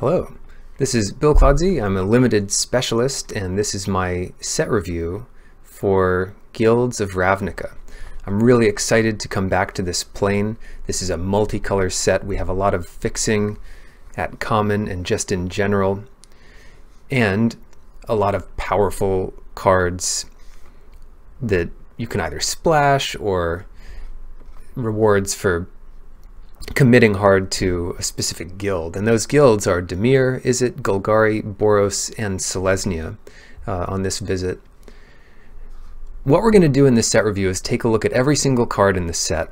Hello, this is Bill Clodsey. I'm a limited specialist, and this is my set review for Guilds of Ravnica. I'm really excited to come back to this plane. This is a multicolor set. We have a lot of fixing at common and just in general, and a lot of powerful cards that you can either splash or rewards for committing hard to a specific guild. And those guilds are Dimir, Izzet, Golgari, Boros, and Selesnya on this visit. What we're going to do in this set review is take a look at every single card in the set,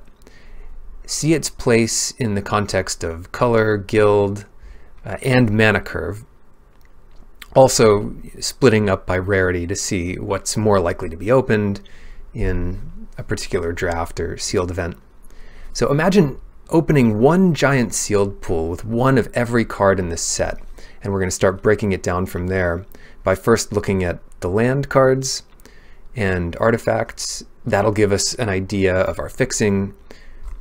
see its place in the context of color, guild, and mana curve. Also splitting up by rarity to see what's more likely to be opened in a particular draft or sealed event. So imagine opening one giant sealed pool with one of every card in this set, and we're going to start breaking it down from there by first looking at the land cards and artifacts. That'll give us an idea of our fixing,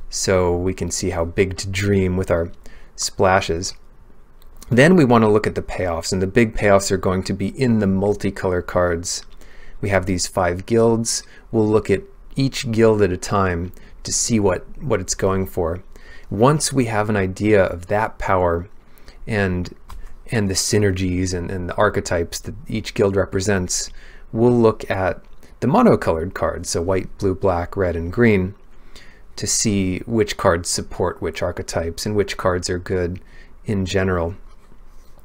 so we can see how big to dream with our splashes. Then we want to look at the payoffs, and the big payoffs are going to be in the multicolor cards. We have these 5 guilds. We'll look at each guild at a time to see what it's going for. Once we have an idea of that power and the synergies and the archetypes that each guild represents, we'll look at the monocolored cards, so white, blue, black, red, and green, to see which cards support which archetypes and which cards are good in general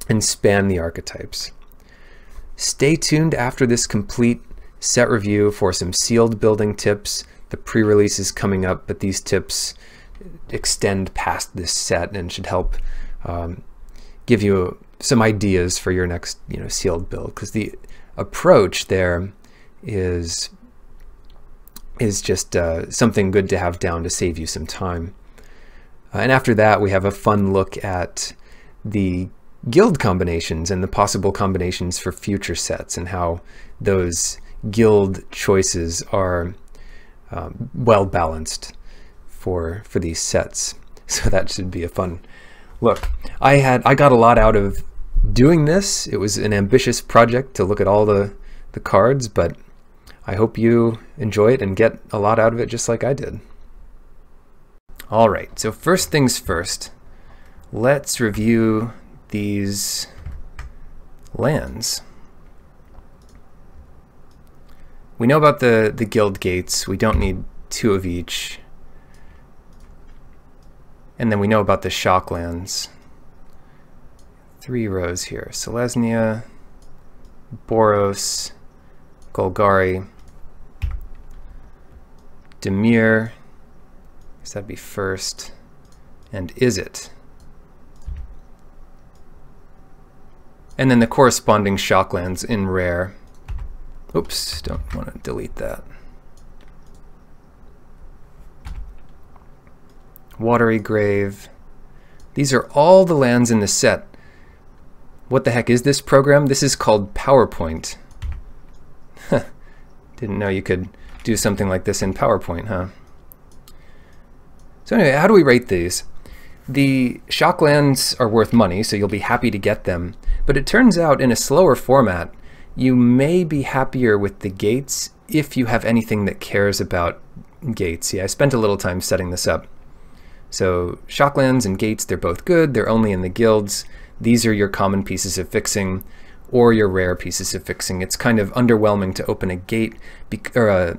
and span the archetypes. Stay tuned after this complete set review for some sealed building tips. The pre-release is coming up, but these tips extend past this set and should help give you some ideas for your next sealed build, because the approach there is just something good to have down to save you some time. And after that, we have a fun look at the guild combinations and the possible combinations for future sets and how those guild choices are well balanced for these sets. So that should be a fun look. I got a lot out of doing this. It was an ambitious project to look at all the cards, but I hope you enjoy it and get a lot out of it just like I did. All right, so first things first, let's review these lands. We know about the guild gates. We don't need 2 of each. And then we know about the shock lands. 3 rows here. Selesnya, Boros, Golgari, Dimir, I guess that'd be first, and Izzet. And then the corresponding shock lands in rare. Oops, don't want to delete that. Watery Grave. These are all the lands in the set. What the heck is this program? This is called PowerPoint. Didn't know you could do something like this in PowerPoint, huh? So anyway, how do we rate these? The shock lands are worth money, so you'll be happy to get them. But it turns out in a slower format, you may be happier with the gates if you have anything that cares about gates. Yeah, I spent a little time setting this up. So shocklands and gates, they're both good. They're only in the guilds. These are your common pieces of fixing or your rare pieces of fixing. It's kind of underwhelming to open a gate or a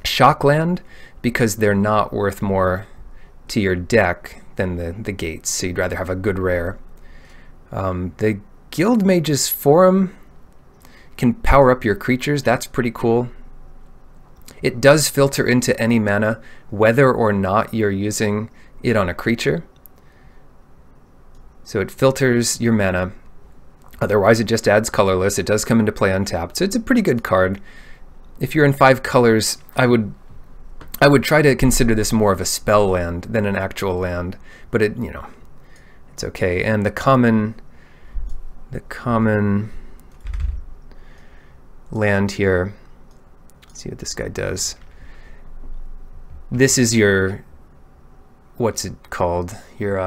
shockland because they're not worth more to your deck than the gates. So you'd rather have a good rare. The Guild Mage's Forum can power up your creatures. That's pretty cool. It does filter into any mana, whether or not you're using it on a creature. So it filters your mana. Otherwise, it just adds colorless. It does come into play untapped. So it's a pretty good card. If you're in 5 colors, I would try to consider this more of a spell land than an actual land. But it's okay. And the common land here. Let's see what this guy does. This is your, what's it called? Your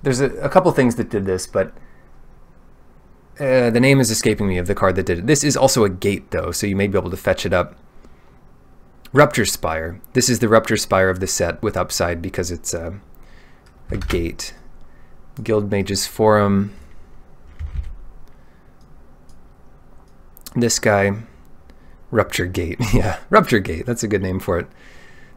There's a couple things that did this, but the name is escaping me of the card that did it. This is also a gate, though, so you may be able to fetch it up. Rupture Spire. This is the Rupture Spire of the set with upside because it's a gate. Guild Mages Forum. This guy, Rupture Gate. Yeah, Rupture Gate. That's a good name for it.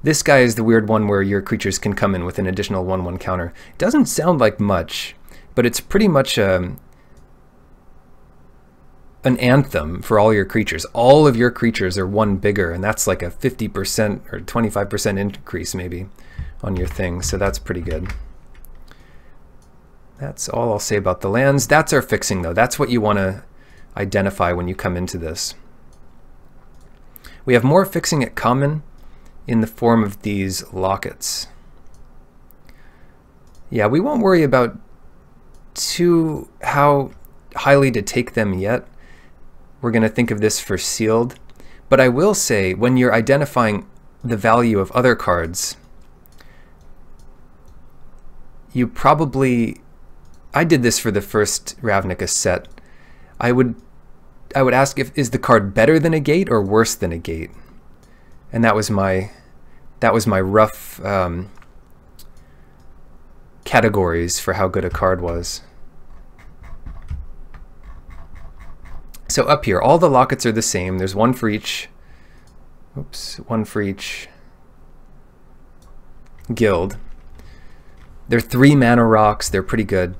This guy is the weird one where your creatures can come in with an additional 1/1 counter. It doesn't sound like much, but it's pretty much an anthem for all your creatures. All of your creatures are one bigger, and that's like a 50% or 25% increase maybe on your thing, so that's pretty good. That's all I'll say about the lands. That's our fixing, though. That's what you want to identify when you come into this. We have more fixing at common in the form of these lockets. Yeah, we won't worry about how highly to take them yet. We're going to think of this for sealed. But I will say, when you're identifying the value of other cards, you probably... I did this for the first Ravnica set. I would ask, is the card better than a gate or worse than a gate? And that was my rough categories for how good a card was. So up here, all the lockets are the same. There's one for each. Oops, one for each guild. They're 3 mana rocks. They're pretty good.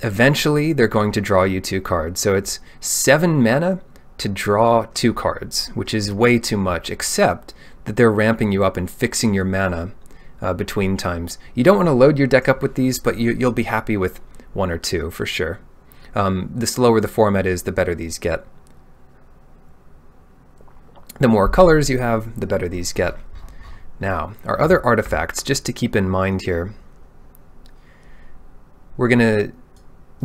Eventually, they're going to draw you 2 cards. So it's 7 mana to draw 2 cards, which is way too much, except that they're ramping you up and fixing your mana between times. You don't want to load your deck up with these, but you'll be happy with 1 or 2 for sure. The slower the format is, the better these get. The more colors you have, the better these get. Now, our other artifacts, just to keep in mind here, we're going to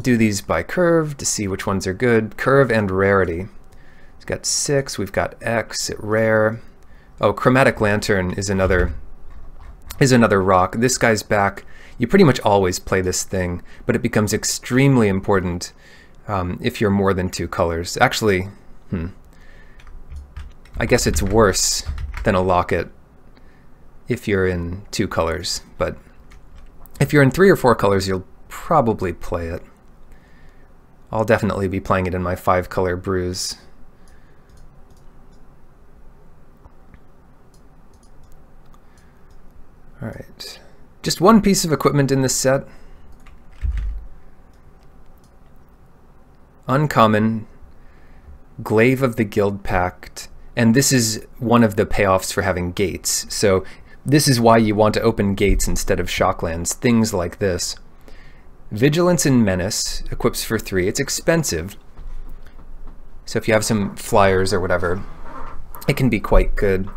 do these by curve to see which ones are good. Curve and rarity. We've got 6, we've got X at rare. Oh, Chromatic Lantern is another rock. This guy's back. You pretty much always play this thing, but it becomes extremely important if you're more than 2 colors. Actually, I guess it's worse than a locket if you're in 2 colors, but if you're in 3 or 4 colors, you'll probably play it. I'll definitely be playing it in my 5-color brews. All right. Just one piece of equipment in this set. Uncommon, Glaive of the Guild Pact, and this is one of the payoffs for having gates. So this is why you want to open gates instead of shocklands, things like this. Vigilance and Menace equips for 3. It's expensive, so if you have some flyers or whatever, it can be quite good.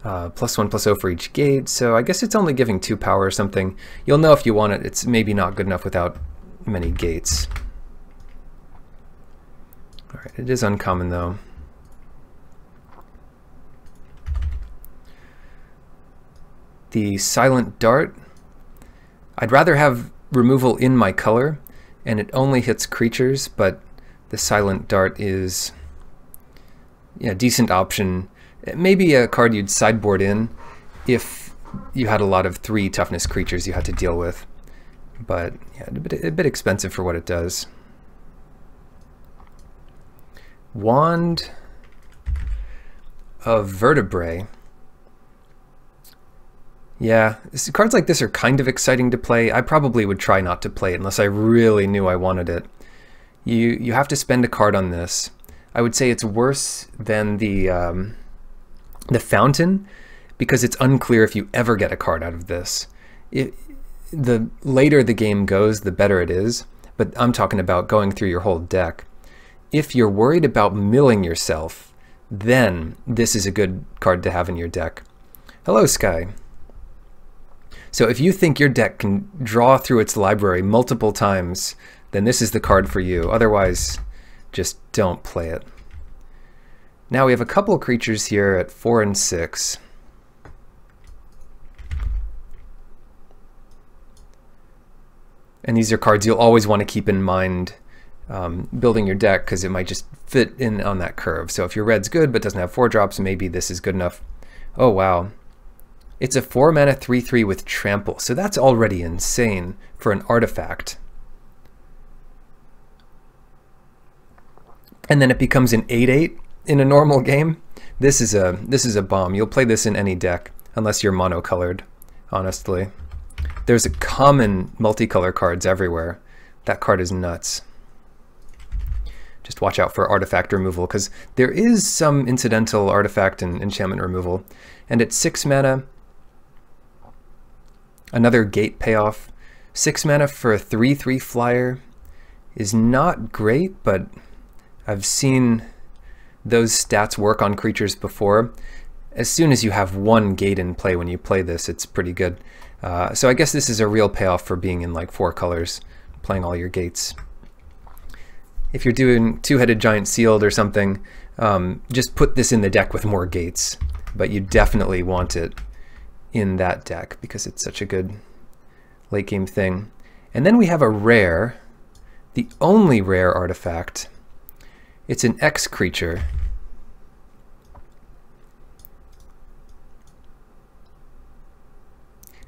+1/+0 for each gate, so I guess it's only giving 2 power or something. You'll know if you want it. It's maybe not good enough without many gates. Alright, it is uncommon though. The Silent Dart. I'd rather have removal in my color, and it only hits creatures, but the Silent Dart is a decent option. Maybe a card you'd sideboard in if you had a lot of 3 toughness creatures you had to deal with. But yeah, a bit expensive for what it does. Wand of Vertebrae. Yeah, cards like this are kind of exciting to play. I probably would try not to play it unless I really knew I wanted it. You have to spend a card on this. I would say it's worse than the Fountain, because it's unclear if you ever get a card out of this. The later the game goes, the better it is, but I'm talking about going through your whole deck. If you're worried about milling yourself, then this is a good card to have in your deck. Hello, Sky. So if you think your deck can draw through its library multiple times, then this is the card for you. Otherwise, just don't play it. Now we have a couple creatures here at 4 and 6. And these are cards you'll always want to keep in mind building your deck, because it might just fit in on that curve. So if your red's good but doesn't have 4-drops, maybe this is good enough. Oh wow. It's a 4-mana 3/3 with trample, so that's already insane for an artifact. And then it becomes an 8/8 in a normal game. This is a bomb. You'll play this in any deck, unless you're monocolored, honestly. There's a common multicolor cards everywhere. That card is nuts. Just watch out for artifact removal, because there is some incidental artifact and enchantment removal. And it's 6 mana, another gate payoff. 6 mana for a 3/3 flyer is not great, but I've seen those stats work on creatures before. As soon as you have one gate in play when you play this, it's pretty good. So I guess this is a real payoff for being in like 4 colors, playing all your gates. If you're doing 2-headed giant sealed or something, just put this in the deck with more gates. But you definitely want it in that deck because it's such a good late game thing. And then we have a rare, the only rare artifact. It's an X creature.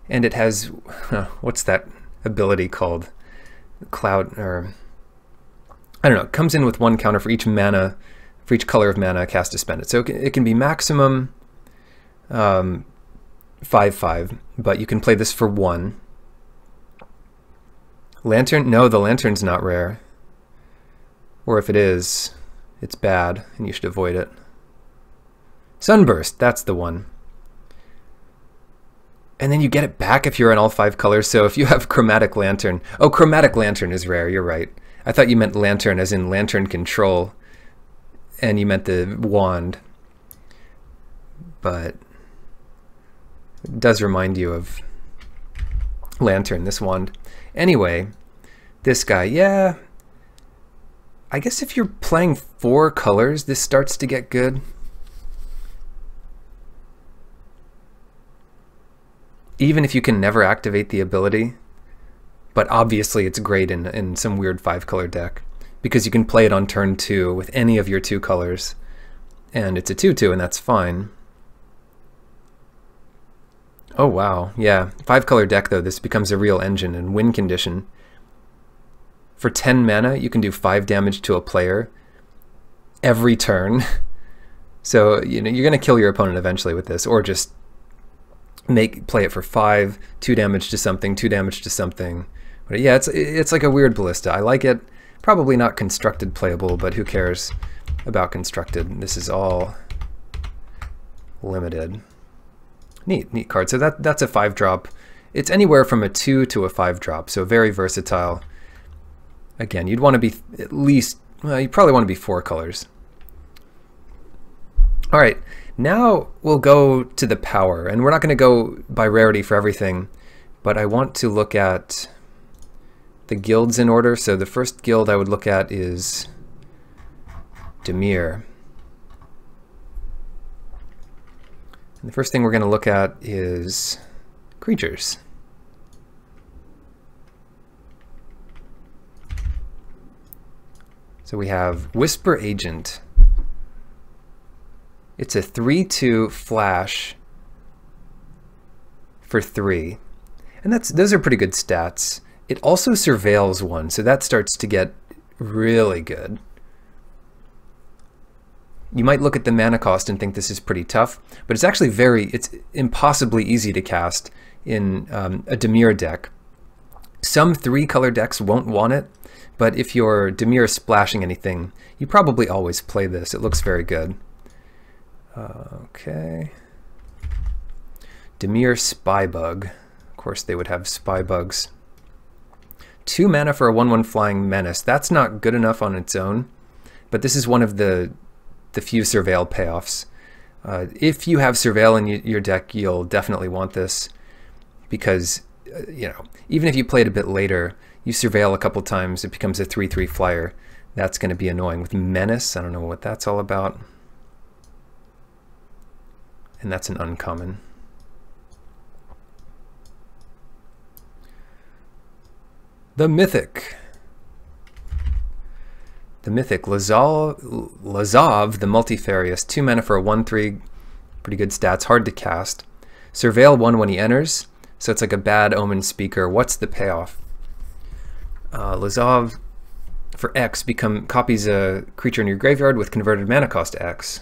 And it has, what's that ability called? Cloud, or I don't know, it comes in with 1 counter for each mana, for each color of mana cast to spend it. So it can be maximum 5/5, but you can play this for 1. Lantern? No, the Lantern's not rare. Or if it is, it's bad and you should avoid it. Sunburst, that's the one. And then you get it back if you're in all 5 colors. So if you have Chromatic Lantern, oh, Chromatic Lantern is rare, you're right. I thought you meant Lantern as in Lantern Control, and you meant the wand. But it does remind you of Lantern, this wand. Anyway, this guy, yeah. I guess if you're playing 4 colors, this starts to get good. Even if you can never activate the ability. But obviously it's great in some weird 5-color deck, because you can play it on turn 2 with any of your 2 colors. And it's a 2/2, and that's fine. Oh wow, yeah. 5-color deck though, this becomes a real engine in win condition. For 10 mana, you can do 5 damage to a player every turn. So you know, you're going to kill your opponent eventually with this, or just play it for 5, 2 damage to something, 2 damage to something. But yeah, it's like a weird ballista. I like it. Probably not constructed playable, but who cares about constructed? This is all limited. Neat card. So that's a 5-drop. It's anywhere from a 2 to a 5-drop, so very versatile. Again, you'd want to be at least, well, you probably want to be 4 colors. All right, now we'll go to the power, and we're not going to go by rarity for everything, but I want to look at the guilds in order. So the first guild I would look at is Dimir. And the first thing we're going to look at is creatures. So we have Whisper Agent. It's a 3/2 flash for 3. And those are pretty good stats. It also surveils 1, so that starts to get really good. You might look at the mana cost and think this is pretty tough, but it's actually it's impossibly easy to cast in a Dimir deck. Some 3-color decks won't want it, but if you're Dimir splashing anything, you probably always play this. It looks very good. Okay. Dimir Spybug. Of course they would have Spybugs. 2 mana for a 1/1 flying menace. That's not good enough on its own, but this is one of the few surveil payoffs. If you have surveil in your deck, you'll definitely want this, because you know, even if you play it a bit later, you surveil a couple times, it becomes a 3/3 flyer. That's going to be annoying. With menace, I don't know what that's all about. And that's an uncommon. The Mythic. The Mythic, Lazov, the Multifarious, 2 mana for a 1/3, pretty good stats, hard to cast. Surveil 1 when he enters, so it's like a bad omen speaker. What's the payoff? Lazov, for X, copies a creature in your graveyard with converted mana cost X,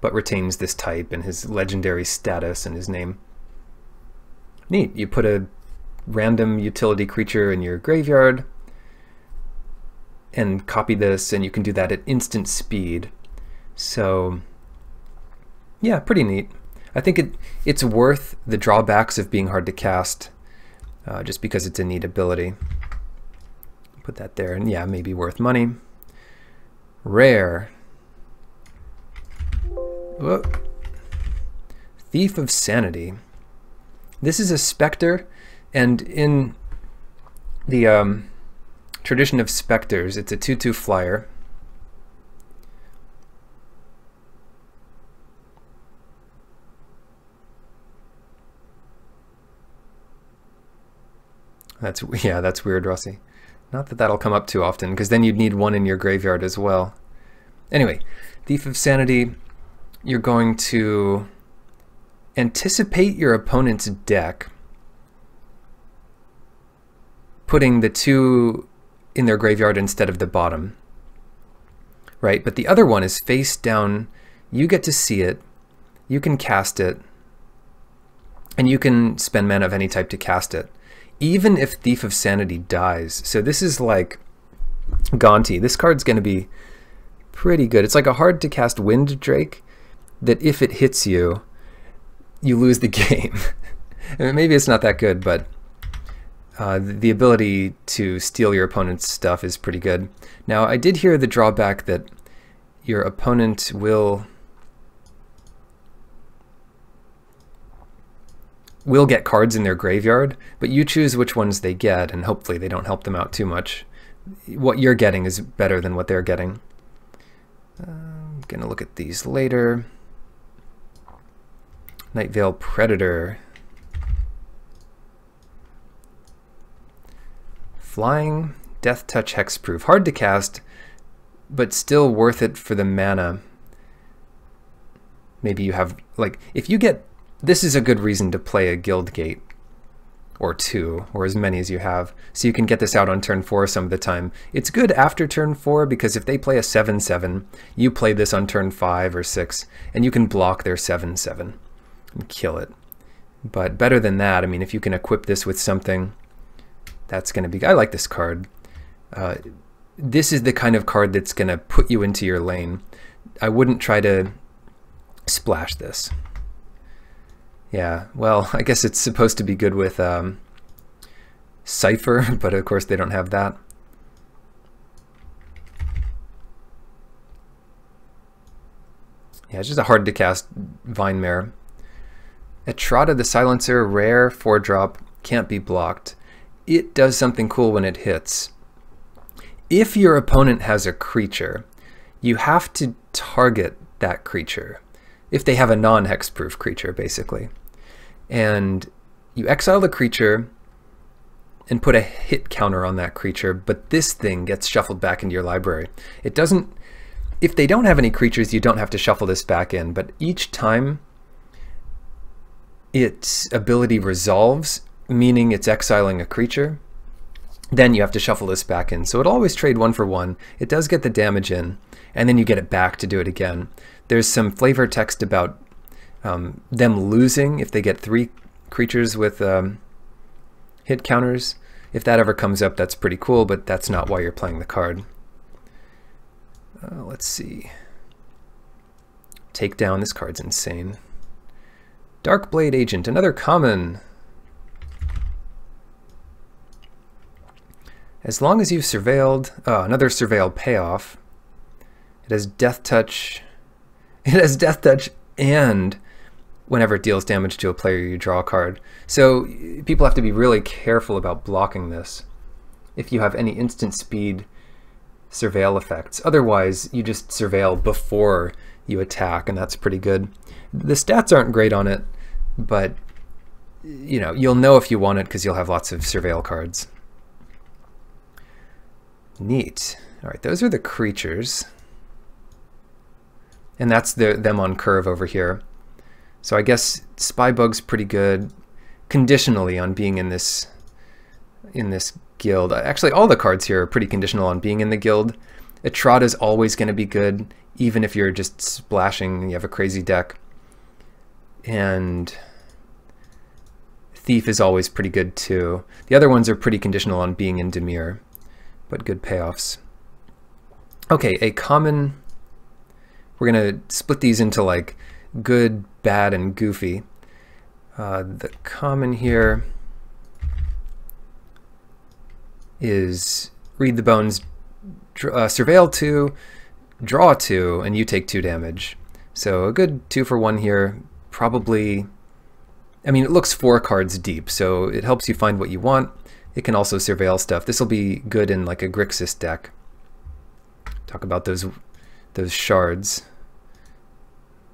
but retains this type and his legendary status and his name. Neat, you put a random utility creature in your graveyard, and copy this, and you can do that at instant speed. So yeah, pretty neat. I think it's worth the drawbacks of being hard to cast, just because it's a neat ability. Put that there, and yeah, maybe worth money. Rare. Whoa. Thief of Sanity. This is a specter, and in the tradition of specters, it's a 2/2 flyer. That's weird, Rossi. Not that that'll come up too often, because then you'd need one in your graveyard as well. Anyway, Thief of Sanity, you're going to anticipate your opponent's deck, putting the 2 in their graveyard instead of the bottom, right? But the other one is face down. You get to see it, you can cast it, and you can spend mana of any type to cast it, even if Thief of Sanity dies. So this is like Gonti. This card's going to be pretty good. It's like a hard to cast Wind Drake that if it hits you, you lose the game. Maybe it's not that good, but the ability to steal your opponent's stuff is pretty good. Now, I did hear the drawback that your opponent will get cards in their graveyard, but you choose which ones they get, and hopefully they don't help them out too much. What you're getting is better than what they're getting. I'm going to look at these later. Nightveil Predator. Flying, Death Touch, Hexproof. Hard to cast, but still worth it for the mana. Maybe you have, like, if you get, this is a good reason to play a Guild Gate, or 2, or as many as you have, so you can get this out on turn 4 some of the time. It's good after turn 4, because if they play a 7/7, you play this on turn 5 or 6, and you can block their 7/7 and kill it. But better than that, I mean, if you can equip this with something, that's going to be... I like this card. This is the kind of card that's going to put you into your lane. I wouldn't try to splash this. Yeah, well, I guess it's supposed to be good with Cypher, but of course they don't have that. Yeah, it's just a hard to cast Vine Mare. Etrata the Silencer, rare, 4-drop, can't be blocked. It does something cool when it hits. If your opponent has a creature, you have to target that creature. If they have a non-hexproof creature, basically. And you exile the creature and put a hit counter on that creature, but this thing gets shuffled back into your library. It doesn't... If they don't have any creatures, you don't have to shuffle this back in, but each time its ability resolves, meaning it's exiling a creature, then you have to shuffle this back in. So it'll always trade 1 for 1. It does get the damage in, and then you get it back to do it again. There's some flavor text about them losing if they get 3 creatures with hit counters. If that ever comes up, that's pretty cool, but that's not why you're playing the card. Let's see. Take down. This card's insane. Darkblade Agent, another common. As long as you've surveilled, another surveil payoff. It has Death Touch. It has Death Touch, and whenever it deals damage to a player, you draw a card. So people have to be really careful about blocking this if you have any instant speed surveil effects. Otherwise, you just surveil before you attack, and that's pretty good. The stats aren't great on it, but you know, you'll know if you want it because you'll have lots of surveil cards. Neat. All right, those are the creatures. And that's them on curve over here. So I guess Spybug's pretty good conditionally on being in this guild. Actually, all the cards here are pretty conditional on being in the guild. Etrata is always going to be good, even if you're just splashing and you have a crazy deck. And Thief is always pretty good too. The other ones are pretty conditional on being in Dimir, but good payoffs. Okay, a common... We're going to split these into like good, bad, and goofy. The common here is read the bones, surveil 2, draw 2, and you take 2 damage. So a good 2 for 1 here. Probably, I mean, it looks 4 cards deep, so it helps you find what you want. It can also surveil stuff. This will be good in like a Grixis deck. Talk about those shards.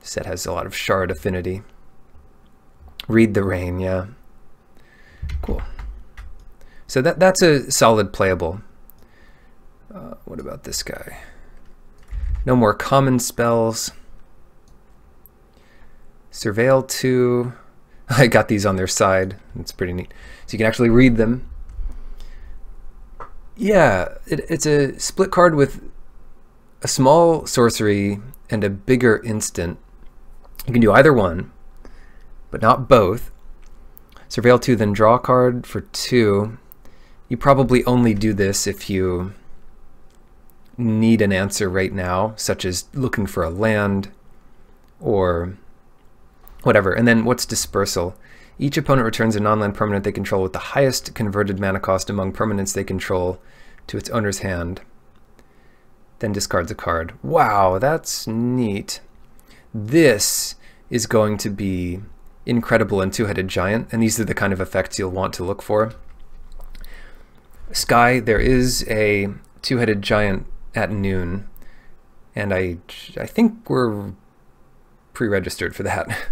This set has a lot of shard affinity. Read the Rain, yeah. Cool. So that's a solid playable. What about this guy? No more common spells. Surveil 2. I got these on their side. It's pretty neat. So you can actually read them. Yeah, it's a split card with a small sorcery and a bigger instant. You can do either one, but not both. Surveil 2, then draw a card for 2. You probably only do this if you need an answer right now, such as looking for a land or whatever. And then what's Dispersal? Each opponent returns a non-land permanent they control with the highest converted mana cost among permanents they control to its owner's hand. Then discards a card. Wow, that's neat. This is going to be incredible in Two-Headed Giant, and these are the kind of effects you'll want to look for. Sky, there is a Two-Headed Giant at noon, and I think we're pre-registered for that,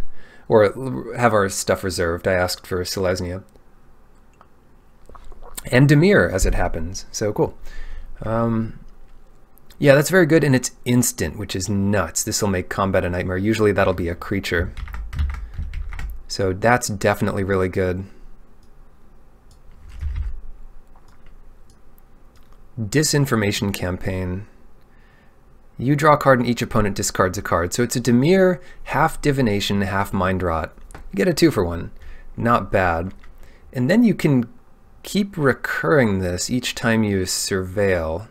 or have our stuff reserved. I asked for Selesnya. And Dimir, as it happens, so cool. Yeah, that's very good, and it's instant, which is nuts. This will make combat a nightmare. Usually that'll be a creature. So that's definitely really good. Disinformation Campaign. You draw a card and each opponent discards a card. So it's a Dimir, half Divination, half Mind Rot. You get a 2 for 1. Not bad. And then you can keep recurring this each time you surveil.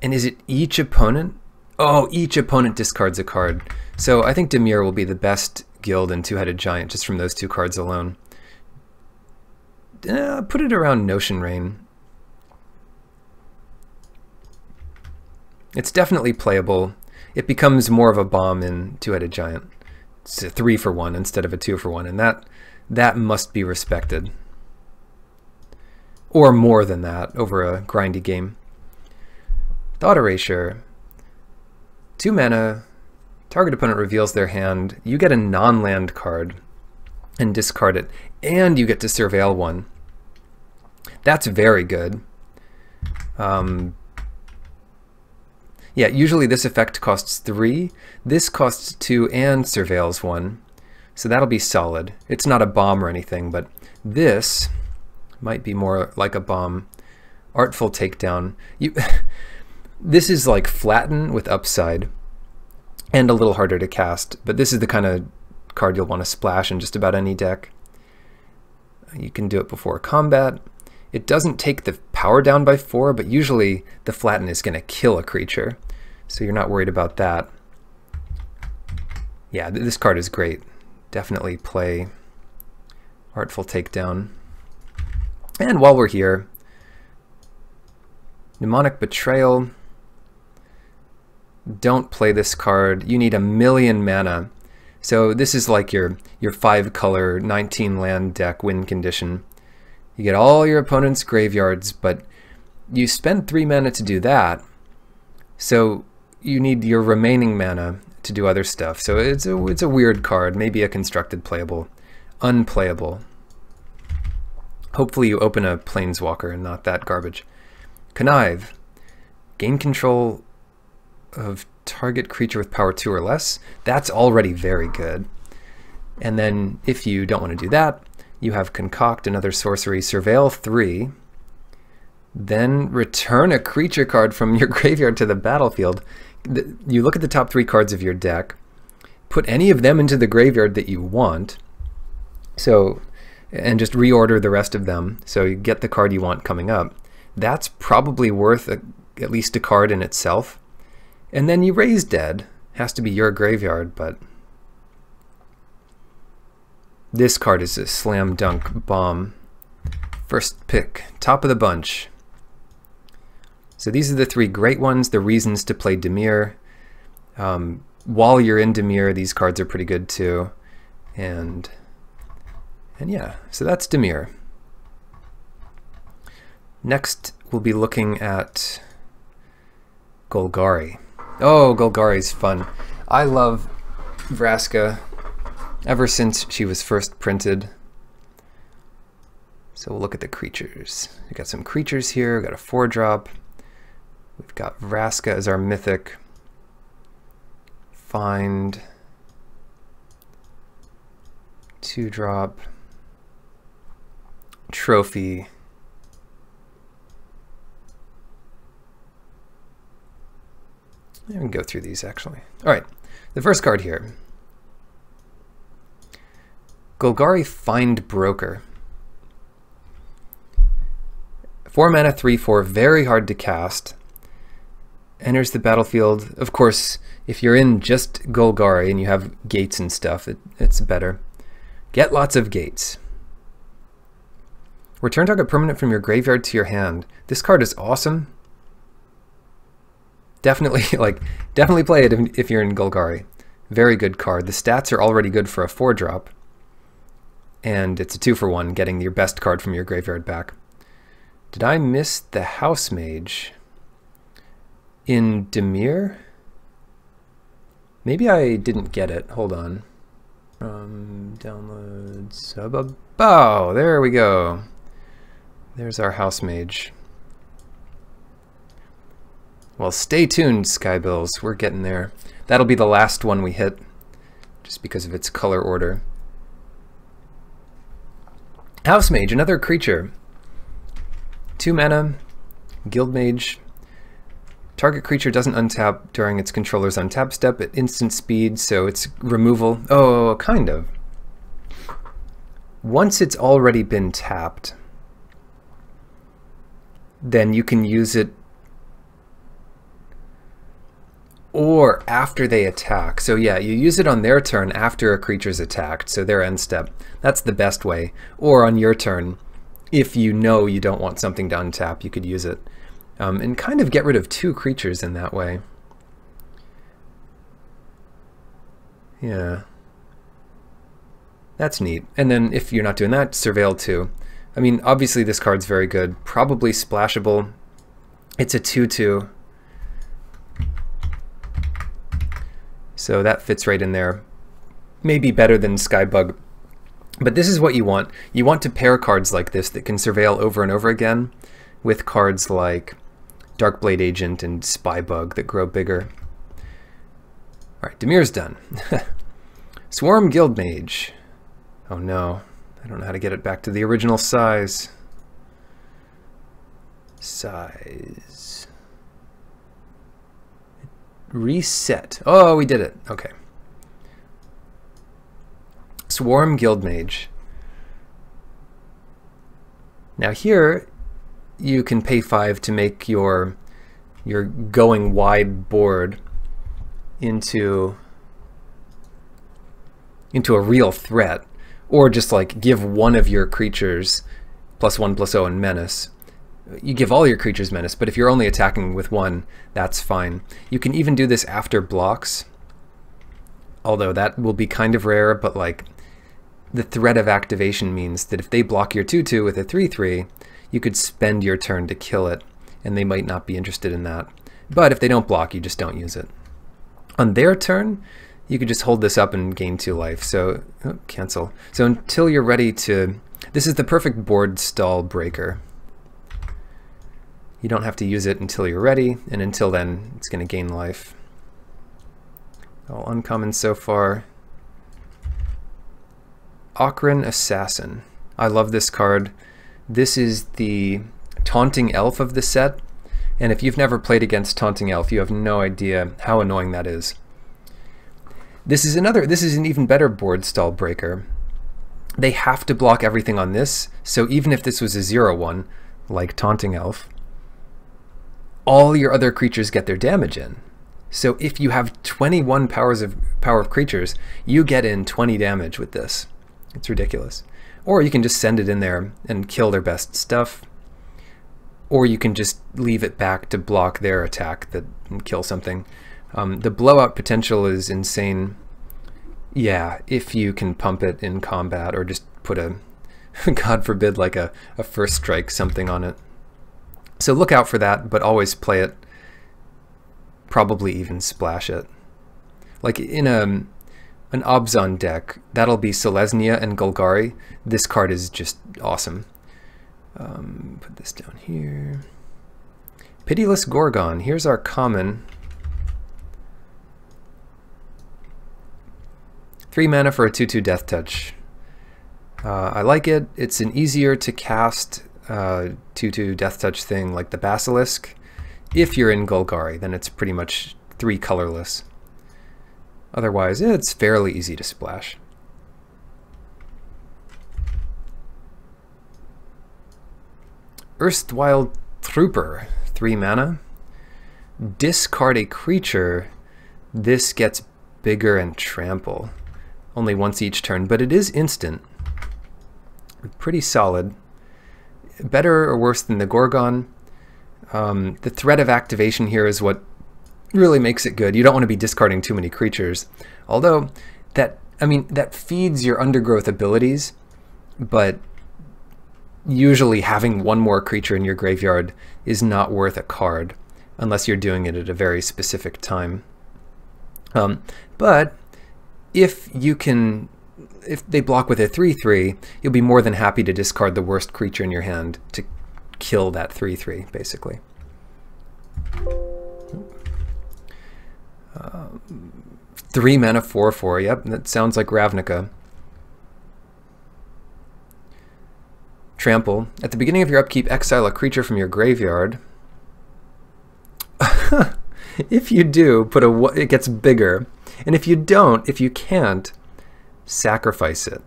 And is it each opponent? Oh, each opponent discards a card. So I think Dimir will be the best guild in Two-Headed Giant just from those 2 cards alone. Put it around Notion Rain. It's definitely playable. It becomes more of a bomb in Two-Headed Giant. It's a 3 for 1 instead of a 2 for 1, and that must be respected. Or more than that over a grindy game. Thought Erasure. 2 mana. Target opponent reveals their hand. You get a non-land card and discard it, and you get to surveil 1. That's very good. Yeah, usually this effect costs 3. This costs 2 and surveils 1. So that'll be solid. It's not a bomb or anything, but this might be more like a bomb. Artful Takedown. This is like Flatten with upside and a little harder to cast, but this is the kind of card you'll want to splash in just about any deck. You can do it before combat. It doesn't take the power down by 4, but usually the Flatten is going to kill a creature, so you're not worried about that. Yeah, this card is great. Definitely play Artful Takedown. And while we're here, Mnemonic Betrayal. Don't play this card. You need 1,000,000 mana. So this is like your 5-color, 19-land deck win condition. You get all your opponent's graveyards, but you spend 3 mana to do that. So you need your remaining mana to do other stuff. So it's a weird card, maybe a constructed playable, unplayable. Hopefully you open a Planeswalker and not that garbage. Connive. Gain control of target creature with power 2 or less. That's already very good. And then if you don't want to do that, you have Concoct, another sorcery, Surveil 3, then return a creature card from your graveyard to the battlefield. You look at the top 3 cards of your deck, put any of them into the graveyard that you want, and just reorder the rest of them so you get the card you want coming up. That's probably worth at least a card in itself. And then you raise dead. Has to be your graveyard, but this card is a slam dunk bomb. First pick, top of the bunch. So these are the 3 great ones, the reasons to play Dimir. While you're in Dimir, these cards are pretty good too. And yeah, so that's Dimir. Next, we'll be looking at Golgari. Oh, Golgari's fun. I love Vraska ever since she was first printed. So we'll look at the creatures. We've got some creatures here. We've got a 4-drop. We've got Vraska as our mythic. Find. 2-drop. Trophy. We can go through these actually. All right, the first card here. Golgari Find Broker. 4 mana, 3/4, very hard to cast. Enters the battlefield. Of course, if you're in just Golgari and you have gates and stuff, it's better. Get lots of gates. Return target permanent from your graveyard to your hand. This card is awesome. Definitely play it if you're in Golgari. Very good card. The stats are already good for a 4-drop. And it's a 2-for-1, getting your best card from your graveyard back. Did I miss the House Mage in Dimir? Maybe I didn't get it. Hold on. Download sub. Oh, there we go. There's our House Mage. Well, stay tuned, Skybills. We're getting there. That'll be the last one we hit, just because of its color order. House Mage, another creature. 2 mana, Guild Mage. Target creature doesn't untap during its controller's untap step at instant speed, so it's removal. Oh, kind of. Once it's already been tapped, then you can use it or after they attack. So yeah, you use it on their turn after a creature's attacked, so their end step. That's the best way. Or on your turn, if you know you don't want something to untap, you could use it. And kind of get rid of 2 creatures in that way. Yeah. That's neat. And then if you're not doing that, Surveil 2. I mean, obviously this card's very good. Probably splashable. It's a 2/2. So that fits right in there. Maybe better than Skybug. But this is what you want. You want to pair cards like this that can surveil over and over again with cards like Darkblade Agent and Spybug that grow bigger. Alright, Dimir's done. Swarm Guildmage. Oh no, I don't know how to get it back to the original size. Size. Reset. Oh, we did it. Okay. Swarm Guildmage. Now here, you can pay 5 to make your going wide board into a real threat, or just like give one of your creatures +1/+0 and menace. You give all your creatures menace, but if you're only attacking with one, that's fine. You can even do this after blocks, although that will be kind of rare, but like the threat of activation means that if they block your 2/2 with a 3/3, you could spend your turn to kill it, and they might not be interested in that. But if they don't block, you just don't use it. On their turn, you could just hold this up and gain 2 life. So, oh, cancel. So until you're ready to... This is the perfect board stall breaker. You don't have to use it until you're ready, and until then, it's going to gain life. All uncommon so far. Ocaran Assassin. I love this card. This is the Taunting Elf of the set, and if you've never played against Taunting Elf, you have no idea how annoying that is. This is an even better board stall breaker. They have to block everything on this, so even if this was a 0/1, like Taunting Elf, all your other creatures get their damage in. So if you have 21 power of creatures, you get in 20 damage with this. It's ridiculous. Or you can just send it in there and kill their best stuff. Or you can just leave it back to block their attack and kill something. The blowout potential is insane. Yeah, if you can pump it in combat or just put a, God forbid, like a first strike something on it. So look out for that, but always play it. Probably even splash it. Like in an Obzon deck, that'll be Selesnya and Golgari. This card is just awesome. Put this down here. Pitiless Gorgon. Here's our common. 3 mana for a 2/2 Death Touch. I like it. It's an easier to cast 2/2 Death Touch thing like the Basilisk. If you're in Golgari, then it's pretty much 3 colorless. Otherwise, it's fairly easy to splash. Erstwhile Trooper, 3 mana. Discard a creature. This gets bigger and trample. Only once each turn, but it is instant. Pretty solid. Better or worse than the Gorgon. The threat of activation here is what really makes it good. You don't want to be discarding too many creatures. Although, that feeds your undergrowth abilities, but usually having one more creature in your graveyard is not worth a card, unless you're doing it at a very specific time. But if they block with a 3/3, you'll be more than happy to discard the worst creature in your hand to kill that 3/3, basically. 3 mana 4/4, yep, that sounds like Ravnica. Trample. At the beginning of your upkeep, exile a creature from your graveyard. If you do, it gets bigger. And if you don't, if you can't, sacrifice it.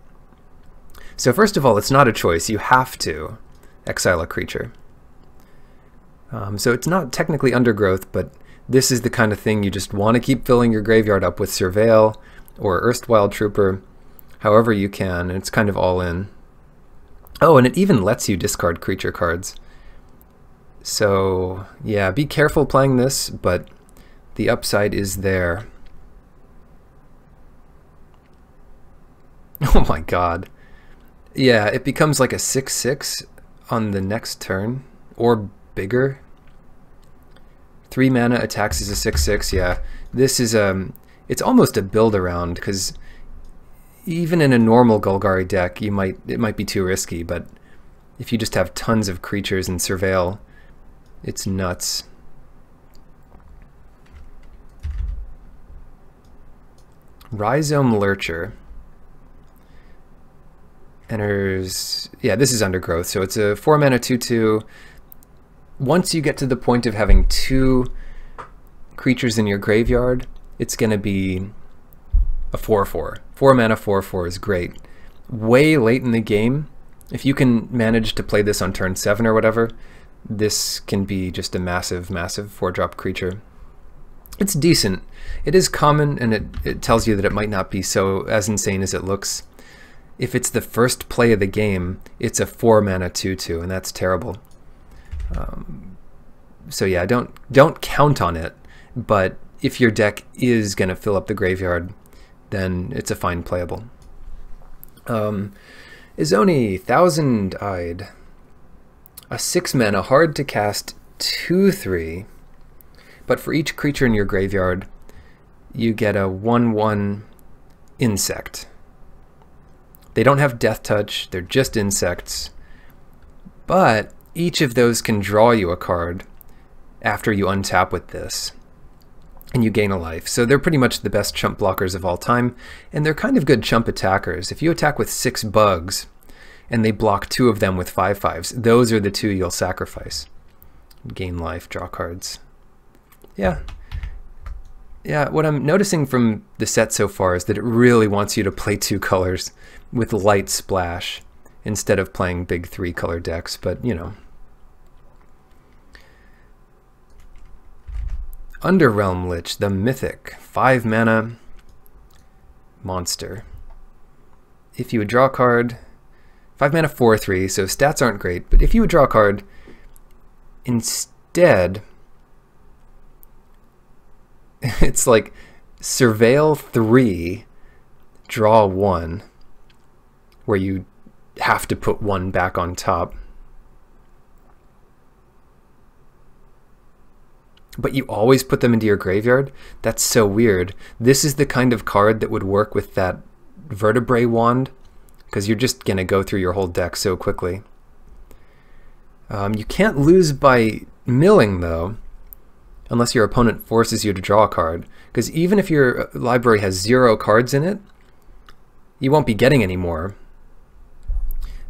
So first of all, it's not a choice. You have to exile a creature. So it's not technically undergrowth, but this is the kind of thing you just want to keep filling your graveyard up with Surveil or Erstwhile Trooper, however you can, and it's kind of all in. Oh, and it even lets you discard creature cards. So yeah, be careful playing this, but the upside is there. Oh my god. Yeah, it becomes like a 6/6 on the next turn, or bigger. 3 mana attacks as a 6/6, yeah. This is it's almost a build around, because even in a normal Golgari deck, it might be too risky, but if you just have tons of creatures and Surveil, it's nuts. Rhizome Lurcher. Enters, yeah, this is undergrowth, so it's a 4 mana 2/2. Once you get to the point of having 2 creatures in your graveyard, it's going to be a 4/4. 4 mana 4/4 is great. Way late in the game, if you can manage to play this on turn 7 or whatever, this can be just a massive, massive 4-drop creature. It's decent. It is common, and it tells you that it might not be as insane as it looks. If it's the first play of the game, it's a 4 mana 2/2, and that's terrible. So yeah, don't count on it, but if your deck is going to fill up the graveyard, then it's a fine playable. Izoni, Thousand-Eyed. A 6 mana hard to cast 2/3, but for each creature in your graveyard, you get a 1/1 insect. They don't have Death Touch, they're just insects. But each of those can draw you a card after you untap with this, and you gain a life. So they're pretty much the best chump blockers of all time, and they're kind of good chump attackers. If you attack with 6 bugs, and they block 2 of them with 5/5s, those are the 2 you'll sacrifice. Gain life, draw cards. Yeah. Yeah, what I'm noticing from the set so far is that it really wants you to play 2 colors with light splash instead of playing big 3-color decks, but you know. Underrealm Lich, the mythic 5 mana monster. If you would draw a card, 5 mana 4/3, so stats aren't great, but if you would draw a card, instead, it's like Surveil 3, draw 1, where you have to put 1 back on top. But you always put them into your graveyard? That's so weird. This is the kind of card that would work with that Vertebrae Wand, because you're just going to go through your whole deck so quickly. You can't lose by milling, though, unless your opponent forces you to draw a card. Because even if your library has 0 cards in it, you won't be getting any more.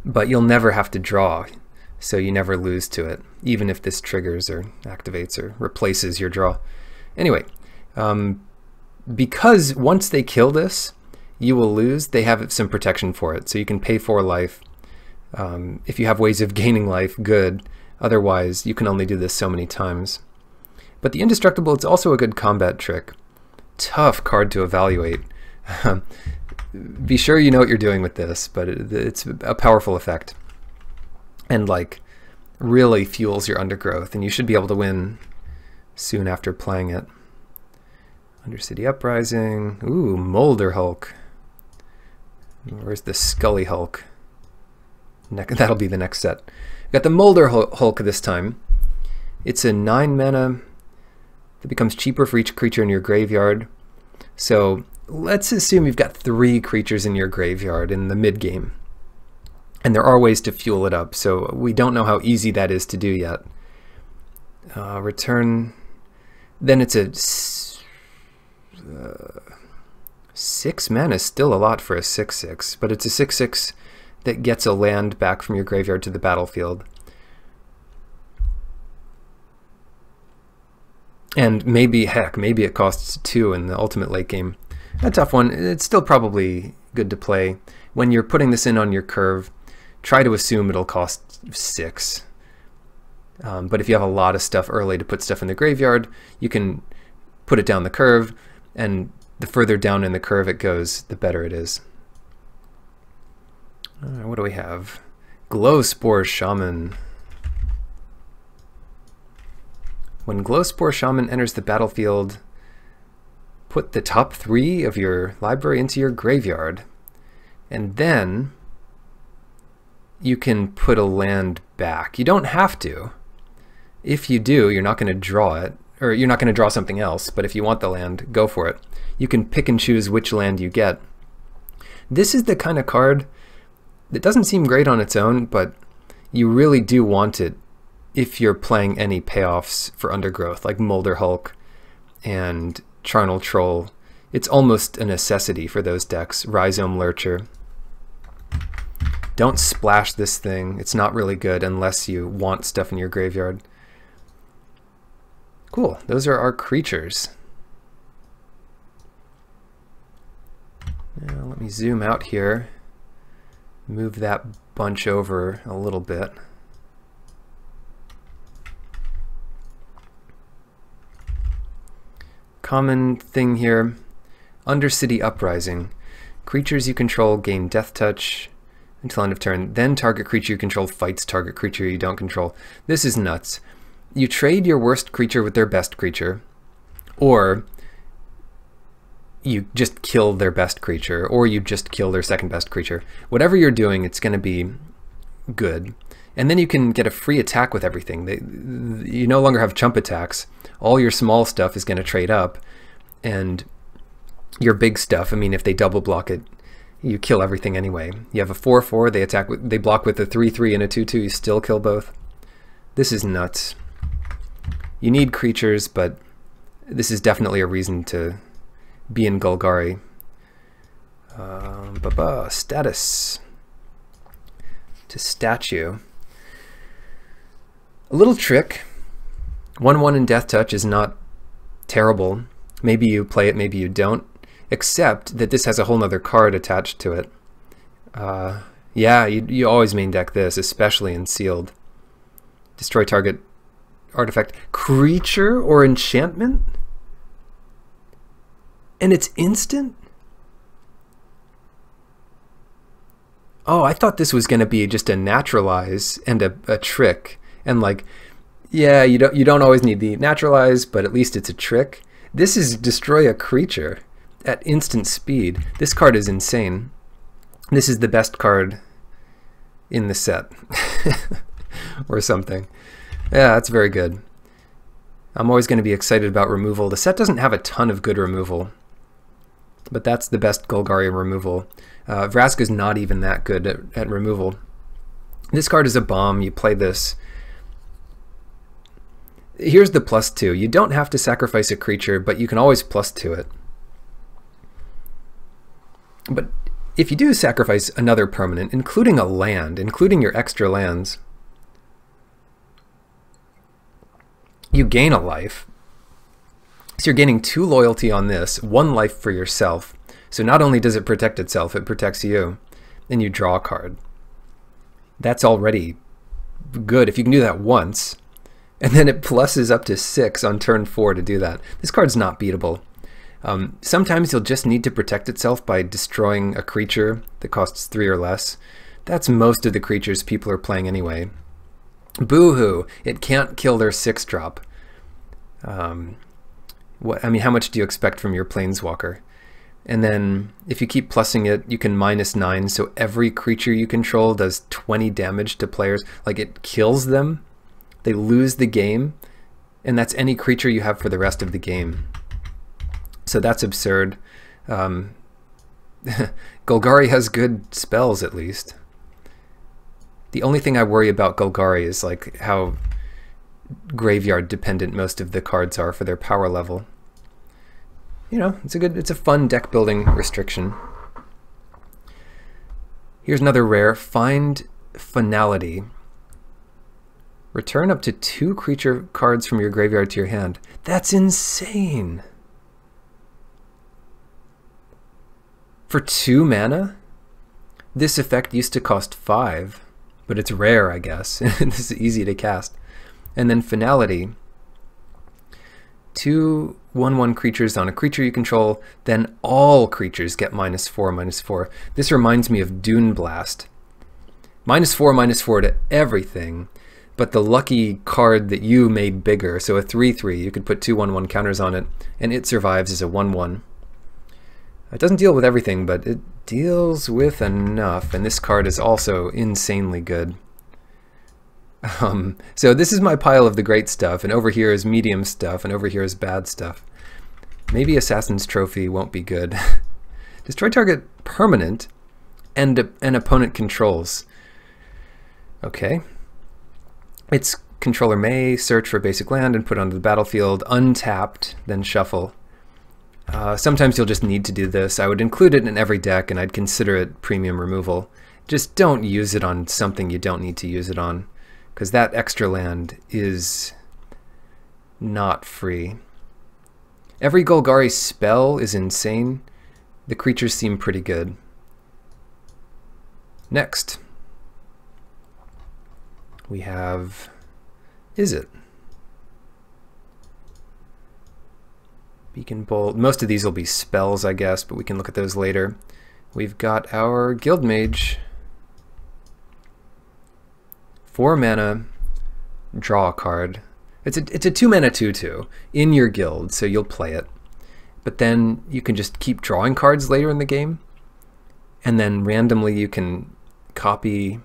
But you'll never have to draw, so you never lose to it, even if this triggers or activates or replaces your draw. Anyway, because once they kill this, you will lose, they have some protection for it. So you can pay 4 life. If you have ways of gaining life, good. Otherwise, you can only do this so many times. But the Indestructible, it's also a good combat trick. Tough card to evaluate. Be sure you know what you're doing with this, but it's a powerful effect. And like, really fuels your Undergrowth, and you should be able to win soon after playing it. Undercity Uprising. Ooh, Molder Hulk. Where's the Scully Hulk? That'll be the next set. We've got the Molder Hulk this time. It's a 9 mana that becomes cheaper for each creature in your graveyard. So let's assume you've got 3 creatures in your graveyard in the mid-game. And there are ways to fuel it up, so we don't know how easy that is to do yet. Return. Then it's a 6 mana is still a lot for a 6/6, but it's a 6/6 that gets a land back from your graveyard to the battlefield. And maybe, heck, maybe it costs 2 in the ultimate late game. A tough one. It's still probably good to play. When you're putting this in on your curve, try to assume it'll cost 6. But if you have a lot of stuff early to put stuff in the graveyard, you can put it down the curve, and the further down in the curve it goes, the better it is. What do we have? Glowspore Shaman. When Glowspore Shaman enters the battlefield, put the top 3 of your library into your graveyard, and then you can put a land back. You don't have to. If you do, you're not going to draw it, or you're not going to draw something else, but if you want the land, go for it. You can pick and choose which land you get. This is the kind of card that doesn't seem great on its own, but you really do want it if you're playing any payoffs for Undergrowth, like Molder Hulk and Charnel Troll. It's almost a necessity for those decks. Rhizome Lurcher. Don't splash this thing. It's not really good unless you want stuff in your graveyard. Cool, those are our creatures. Now let me zoom out here. Move that bunch over a little bit. Common thing here, Undercity Uprising. Creatures you control gain Death Touch until end of turn, then target creature you control fights target creature you don't control. This is nuts. You trade your worst creature with their best creature, or you just kill their best creature, or you just kill their second best creature. Whatever you're doing, it's going to be good. And then you can get a free attack with everything. You no longer have chump attacks. All your small stuff is going to trade up, and your big stuff, I mean, if they double block it, you kill everything anyway. You have a 4/4, they block with a 3/3 and a 2/2, you still kill both. This is nuts. You need creatures, but this is definitely a reason to be in Golgari. Status. To statue. A little trick. 1/1 in Death Touch is not terrible. Maybe you play it, maybe you don't. Except that this has a whole nother card attached to it. Yeah, you always main deck this, especially in sealed. Destroy target artifact, creature, or enchantment? And it's instant? Oh, I thought this was going to be just a naturalize and a trick. And like, yeah, you don't always need the naturalize, but at least it's a trick. This is destroy a creature at instant speed. This card is insane. This is the best card in the set. Or something. Yeah, that's very good. I'm always going to be excited about removal. The set doesn't have a ton of good removal, but that's the best Golgari removal. Vraska's not even that good at removal. This card is a bomb. You play this. Here's the +2. You don't have to sacrifice a creature, but you can always +2 it. But if you do sacrifice another permanent, including a land, including your extra lands, you gain a life. So you're gaining 2 loyalty on this, 1 life for yourself. So not only does it protect itself, it protects you. Then you draw a card. That's already good if you can do that once. And then it pluses up to 6 on turn 4 to do that. This card's not beatable. Sometimes you'll just need to protect itself by destroying a creature that costs 3 or less. That's most of the creatures people are playing anyway. Boo-hoo! It can't kill their 6-drop. I mean, how much do you expect from your Planeswalker? And then if you keep plussing it, you can -9, so every creature you control does 20 damage to players. Like, it kills them, they lose the game, and that's any creature you have for the rest of the game. So that's absurd. Golgari has good spells, at least. The only thing I worry about Golgari is like how graveyard dependent most of the cards are for their power level. You know, it's a fun deck building restriction. Here's another rare, Find Finality. Return up to 2 creature cards from your graveyard to your hand. That's insane. For 2 mana? This effect used to cost 5. But it's rare, I guess. This is easy to cast. And then Finality. 2 1/1 creatures on a creature you control, then all creatures get -4/-4. This reminds me of Dune Blast. -4/-4 to everything, but the lucky card that you made bigger, so a 3/3, you could put 2 1/1 counters on it, and it survives as a 1/1. It doesn't deal with everything, but it deals with enough, and this card is also insanely good. So this is my pile of the great stuff, and over here is medium stuff, and over here is bad stuff. Maybe Assassin's Trophy won't be good. Destroy target permanent and an opponent controls. Okay. Its controller may search for basic land and put onto the battlefield, untapped, then shuffle. Sometimes you'll just need to do this. I would include it in every deck, and I'd consider it premium removal. Just don't use it on something you don't need to use it on, because that extra land is not free. Every Golgari spell is insane. The creatures seem pretty good. Next, we have Izzet. Beacon Bolt. Most of these will be spells, I guess, but we can look at those later. We've got our Guild Mage. 4 mana, draw a card. It's a 2 mana 2/2 in your guild, so you'll play it. But then you can just keep drawing cards later in the game, and then randomly you can copy.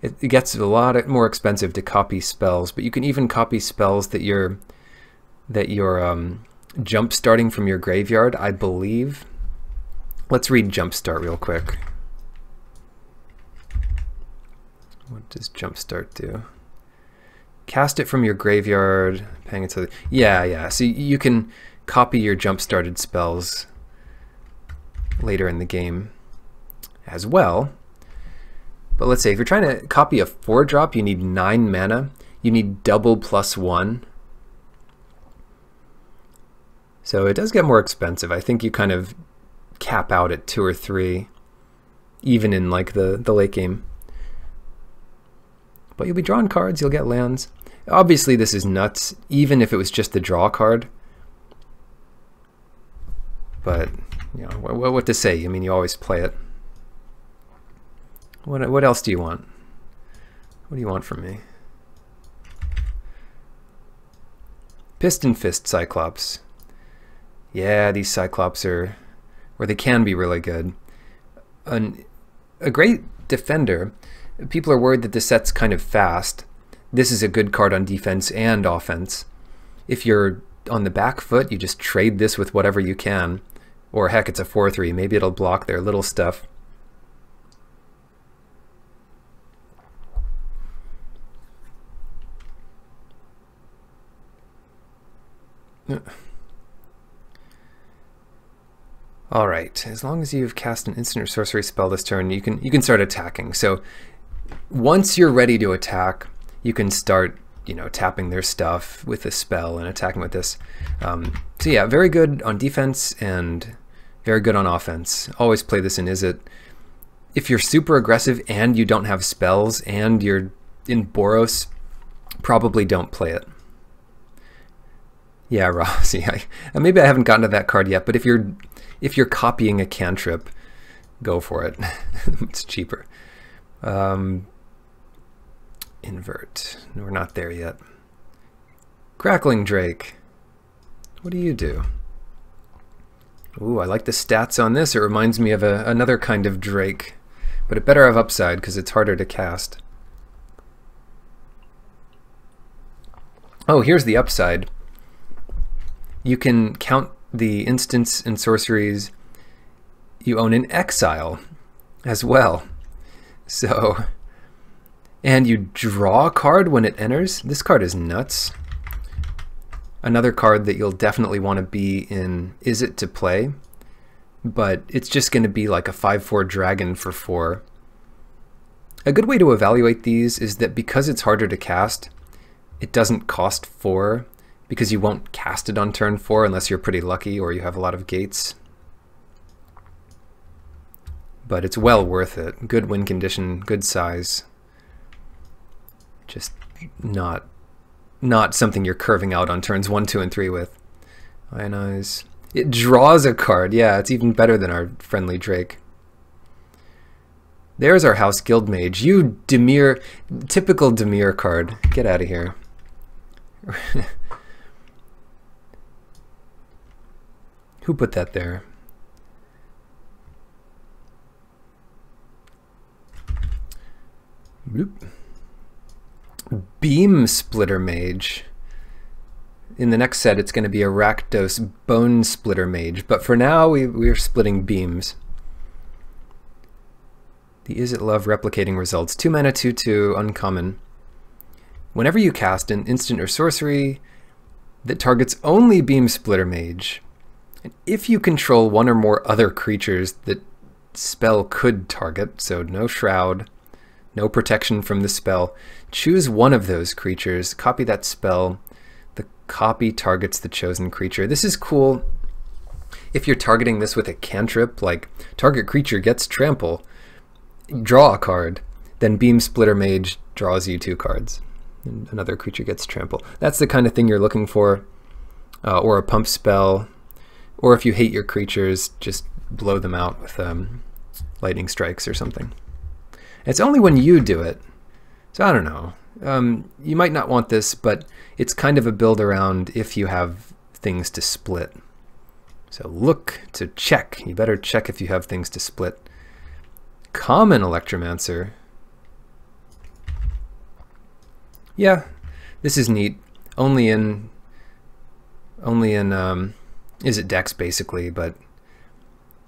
It gets a lot more expensive to copy spells, but you can even copy spells that you're jump starting from your graveyard, I believe. Let's read Jumpstart real quick. What does Jumpstart do? Cast it from your graveyard. Paying it to the, yeah. So you can copy your jump-started spells later in the game as well. But let's say if you're trying to copy a 4-drop, you need 9 mana. You need double +1. So it does get more expensive. I think you kind of cap out at 2 or 3, even in like the late game. But you'll be drawing cards, you'll get lands. Obviously this is nuts, even if it was just the draw card. But, you know, what to say? I mean, you always play it. What else do you want? What do you want from me? Piston Fist Cyclops. Yeah, these Cyclops are, or they can be really good. A great defender. People are worried that this set's kind of fast. This is a good card on defense and offense. If you're on the back foot, you just trade this with whatever you can. Or heck, it's a 4/3. Maybe it'll block their little stuff. All right, as long as you've cast an instant or sorcery spell this turn, you can start attacking. So once you're ready to attack, you can start, you know, tapping their stuff with a spell and attacking with this. So yeah, very good on defense and very good on offense. Always play this in Izzet. If you're super aggressive and you don't have spells and you're in Boros, probably don't play it. Yeah, Ross. Yeah, maybe I haven't gotten to that card yet, but if you're copying a cantrip, go for it. It's cheaper. Invert. We're not there yet. Crackling Drake. What do you do? Ooh, I like the stats on this. It reminds me of another kind of Drake, but it better have upside because it's harder to cast. Oh, here's the upside. You can count the instants and sorceries you own in exile as well. So, and you draw a card when it enters. This card is nuts. Another card that you'll definitely want to be in Izzet to play, but it's just going to be like a 5/4 dragon for 4. A good way to evaluate these is that because it's harder to cast, it doesn't cost 4, because you won't cast it on turn 4 unless you're pretty lucky or you have a lot of gates. But it's well worth it. Good win condition, good size. Just not something you're curving out on turns 1, 2, and 3 with. Ionize. It draws a card. Yeah, it's even better than our friendly Drake. There's our House Guild Mage. You Dimir, typical Dimir card. Get out of here. Who put that there? Bloop. Beam Splitter Mage. In the next set, it's going to be a Rakdos Bone Splitter Mage, but for now, we're splitting beams. The Izzet love replicating results. 2 mana, 2/2, uncommon. Whenever you cast an instant or sorcery that targets only Beam Splitter Mage, and if you control one or more other creatures that spell could target, so no Shroud, no protection from the spell, choose one of those creatures, copy that spell, the copy targets the chosen creature. This is cool if you're targeting this with a cantrip, like target creature gets trample, draw a card, then Beam Splitter Mage draws you 2 cards, and another creature gets trample. That's the kind of thing you're looking for, or a pump spell, or if you hate your creatures, just blow them out with lightning strikes or something. It's only when you do it, so I don't know. You might not want this, but it's kind of a build around if you have things to split. So look to check. You better check if you have things to split. Common Electromancer. Yeah, this is neat. Only in Izzet decks basically, but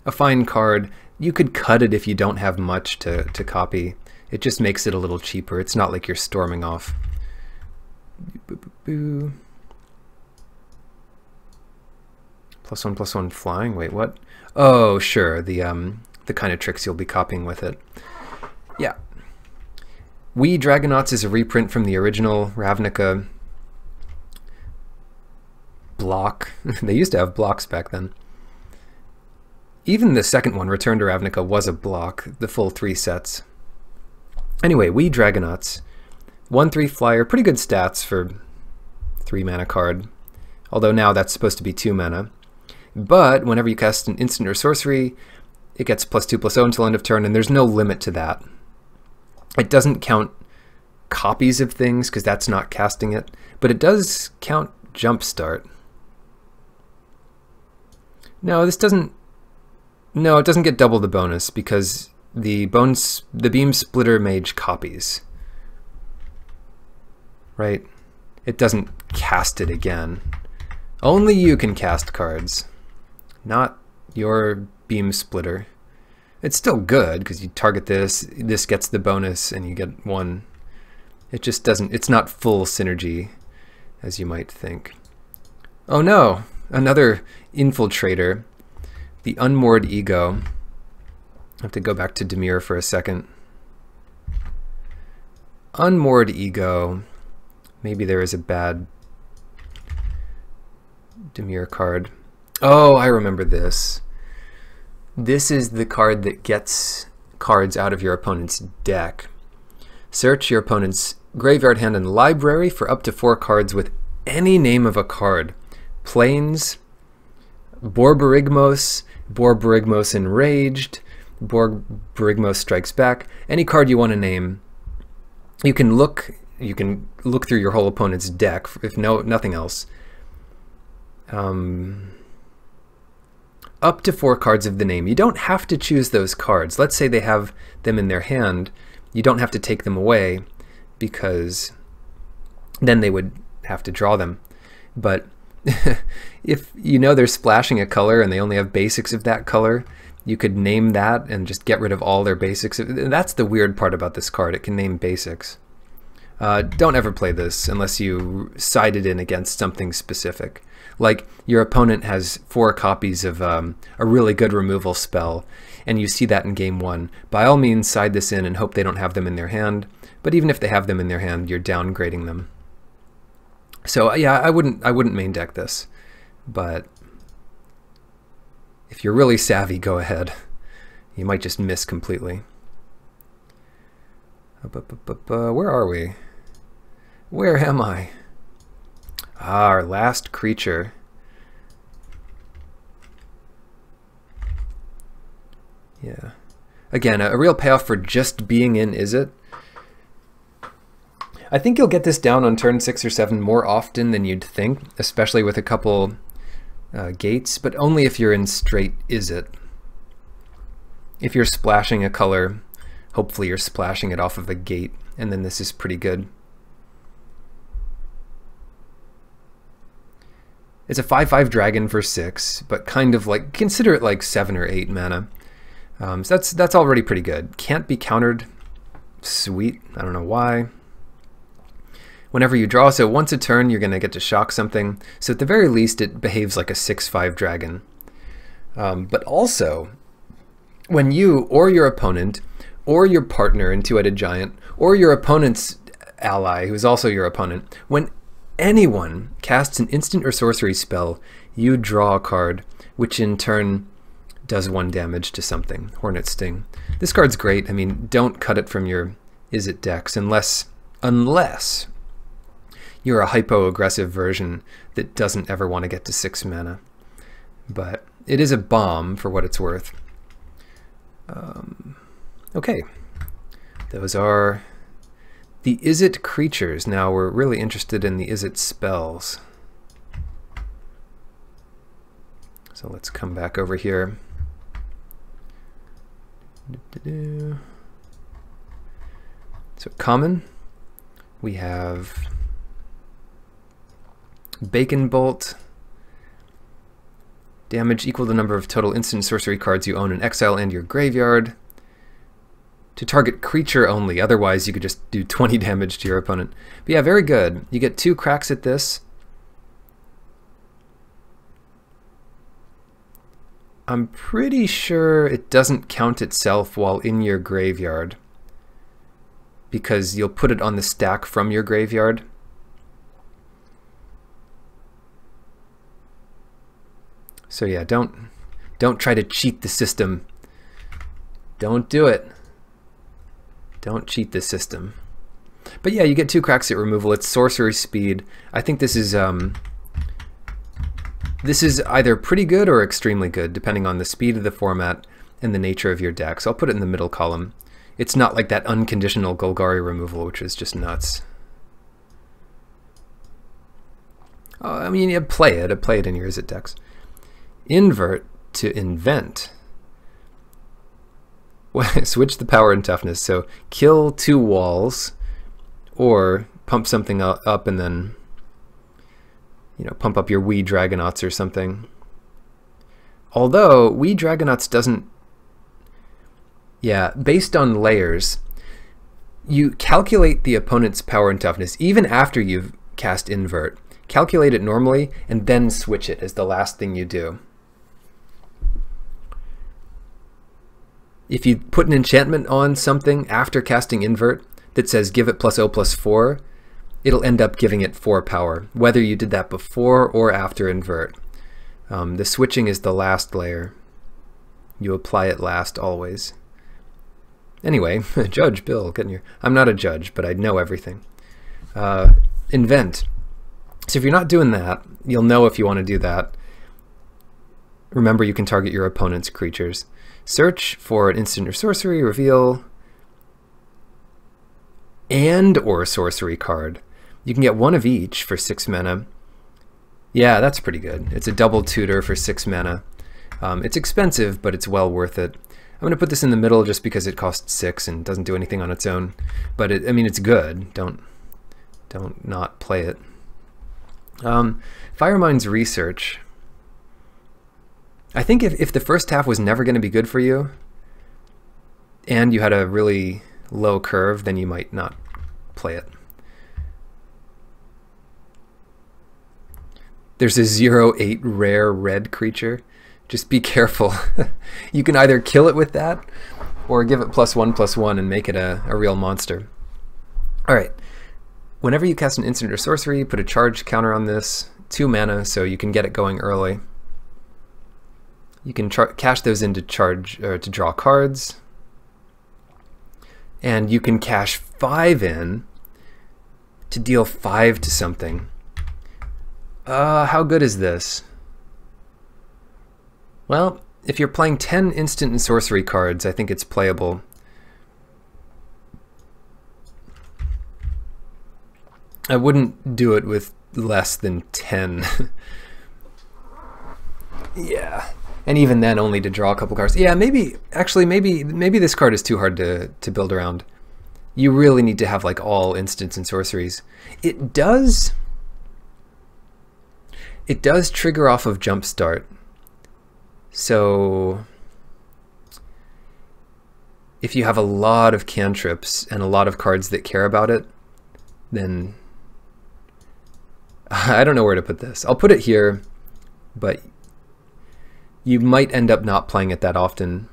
a fine card. You could cut it if you don't have much to copy. It just makes it a little cheaper. It's not like you're storming off Boo. +1/+1 flying. Wait, what? Oh, sure. The kind of tricks you'll be copying with it. Yeah. We Dragonauts is a reprint from the original Ravnica block. They used to have blocks back then. Even the second one, Return to Ravnica, was a block, the full 3 sets. Anyway, We Dragonauts. 1/3 flyer, pretty good stats for 3 mana card. Although now that's supposed to be 2 mana. But whenever you cast an instant or sorcery, it gets +2/+0 until end of turn, and there's no limit to that. It doesn't count copies of things, because that's not casting it, but it does count Jumpstart. No, this doesn't... No, it doesn't get double the bonus, because the Beam Splitter Mage copies. Right? It doesn't cast it again. Only you can cast cards, not your Beam Splitter. It's still good, because you target this gets the bonus, and you get 1. It just doesn't... It's not full synergy, as you might think. Oh no! Another Infiltrator. The Unmoored Ego. I have to go back to Dimir for a second. Unmoored Ego. Maybe there is a bad Dimir card. Oh, I remember this. This is the card that gets cards out of your opponent's deck. Search your opponent's graveyard, hand, and library for up to 4 cards with any name of a card. Plains, Borborygmos, Borborygmos Enraged, Borborygmos Strikes Back. Any card you want to name. You can look through your whole opponent's deck, if nothing else. Up to 4 cards of the name. You don't have to choose those cards. Let's say they have them in their hand. You don't have to take them away, because then they would have to draw them. But if you know they're splashing a color and they only have basics of that color, you could name that and just get rid of all their basics. That's the weird part about this card. It can name basics. Don't ever play this unless you side it in against something specific. Like your opponent has 4 copies of a really good removal spell, and you see that in game 1. By all means, side this in and hope they don't have them in their hand. But even if they have them in their hand, you're downgrading them. So yeah, I wouldn't main deck this. But if you're really savvy, go ahead. You might just miss completely. Where are we? Where am I? Ah, our last creature. Yeah. Again, a real payoff for just being in Izzet. I think you'll get this down on turn 6 or 7 more often than you'd think, especially with a couple gates, but only if you're in straight Izzet. If you're splashing a color, hopefully you're splashing it off of a gate, and then this is pretty good. It's a 5/5 dragon for 6, but kind of like, consider it like 7 or 8 mana. So that's already pretty good. Can't be countered. Sweet. I don't know why. Whenever you draw, so once a turn, you're going to get to shock something. So at the very least, it behaves like a 6/5 dragon. But also, when you or your opponent or your partner in Two-Headed Giant or your opponent's ally, who's also your opponent, when anyone casts an instant or sorcery spell, you draw a card, which in turn does 1 damage to something. Hornet Sting. This card's great. I mean, don't cut it from your Izzet decks unless you're a hypo-aggressive version that doesn't ever want to get to 6 mana. But it is a bomb for what it's worth. Okay, those are the Izzet creatures. Now we're really interested in the Izzet spells. So let's come back over here. So common, we have Bacon Bolt. Damage equal to the number of total instant sorcery cards you own in exile and your graveyard. to target creature only. Otherwise, you could just do 20 damage to your opponent. But yeah, very good. You get 2 cracks at this. I'm pretty sure it doesn't count itself while in your graveyard, because you'll put it on the stack from your graveyard. So yeah, don't try to cheat the system. Don't do it. Don't cheat the system. But yeah, you get 2 cracks at removal. It's sorcery speed. I think this is either pretty good or extremely good, depending on the speed of the format and the nature of your deck. So I'll put it in the middle column. It's not like that unconditional Golgari removal, which is just nuts. I mean, you play it in your Izzet decks. Invert to invent. Switch the power and toughness. So kill 2 walls, or pump something up and then, you know, pump up your Wee Dragonauts or something. Although Wee Dragonauts doesn't, yeah, based on layers, you calculate the opponent's power and toughness even after you've cast invert. Calculate it normally and then switch it as the last thing you do. If you put an enchantment on something after casting invert that says give it +0/+4, it'll end up giving it 4 power, whether you did that before or after invert. The switching is the last layer. You apply it last always. Anyway, Judge Bill, getting your... I'm not a judge, but I know everything. Invent. So if you're not doing that, you'll know if you want to do that. Remember, you can target your opponent's creatures. Search for an instant or sorcery, reveal, and or sorcery card. You can get 1 of each for 6 mana. Yeah, that's pretty good. It's a double tutor for 6 mana. It's expensive, but it's well worth it. I'm going to put this in the middle just because it costs 6 and doesn't do anything on its own. But I mean, it's good. Don't not play it. Firemind's Research. I think if the first half was never going to be good for you, and you had a really low curve, then you might not play it. There's a 0/8 rare red creature. Just be careful. You can either kill it with that, or give it +1/+1 and make it a real monster. Alright, whenever you cast an instant or sorcery, put a charge counter on this, 2 mana, so you can get it going early. You can cash those in to draw cards, and you can cash 5 in to deal 5 to something. How good is this? Well, if you're playing 10 instant and sorcery cards, I think it's playable. I wouldn't do it with less than 10. Yeah. And even then, only to draw a couple cards. Yeah, maybe this card is too hard to build around. You really need to have like all instants and sorceries. It does trigger off of Jumpstart. So if you have a lot of cantrips and a lot of cards that care about it, then I don't know where to put this. I'll put it here, but you might end up not playing it that often,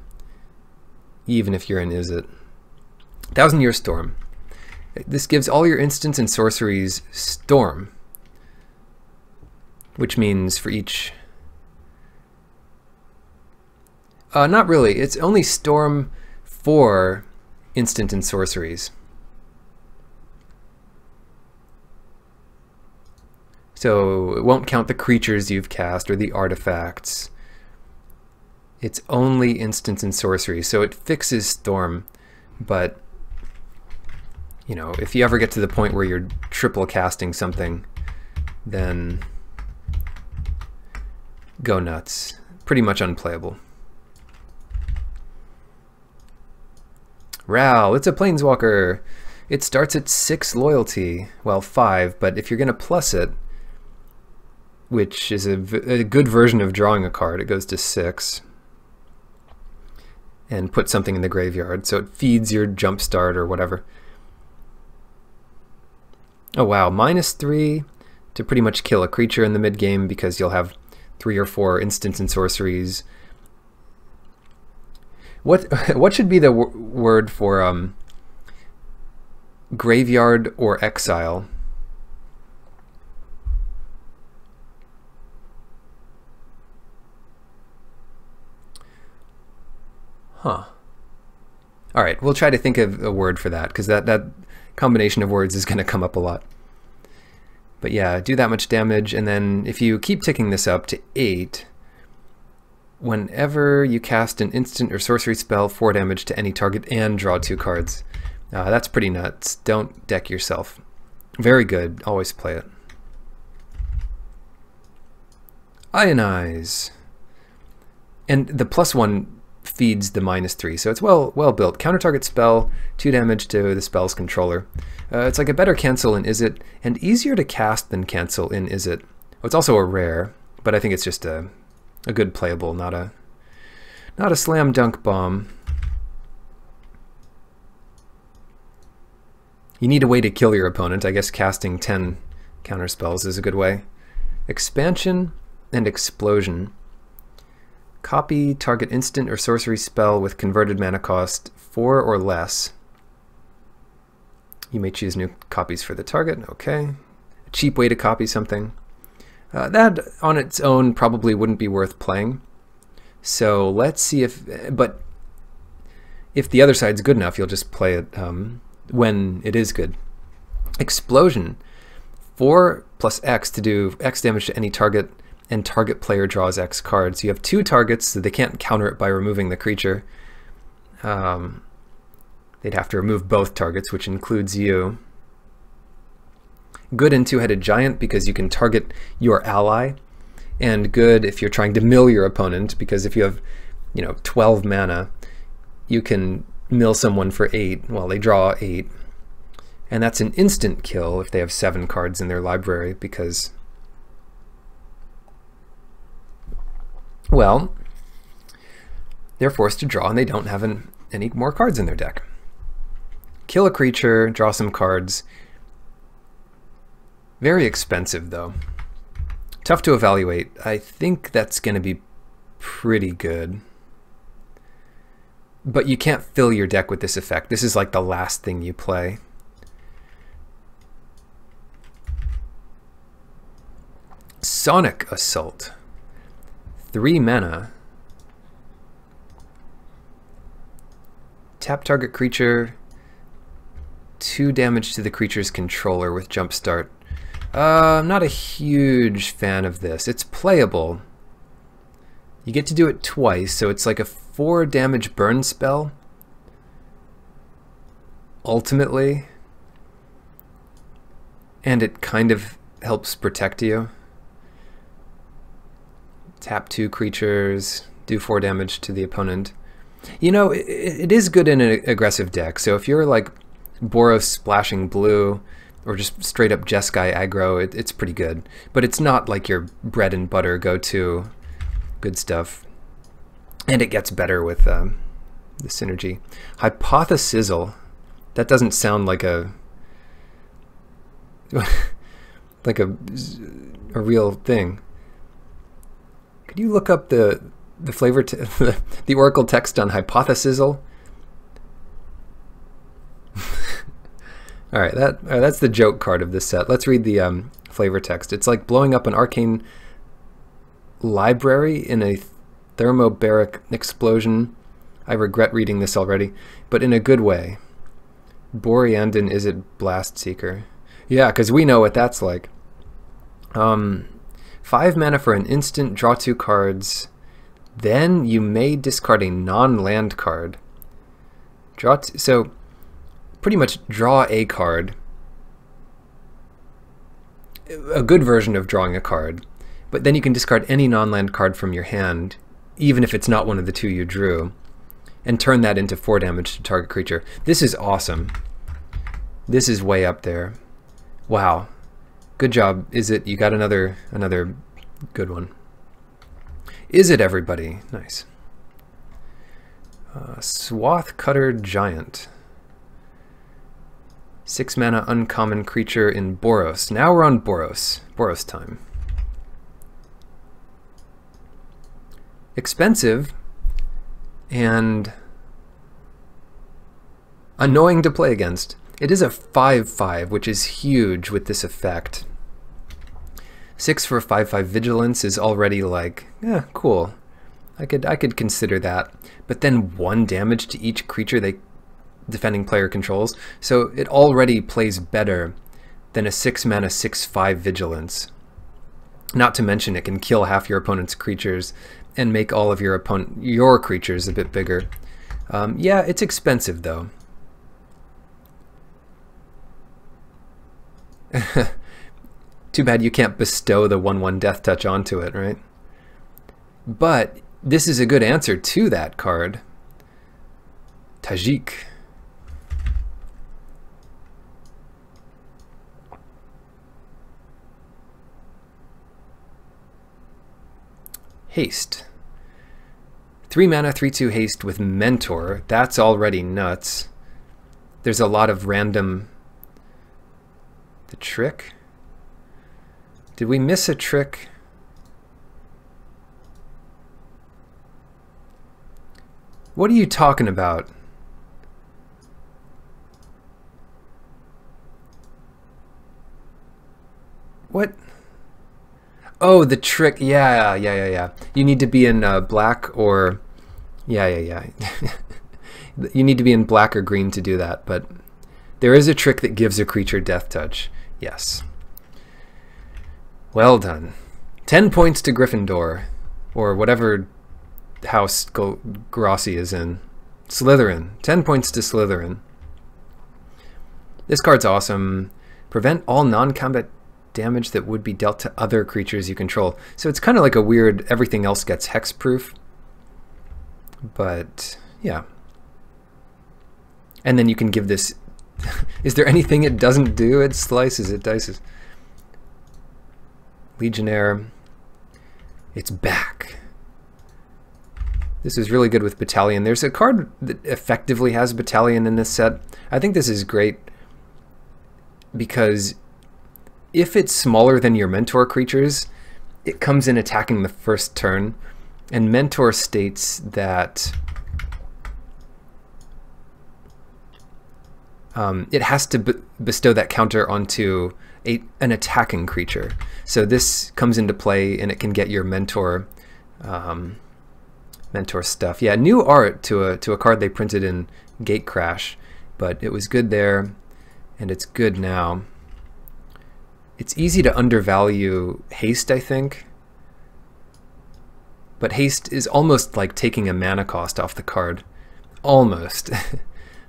even if you're in Izzet. 1000-Year Storm. This gives all your instants and sorceries Storm, which means for each... not really. It's only Storm for instant and sorceries. So it won't count the creatures you've cast or the artifacts. It's only instants and sorceries, so it fixes Storm, but you know, if you ever get to the point where you're triple casting something, then go nuts. Pretty much unplayable. Ral, it's a Planeswalker. It starts at 6 loyalty, well 5, but if you're going to plus it, which is a good version of drawing a card, it goes to 6. and put something in the graveyard, so it feeds your jumpstart or whatever. Oh wow, -3 to pretty much kill a creature in the mid-game because you'll have 3 or 4 instants and sorceries. What should be the word for graveyard or exile? Huh. All right, we'll try to think of a word for that, because that combination of words is going to come up a lot. But yeah, do that much damage, and then if you keep ticking this up to 8, whenever you cast an instant or sorcery spell, 4 damage to any target and draw 2 cards. That's pretty nuts. Don't deck yourself. Very good. Always play it. Ionize. And the +1 feeds the -3, so it's well built. Counter target spell, 2 damage to the spell's controller. It's like a better cancel in Izzet, and easier to cast than cancel in Izzet. Well, it's also a rare, but I think it's just a good playable, not a slam dunk bomb. You need a way to kill your opponent. I guess casting 10 counter spells is a good way. Expansion and explosion. Copy target instant or sorcery spell with converted mana cost 4 or less. You may choose new copies for the target. Okay. A cheap way to copy something. That on its own probably wouldn't be worth playing. So let's see if the other side's good enough, you'll just play it when it is good. Explosion. 4 + X to do X damage to any target, and target player draws X cards. You have 2 targets, so they can't counter it by removing the creature. They'd have to remove both targets, which includes you. Good in Two-Headed Giant because you can target your ally, and good if you're trying to mill your opponent, because if you have 12 mana, you can mill someone for 8. Well, they draw 8. And that's an instant kill if they have 7 cards in their library, because, well, they're forced to draw and they don't have any more cards in their deck. Kill a creature, draw some cards. Very expensive, though. Tough to evaluate. I think that's going to be pretty good. But you can't fill your deck with this effect. This is like the last thing you play. Sonic Assault. 3 mana. Tap target creature. 2 damage to the creature's controller with Jumpstart. I'm not a huge fan of this. It's playable. You get to do it twice, so it's like a 4 damage burn spell. Ultimately. And it kind of helps protect you. Tap 2 creatures, do 4 damage to the opponent. It is good in an aggressive deck, so if you're like Boros splashing blue, or just straight up Jeskai aggro, it's pretty good. But it's not like your bread and butter go-to good stuff. And it gets better with the synergy. Hypothesizzle. That doesn't sound like a like a real thing. Could you look up the flavor the Oracle text on hypothesizzle? All right, that's the joke card of this set. Let's read the flavor text. It's like blowing up an arcane library in a thermobaric explosion. I regret reading this already, but in a good way. Boreandin Izzet Blast Seeker. Yeah, because we know what that's like. 5 mana for an instant, draw 2 cards. Then you may discard a non-land card. So pretty much draw a card. A good version of drawing a card. But then you can discard any non-land card from your hand, even if it's not one of the 2 you drew, and turn that into 4 damage to target creature. This is awesome. This is way up there. Wow. Good job, Izzet. You got another good one. Izzet, everybody. Nice. Swath Cutter Giant. 6 mana uncommon creature in Boros. Now we're on Boros. Boros time. Expensive and annoying to play against. It is a 5/5, which is huge with this effect. 6 for a 5/5 vigilance is already like, yeah, cool. I could consider that. But then 1 damage to each creature the defending player controls, so it already plays better than a 6 mana 6/5 vigilance. Not to mention it can kill half your opponent's creatures and make all of your creatures a bit bigger. Yeah, it's expensive though. Too bad you can't bestow the 1/1 Death Touch onto it, right? But this is a good answer to that card. Tajik. Haste. 3 mana, 3/2 haste with Mentor. That's already nuts. There's a lot of random... The trick? Did we miss a trick? What are you talking about? What? Oh, the trick. Yeah. You need to be in black or... Yeah. You need to be in black or green to do that, but there is a trick that gives a creature Death Touch. Yes. Well done. 10 points to Gryffindor, or whatever house Grossi is in. Slytherin. 10 points to Slytherin. This card's awesome. Prevent all non-combat damage that would be dealt to other creatures you control. So it's kind of like a weird everything else gets hexproof. But yeah. And then you can give this... Is there anything it doesn't do? It slices, it dices. Legionnaire. It's back. This is really good with Battalion. There's a card that effectively has Battalion in this set. I think this is great because if it's smaller than your Mentor creatures, it comes in attacking the first turn, and Mentor states that it has to bestow that counter onto an attacking creature. So this comes into play, and it can get your Mentor stuff. Yeah, new art to a card they printed in Gatecrash, but it was good there, and it's good now. It's easy to undervalue haste, I think, but haste is almost like taking a mana cost off the card. Almost.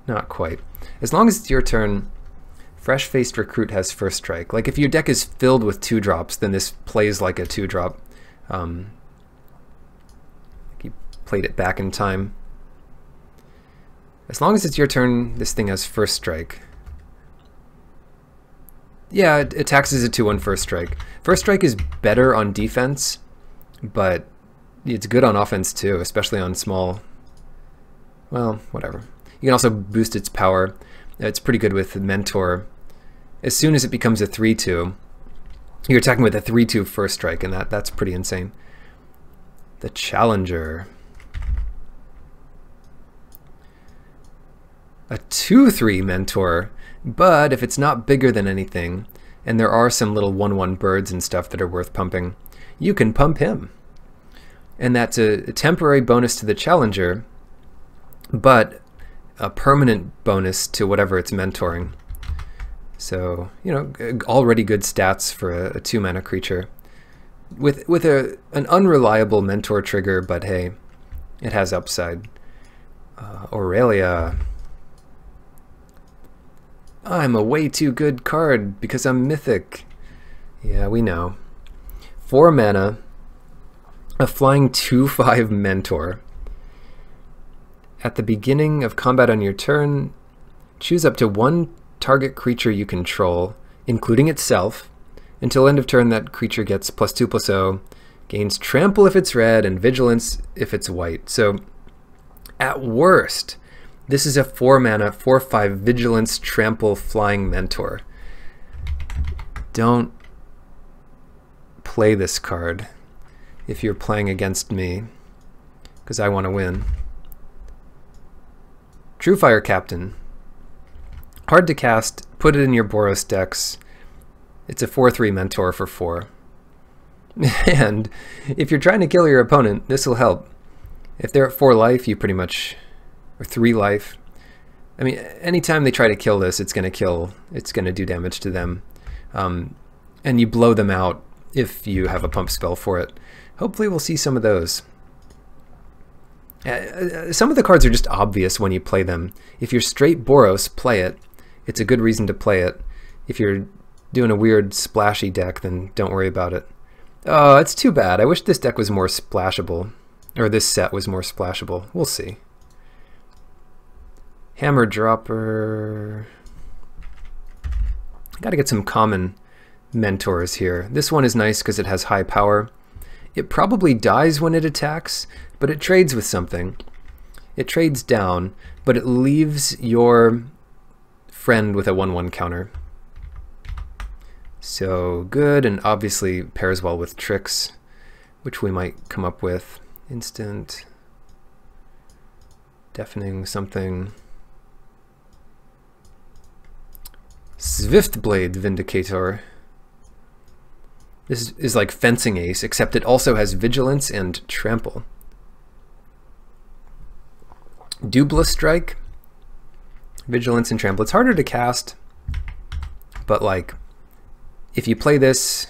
Not quite. As long as it's your turn, Fresh-Faced Recruit has first strike. Like if your deck is filled with 2-drops, then this plays like a 2-drop. You played it back in time. As long as it's your turn, this thing has first strike. Yeah, it attacks as a 2/1 first strike. First strike is better on defense, but it's good on offense too, especially on small... Well, whatever. You can also boost its power. It's pretty good with Mentor. As soon as it becomes a 3/2, you're attacking with a 3/2 first strike, and that's pretty insane. The Challenger. A 2/3 Mentor, but if it's not bigger than anything, and there are some little 1/1 birds and stuff that are worth pumping, you can pump him. And that's a temporary bonus to the Challenger, but a permanent bonus to whatever it's mentoring. So, you know, already good stats for a 2-mana creature. With an unreliable mentor trigger, but hey, it has upside. Aurelia. I'm a way too good card because I'm mythic. Yeah, we know. 4 mana, a flying 2/5 mentor. At the beginning of combat on your turn, choose up to 1 target creature you control, including itself. Until end of turn, that creature gets +2/+0, gains trample if it's red, and vigilance if it's white. So At worst, this is a 4 mana, 4/5 Vigilance, Trample, Flying Mentor. Don't play this card if you're playing against me, because I want to win. True Fire Captain. Hard to cast, put it in your Boros decks. It's a 4/3 Mentor for 4. And if you're trying to kill your opponent, this will help. If they're at 4 life, you pretty much, or 3 life. I mean, anytime they try to kill this, it's going to do damage to them. And you blow them out if you have a pump spell for it. Hopefully we'll see some of those. Some of the cards are just obvious when you play them. If you're straight Boros, play it. It's a good reason to play it. If you're doing a weird splashy deck, then don't worry about it. Oh, it's too bad. I wish this deck was more splashable. Or this set was more splashable. We'll see. Hammer Dropper. Gotta get some common mentors here. This one is nice because it has high power. It probably dies when it attacks, but it trades with something. It trades down, but it leaves your friend with a 1/1 counter. So good, and obviously pairs well with tricks, which we might come up with. Instant, deafening something. Swiftblade Vindicator. This is like Fencing Ace, except it also has Vigilance and Trample. Dubla Strike, Vigilance and Trample. It's harder to cast, but like, if you play this,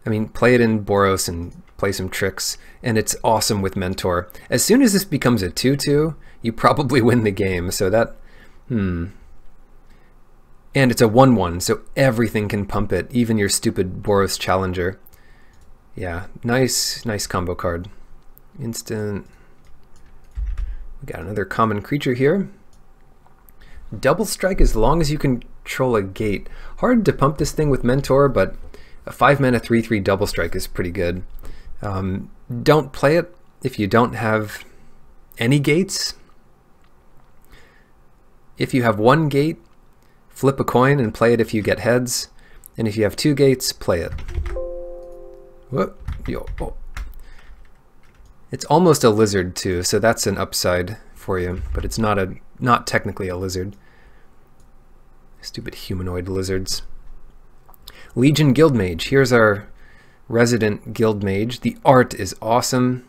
I mean, play it in Boros and play some tricks, and it's awesome with Mentor. As soon as this becomes a 2/2, you probably win the game, so that, And it's a 1/1, so everything can pump it, even your stupid Boros Challenger. Yeah, nice combo card. Instant. We got another common creature here. Double Strike as long as you control a gate. Hard to pump this thing with Mentor, but a 5 mana 3/3 Double Strike is pretty good. Don't play it if you don't have any gates. If you have 1 gate, flip a coin and play it if you get heads. And if you have 2 gates, play it. Whoop. Yo. Oh. It's almost a lizard too, so that's an upside for you, but it's not technically a lizard. Stupid humanoid lizards. Legion Guildmage. Here's our resident Guildmage. The art is awesome.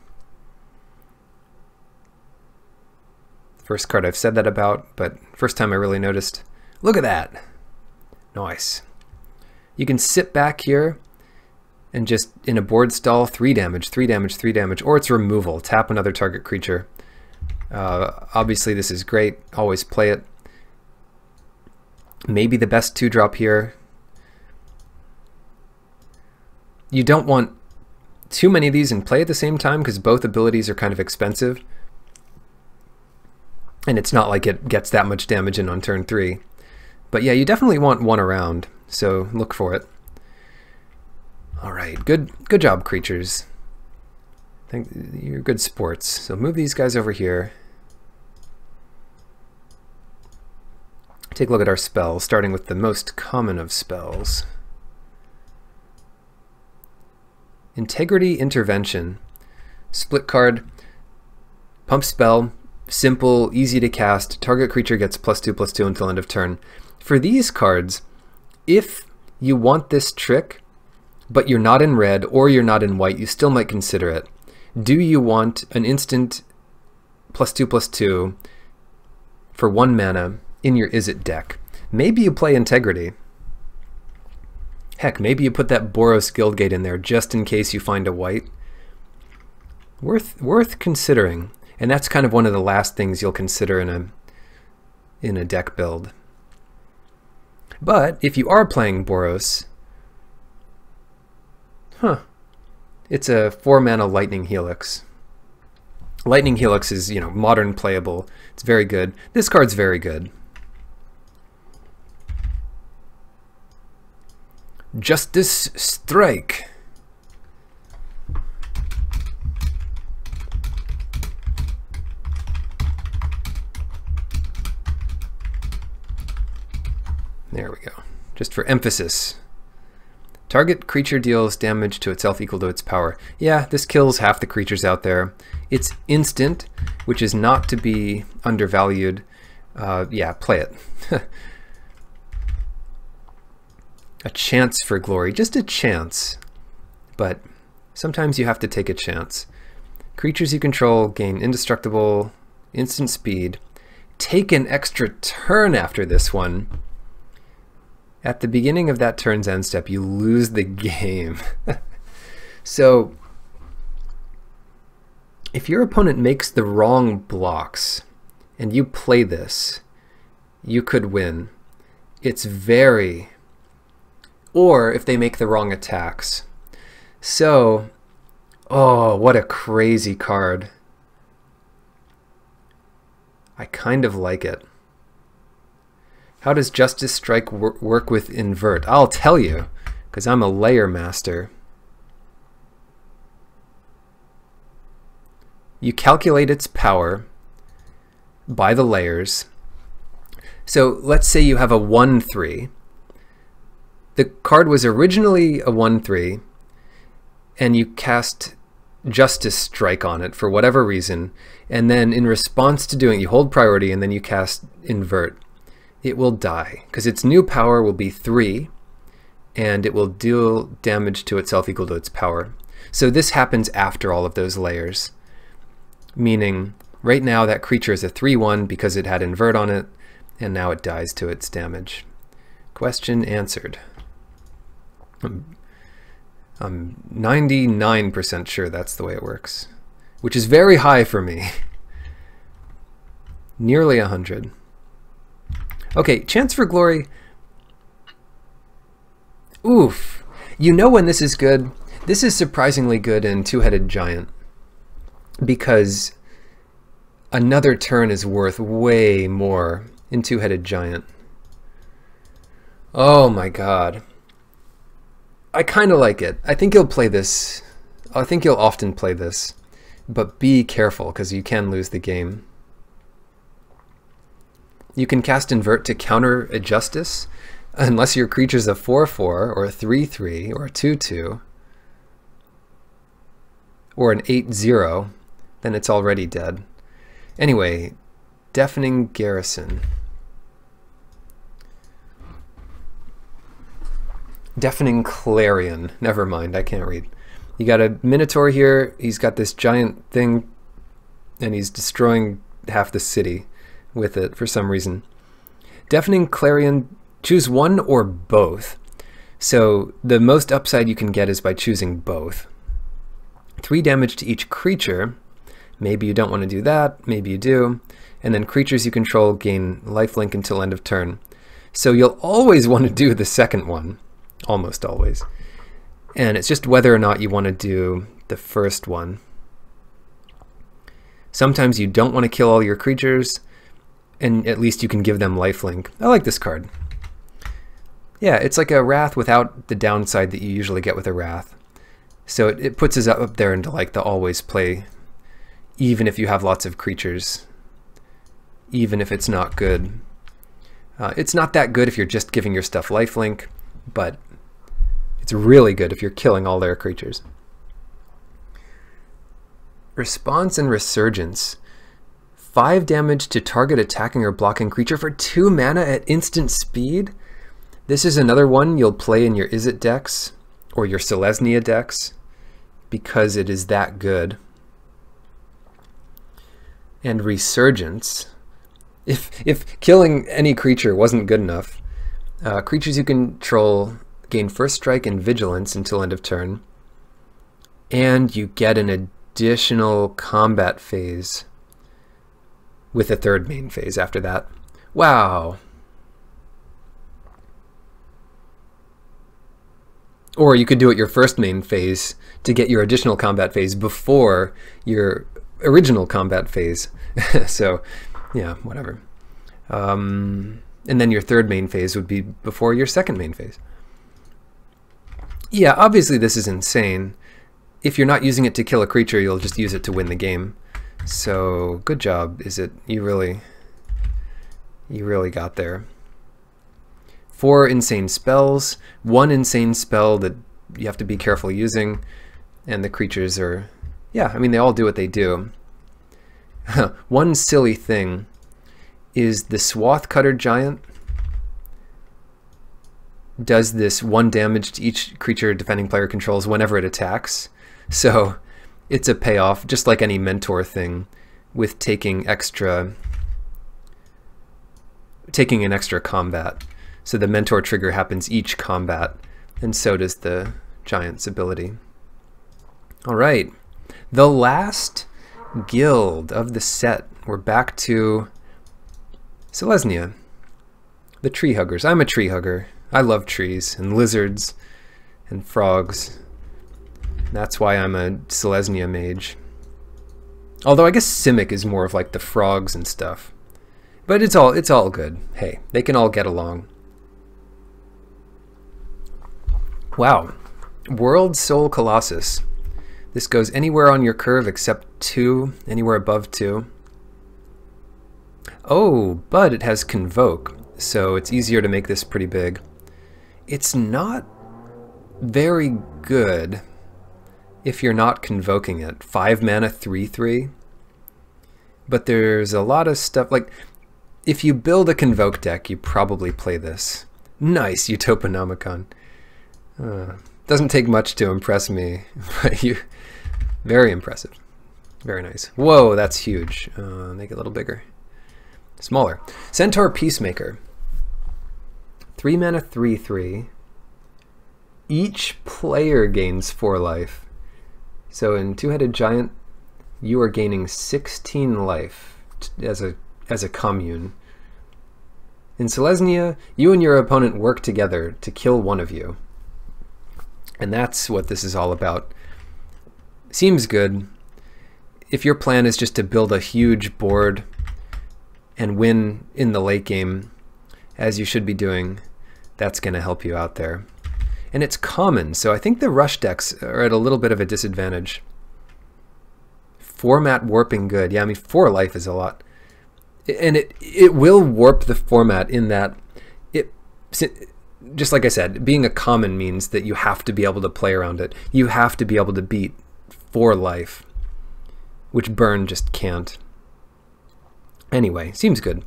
First card I've said that about, but first time I really noticed. Look at that. Nice. You can sit back here and just in a board stall, 3 damage, 3 damage, 3 damage, or it's removal. Tap another target creature. Obviously this is great. Always play it. Maybe the best 2-drop here. You don't want too many of these in play at the same time because both abilities are kind of expensive. And it's not like it gets that much damage in on turn 3. But yeah, you definitely want one around, so look for it. Alright, good job, creatures. I think you're good sports. So move these guys over here. Take a look at our spells, starting with the most common of spells. Integrity Intervention. Split card, pump spell, simple, easy to cast, target creature gets +2/+2 until end of turn. For these cards, if you want this trick, but you're not in red or you're not in white, you still might consider it. Do you want an instant +2/+2 for 1 mana in your Izzet deck? Maybe you play Integrity. Heck, maybe you put that Boros Guildgate in there just in case you find a white. Worth considering. And that's kind of one of the last things you'll consider in a deck build. But if you are playing Boros, it's a 4 mana Lightning Helix. Lightning Helix is, modern playable. It's very good. This card's very good. Justice Strike. for emphasis. Target creature deals damage to itself equal to its power. Yeah, this kills half the creatures out there. It's instant, which is not to be undervalued. Yeah, play it. A chance for glory, just a chance. But sometimes you have to take a chance. Creatures you control gain indestructible, instant speed. Take an extra turn after this one. At the beginning of that turn's end step, you lose the game. So, if your opponent makes the wrong blocks and you play this, you could win. It's very... Or if they make the wrong attacks. So, oh, what a crazy card. I kind of like it. How does Justice Strike work with Invert? I'll tell you, because I'm a layer master. You calculate its power by the layers. So let's say you have a 1/3. The card was originally a 1/3, and you cast Justice Strike on it for whatever reason, and then in response to doing it, you hold priority and then you cast Invert. It will die, because its new power will be 3, and it will deal damage to itself equal to its power. So this happens after all of those layers, meaning right now that creature is a 3/1 because it had Invert on it, and now it dies to its damage. Question answered. I'm 99% sure that's the way it works, which is very high for me. Nearly 100. Okay, Chance for Glory. Oof. You know when this is good? This is surprisingly good in Two-Headed Giant, because another turn is worth way more in Two-Headed Giant. Oh my god. I kind of like it. I think you'll play this. I think you'll often play this, but be careful because you can lose the game. You can cast Invert to counter a Justice, unless your creature's a 4/4 or a 3/3 or a 2/2 or an 8/0, then it's already dead. Anyway, Deafening Garrison. Deafening Clarion. Never mind, I can't read. You got a Minotaur here. He's got this giant thing, and he's destroying half the city with it for some reason. Deafening Clarion, choose one or both. So the most upside you can get is by choosing both. 3 damage to each creature. Maybe you don't want to do that, maybe you do. And then creatures you control gain lifelink until end of turn. So you'll always want to do the second one. Almost always. And it's just whether or not you want to do the first one. Sometimes you don't want to kill all your creatures, and at least you can give them lifelink. I like this card. Yeah, it's like a Wrath without the downside that you usually get with a Wrath. So it puts us up there into like the always play, even if you have lots of creatures, even if it's not good. It's not that good if you're just giving your stuff lifelink, but it's really good if you're killing all their creatures. Response and Resurgence. 5 damage to target attacking or blocking creature for 2 mana at instant speed. This is another one you'll play in your Izzet decks or your Selesnya decks because it is that good. And Resurgence. If killing any creature wasn't good enough, creatures you control gain first strike and vigilance until end of turn, and you get an additional combat phase with a 3rd main phase after that. Wow. Or you could do it your first main phase to get your additional combat phase before your original combat phase. So, yeah, whatever. And then your 3rd main phase would be before your 2nd main phase. Yeah, obviously this is insane. If you're not using it to kill a creature, you'll just use it to win the game. So, good job, Izzet. You really got there. 4 insane spells, 1 insane spell that you have to be careful using, and the creatures are, yeah, I mean, they all do what they do. One silly thing is the Swath Cutter Giant does this 1 damage to each creature defending player controls whenever it attacks. So it's a payoff, just like any mentor thing, with taking an extra combat. So the mentor trigger happens each combat, and so does the giant's ability. All right, the last guild of the set. We're back to Selesnya, the tree huggers. I'm a tree hugger. I love trees and lizards and frogs. That's why I'm a Selesnya mage. Although I guess Simic is more of like the frogs and stuff. But it's all good. Hey, they can all get along. Wow. World Soul Colossus. This goes anywhere on your curve except 2, anywhere above 2. Oh, but it has Convoke, so it's easier to make this pretty big. It's not very good if you're not convoking it. 5 mana, 3/3. But there's a lot of stuff, like, if you build a Convoke deck, you probably play this. Nice, Utoponomicon. Doesn't take much to impress me, but very impressive. Very nice. Whoa, that's huge. Make it a little bigger. Smaller. Centaur Peacemaker. 3 mana, 3/3. Each player gains 4 life. So in Two-Headed Giant, you are gaining 16 life as a commune. In Selesnya, you and your opponent work together to kill one of you. And that's what this is all about. Seems good. If your plan is just to build a huge board and win in the late game, as you should be doing, that's going to help you out there. And it's common, so I think the rush decks are at a little bit of a disadvantage. Format warping good. Yeah, I mean, 4 life is a lot. And it will warp the format in that just like I said, being a common means that you have to be able to play around it. You have to be able to beat 4 life, which Burn just can't. Anyway, seems good.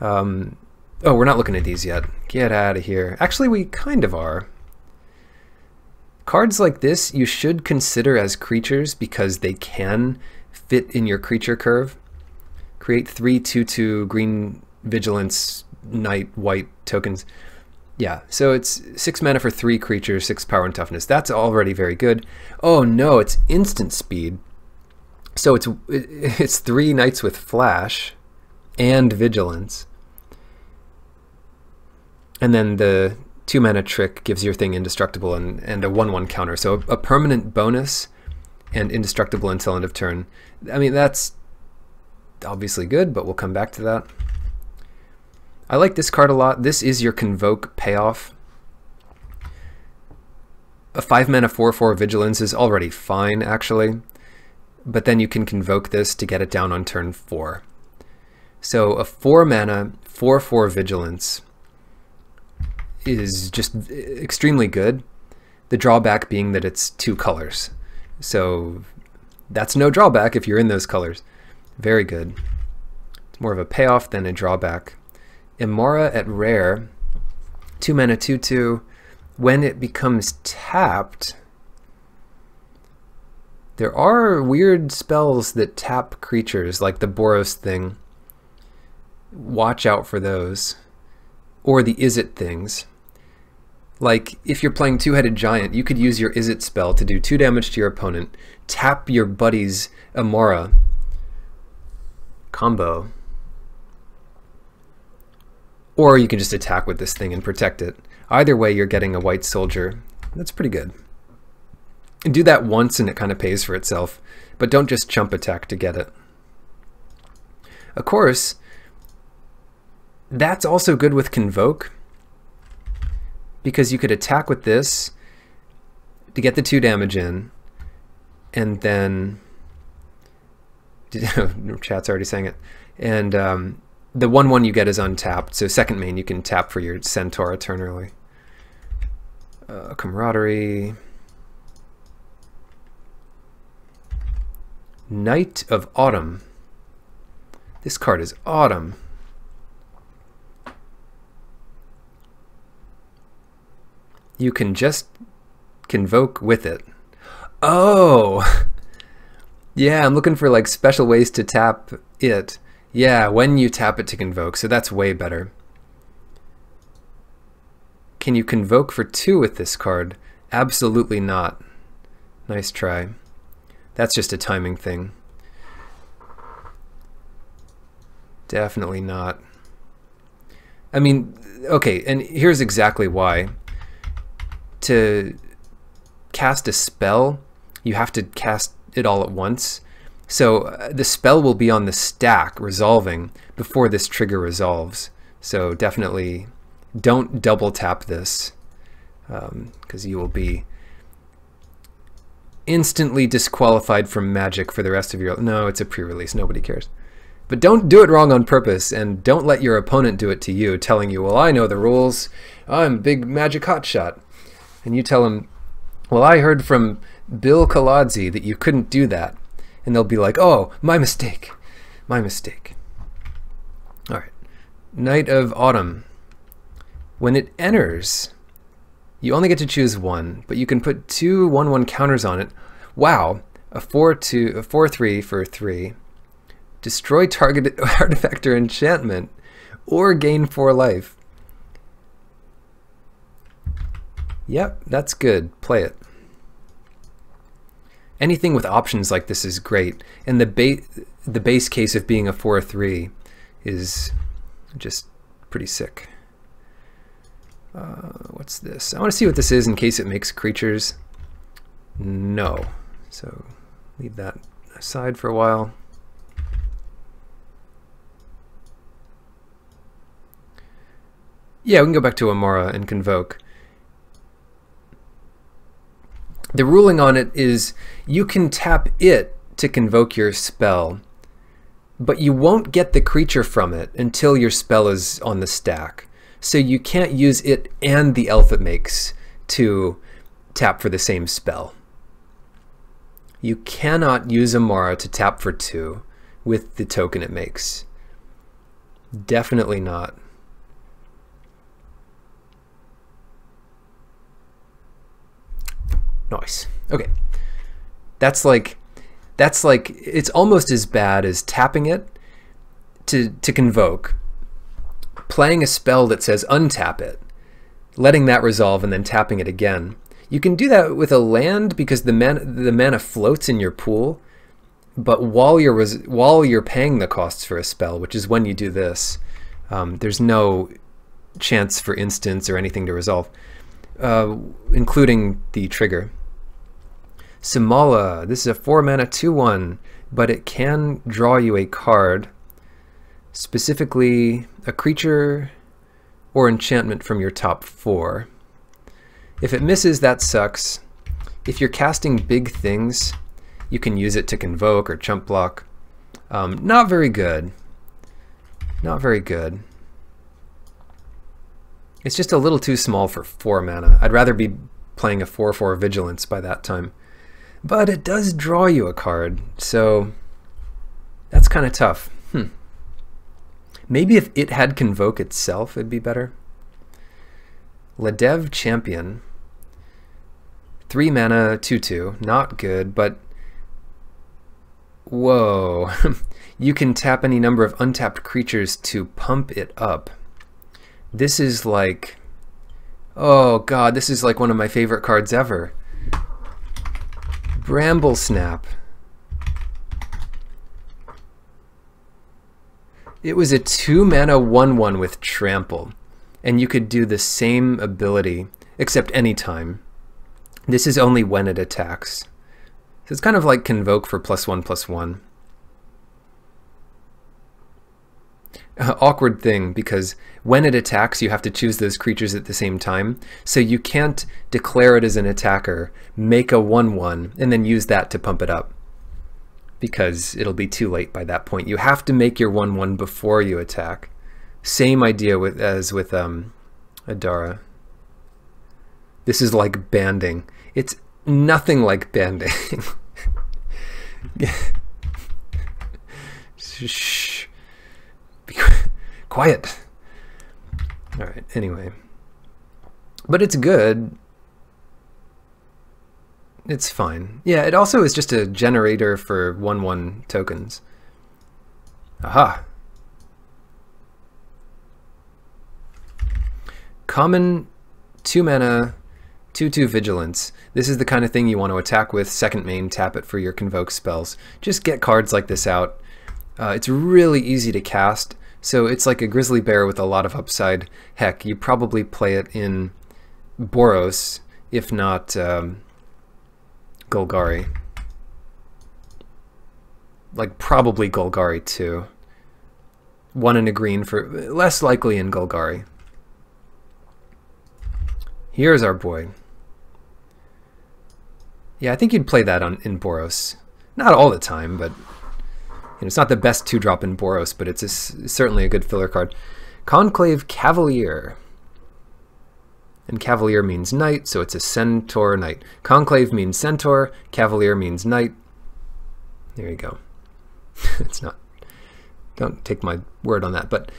Oh, we're not looking at these yet. Get out of here. Actually, we kind of are. Cards like this you should consider as creatures because they can fit in your creature curve. Create 3 2/2 green vigilance, night, white tokens. Yeah, so it's 6 mana for 3 creatures, 6 power and toughness. That's already very good. Oh no, it's instant speed. So it's 3 knights with flash and vigilance. And then the 2 mana trick gives your thing indestructible and a 1/1 counter. So a permanent bonus and indestructible until end of turn. I mean, that's obviously good, but we'll come back to that. I like this card a lot. This is your Convoke payoff. A 5 mana 4/4 vigilance is already fine, actually. But then you can Convoke this to get it down on turn 4. So a 4 mana 4/4 vigilance is just extremely good. The drawback being that it's 2 colors. So that's no drawback if you're in those colors. Very good. It's more of a payoff than a drawback. Imora at rare, 2 mana 2/2. When it becomes tapped, there are weird spells that tap creatures, like the Boros thing. Watch out for those. Or the Izzet things. Like, if you're playing Two-Headed Giant, you could use your Izzet spell to do 2 damage to your opponent, tap your buddy's Imora combo. Or you can just attack with this thing and protect it. Either way, you're getting a white soldier. That's pretty good. And do that once and it kind of pays for itself, but don't just chump attack to get it. Of course, that's also good with Convoke, because you could attack with this to get the 2 damage in, and then chat's already saying it, and the 1/1 you get is untapped, so second main you can tap for your Centaur eternally. Camaraderie. Night of Autumn. This card is Autumn. You can just convoke with it. Oh! Yeah, I'm looking for like special ways to tap it. Yeah, when you tap it to convoke, so that's way better. Can you convoke for 2 with this card? Absolutely not. Nice try. That's just a timing thing. Definitely not. I mean, okay, and here's exactly why. To cast a spell, you have to cast it all at once. So the spell will be on the stack resolving before this trigger resolves. So definitely don't double tap this, because you will be instantly disqualified from Magic for the rest of your... No, it's a pre-release, nobody cares. But don't do it wrong on purpose, and don't let your opponent do it to you, telling you, well, I know the rules, I'm big Magic hotshot. And you tell them, well, I heard from Bill Kaladze that you couldn't do that. And they'll be like, oh, my mistake. My mistake. All right. Night of Autumn. When it enters, you only get to choose 1, but you can put 2 1/1 counters on it. Wow. A 4/3 for 3. Destroy targeted artifact or enchantment, or gain 4 life. Yep, that's good. Play it. Anything with options like this is great, and the base case of being a 4/3 is just pretty sick. What's this? I want to see what this is in case it makes creatures. No. So leave that aside for a while. Yeah, we can go back to Amara and convoke. The ruling on it is you can tap it to convoke your spell, but you won't get the creature from it until your spell is on the stack. So you can't use it and the elf it makes to tap for the same spell. You cannot use Amara to tap for 2 with the token it makes. Definitely not. Nice. Okay. That's like it's almost as bad as tapping it to convoke, playing a spell that says untap it, letting that resolve, and then tapping it again. You can do that with a land because the mana floats in your pool, but while you're paying the costs for a spell, which is when you do this, there's no chance for instants or anything to resolve, including the trigger. Simala, this is a 4 mana 2/1, but it can draw you a card, specifically a creature or enchantment from your top 4. If it misses, that sucks. If you're casting big things, you can use it to convoke or chump block. Not very good. Not very good. It's just a little too small for 4 mana. I'd rather be playing a 4/4 Vigilance by that time. But it does draw you a card, so that's kind of tough. Maybe if it had Convoke itself, it'd be better. Ladev Champion. 3 mana, 2/2. Not good, but... Whoa. You can tap any number of untapped creatures to pump it up. This is like... Oh god, this is like one of my favorite cards ever. Bramble Snap. It was a 2 mana 1/1 with Trample, and you could do the same ability, except anytime. This is only when it attacks. So it's kind of like Convoke for +1/+1. Awkward thing, because when it attacks you have to choose those creatures at the same time, so you can't declare it as an attacker, make a 1/1, and then use that to pump it up. because it'll be too late by that point. You have to make your 1/1 before you attack. Same idea as with Adara. This is like banding. It's nothing like banding. Shh. Be quiet. All right, anyway. But it's good. It's fine. Yeah, it also is just a generator for 1/1 tokens. Aha. Common 2 mana, 2/2 vigilance. This is the kind of thing you want to attack with. Second main, tap it for your convoke spells. Just get cards like this out. It's really easy to cast, so it's like a grizzly bear with a lot of upside. Heck, you probably play it in Boros, if not Golgari. Like probably Golgari too. 1 and a green for less likely in Golgari. Here's our boy. Yeah, I think you'd play that in Boros. Not all the time, but it's not the best 2-drop in Boros, but it's certainly a good filler card. Conclave Cavalier. And Cavalier means knight, so it's a centaur knight. Conclave means centaur, Cavalier means knight. There you go. It's not, don't take my word on that, but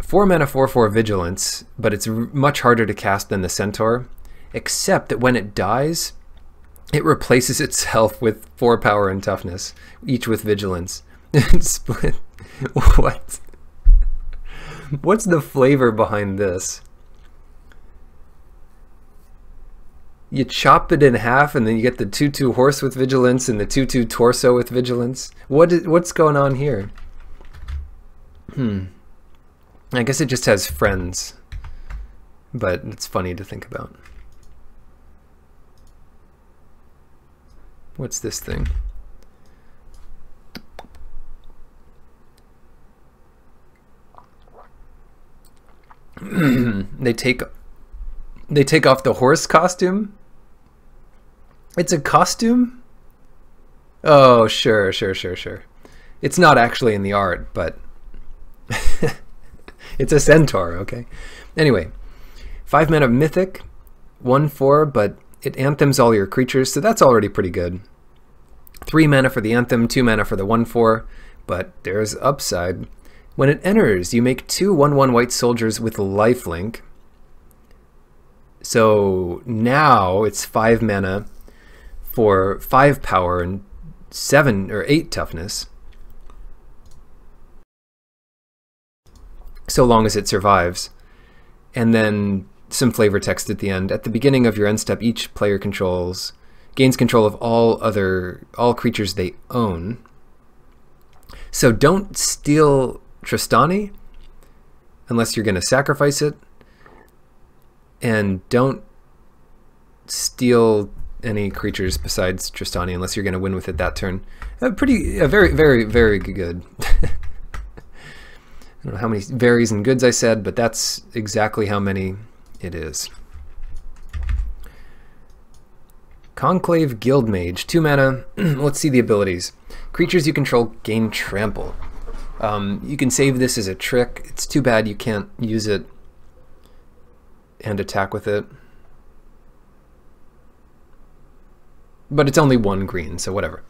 4 mana 4/4 vigilance, but it's much harder to cast than the centaur, except that when it dies, it replaces itself with 4 power and toughness, each with vigilance. Split. What? What's the flavor behind this? You chop it in half and then you get the 2/2 horse with vigilance and the 2/2 torso with vigilance. What's going on here? I guess it just has friends, but it's funny to think about. What's this thing? They take off the horse costume? It's a costume? Oh, sure. It's not actually in the art, but it's a centaur, okay? Anyway, 5 mana mythic, 1/4, but it anthems all your creatures, so that's already pretty good. 3 mana for the anthem, 2 mana for the 1/4, but there's upside. When it enters, you make 2 1/1 white soldiers with lifelink. So now it's 5 mana for 5 power and 7 or 8 toughness. So long as it survives. And then some flavor text at the end. At the beginning of your end step, each player gains control of all creatures they own. So don't steal Tristani unless you're going to sacrifice it. And don't steal any creatures besides Tristani unless you're going to win with it that turn. Very good. I don't know how many varies and goods I said, but that's exactly how many it is. Conclave Guildmage, 2 mana. Let's see the abilities. Creatures you control gain trample. You can save this as a trick. It's too bad you can't use it and attack with it. But it's only 1 green, so whatever.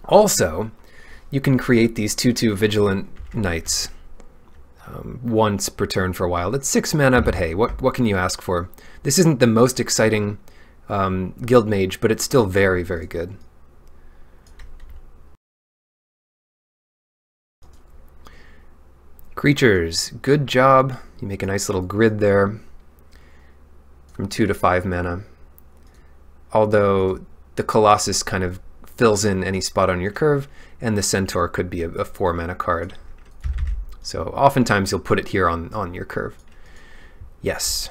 Also, you can create these 2/2 vigilant knights once per turn for a while. It's 6 mana, but hey, what can you ask for? This isn't the most exciting guild mage, but it's still very good. Creatures, good job. You make a nice little grid there from 2 to 5 mana. Although the Colossus kind of fills in any spot on your curve, and the Centaur could be a 4 mana card. So oftentimes you'll put it here on your curve. Yes.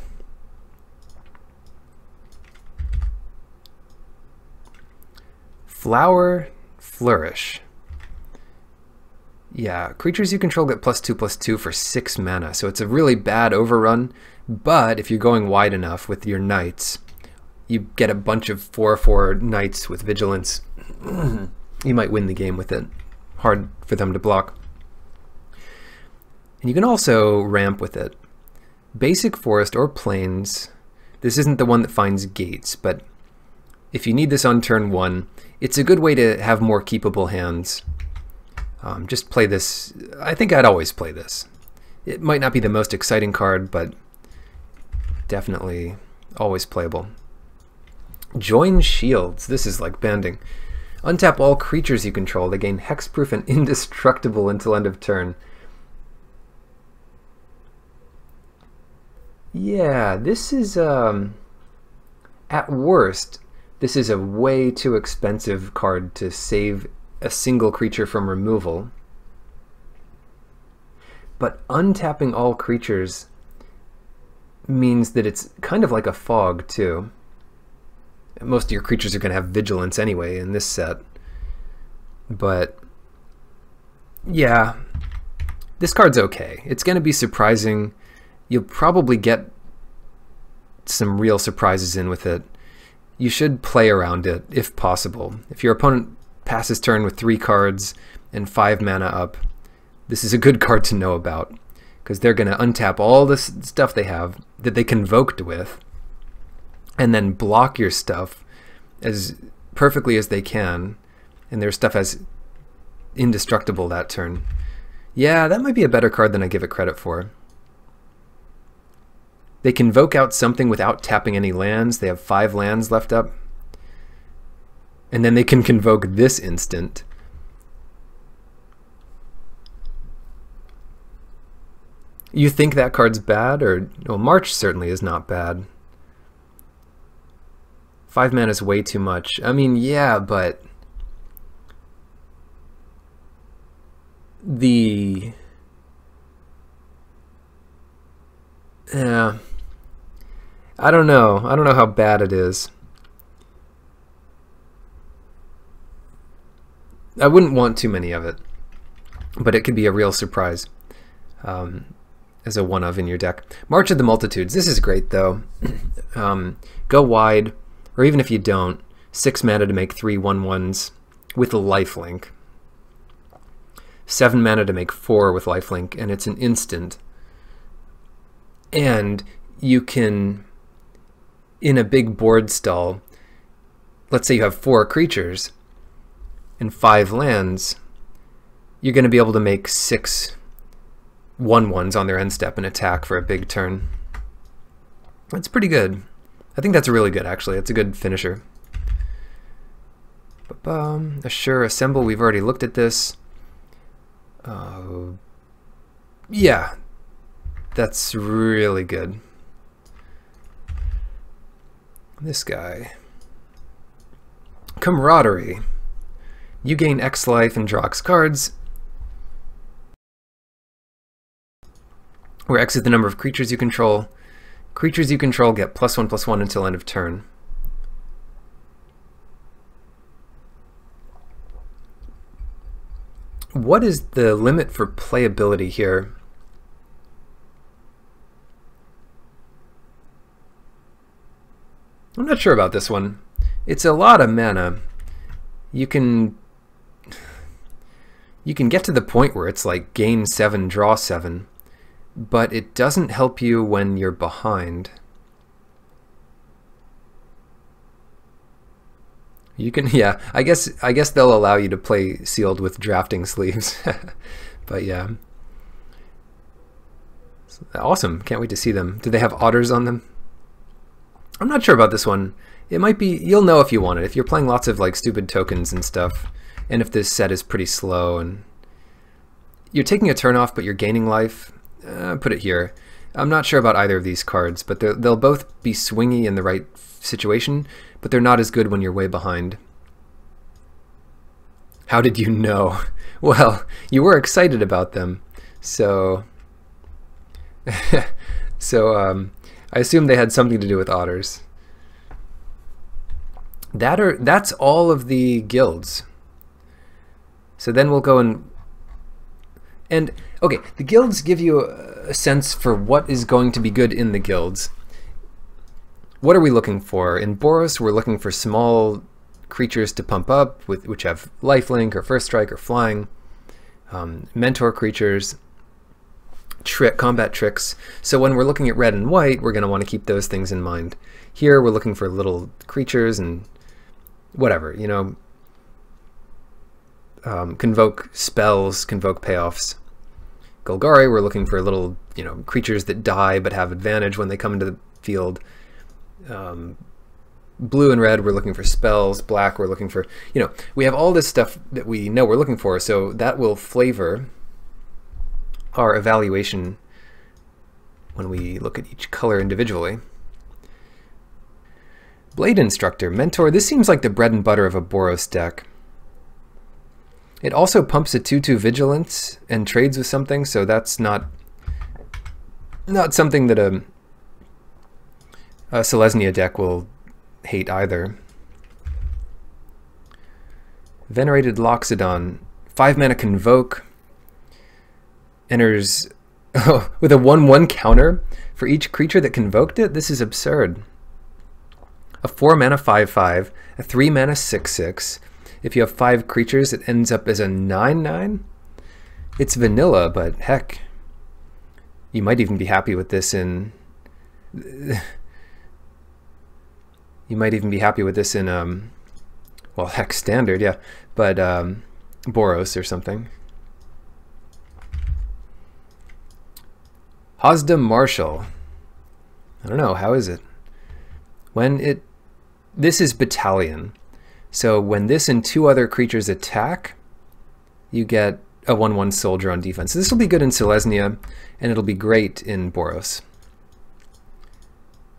Flower Flourish. Yeah, creatures you control get +2/+2 for 6 mana, so it's a really bad overrun, but if you're going wide enough with your knights, you get a bunch of 4/4 knights with vigilance. you might win the game with it. Hard for them to block. And you can also ramp with it. Basic forest or plains. This isn't the one that finds gates, but if you need this on turn 1, it's a good way to have more keepable hands. Just play this. I think I'd always play this. It might not be the most exciting card, but definitely always playable. Join shields. This is like banding. Untap all creatures you control. They gain hexproof and indestructible until end of turn. Yeah, this is, at worst, this is a way too expensive card to save a single creature from removal. But untapping all creatures means that it's kind of like a fog, too. Most of your creatures are going to have vigilance anyway in this set. But, yeah, this card's okay. It's going to be surprising. You'll probably get some real surprises in with it. You should play around it, if possible. If your opponent passes turn with 3 cards and 5 mana up, this is a good card to know about, because they're going to untap all this stuff they have that they convoked with, and then block your stuff as perfectly as they can, and their stuff as indestructible that turn. Yeah, that might be a better card than I give it credit for. They convoke out something without tapping any lands. They have 5 lands left up. And then they can convoke this instant. You think that card's bad? Or, well, March certainly is not bad. 5 mana is way too much. I mean, yeah, but yeah, I don't know. I don't know how bad it is. I wouldn't want too many of it, but it could be a real surprise as a one-of in your deck. March of the Multitudes. This is great, though. Go wide, or even if you don't, 6 mana to make 3 1/1s with a lifelink. 7 mana to make 4 with lifelink, and it's an instant. And you can, in a big board stall, let's say you have 4 creatures and 5 lands, you're going to be able to make 6 1/1s on their end step and attack for a big turn. That's pretty good. I think that's really good, actually. It's a good finisher. Assure, Assemble, we've already looked at this. Yeah, that's really good. This guy. Camaraderie. You gain X life and draw X cards, where X is the number of creatures you control. Creatures you control get +1/+1 until end of turn. What is the limit for playability here? I'm not sure about this one. It's a lot of mana. You can get to the point where it's like gain 7, draw 7, but it doesn't help you when you're behind. You can, yeah, I guess they'll allow you to play sealed with drafting sleeves. But yeah. Awesome. Can't wait to see them. Do they have otters on them? I'm not sure about this one. It might be, you'll know if you want it. If you're playing lots of like stupid tokens and stuff, and if this set is pretty slow and you're taking a turn off but you're gaining life, put it here. I'm not sure about either of these cards, but they'll both be swingy in the right situation, but they're not as good when you're way behind. How did you know? Well, you were excited about them, so I assume they had something to do with otters. That's all of the guilds. So then we'll go and okay, the guilds give you a sense for what is going to be good in the guilds. What are we looking for? In Boros, we're looking for small creatures to pump up, which have lifelink or first strike or flying, mentor creatures, combat tricks. So when we're looking at red and white, we're going to want to keep those things in mind. Here we're looking for little creatures and whatever, you know, convoke spells, convoke payoffs. Golgari, we're looking for little, you know, creatures that die but have advantage when they come into the field. Blue and red, we're looking for spells. Black, we're looking for, you know, we have all this stuff that we know we're looking for, so that will flavor our evaluation when we look at each color individually. Blade Instructor, Mentor, this seems like the bread and butter of a Boros deck. It also pumps a 2/2 Vigilance and trades with something, so that's not something that a Selesnya deck will hate either. Venerated Loxodon, 5 mana Convoke, enters with a 1/1 counter for each creature that convoked it. This is absurd. A 4 mana 5/5, a 3 mana 6/6. If you have 5 creatures, it ends up as a 9/9. It's vanilla, but heck, you might even be happy with this in. You might even be happy with this in, well, heck, standard, yeah, but Boros or something. Hazda Marshal. I don't know, how is it? This is Battalion. So when this and 2 other creatures attack, you get a 1/1 soldier on defense. So this will be good in Selesnya, and it'll be great in Boros.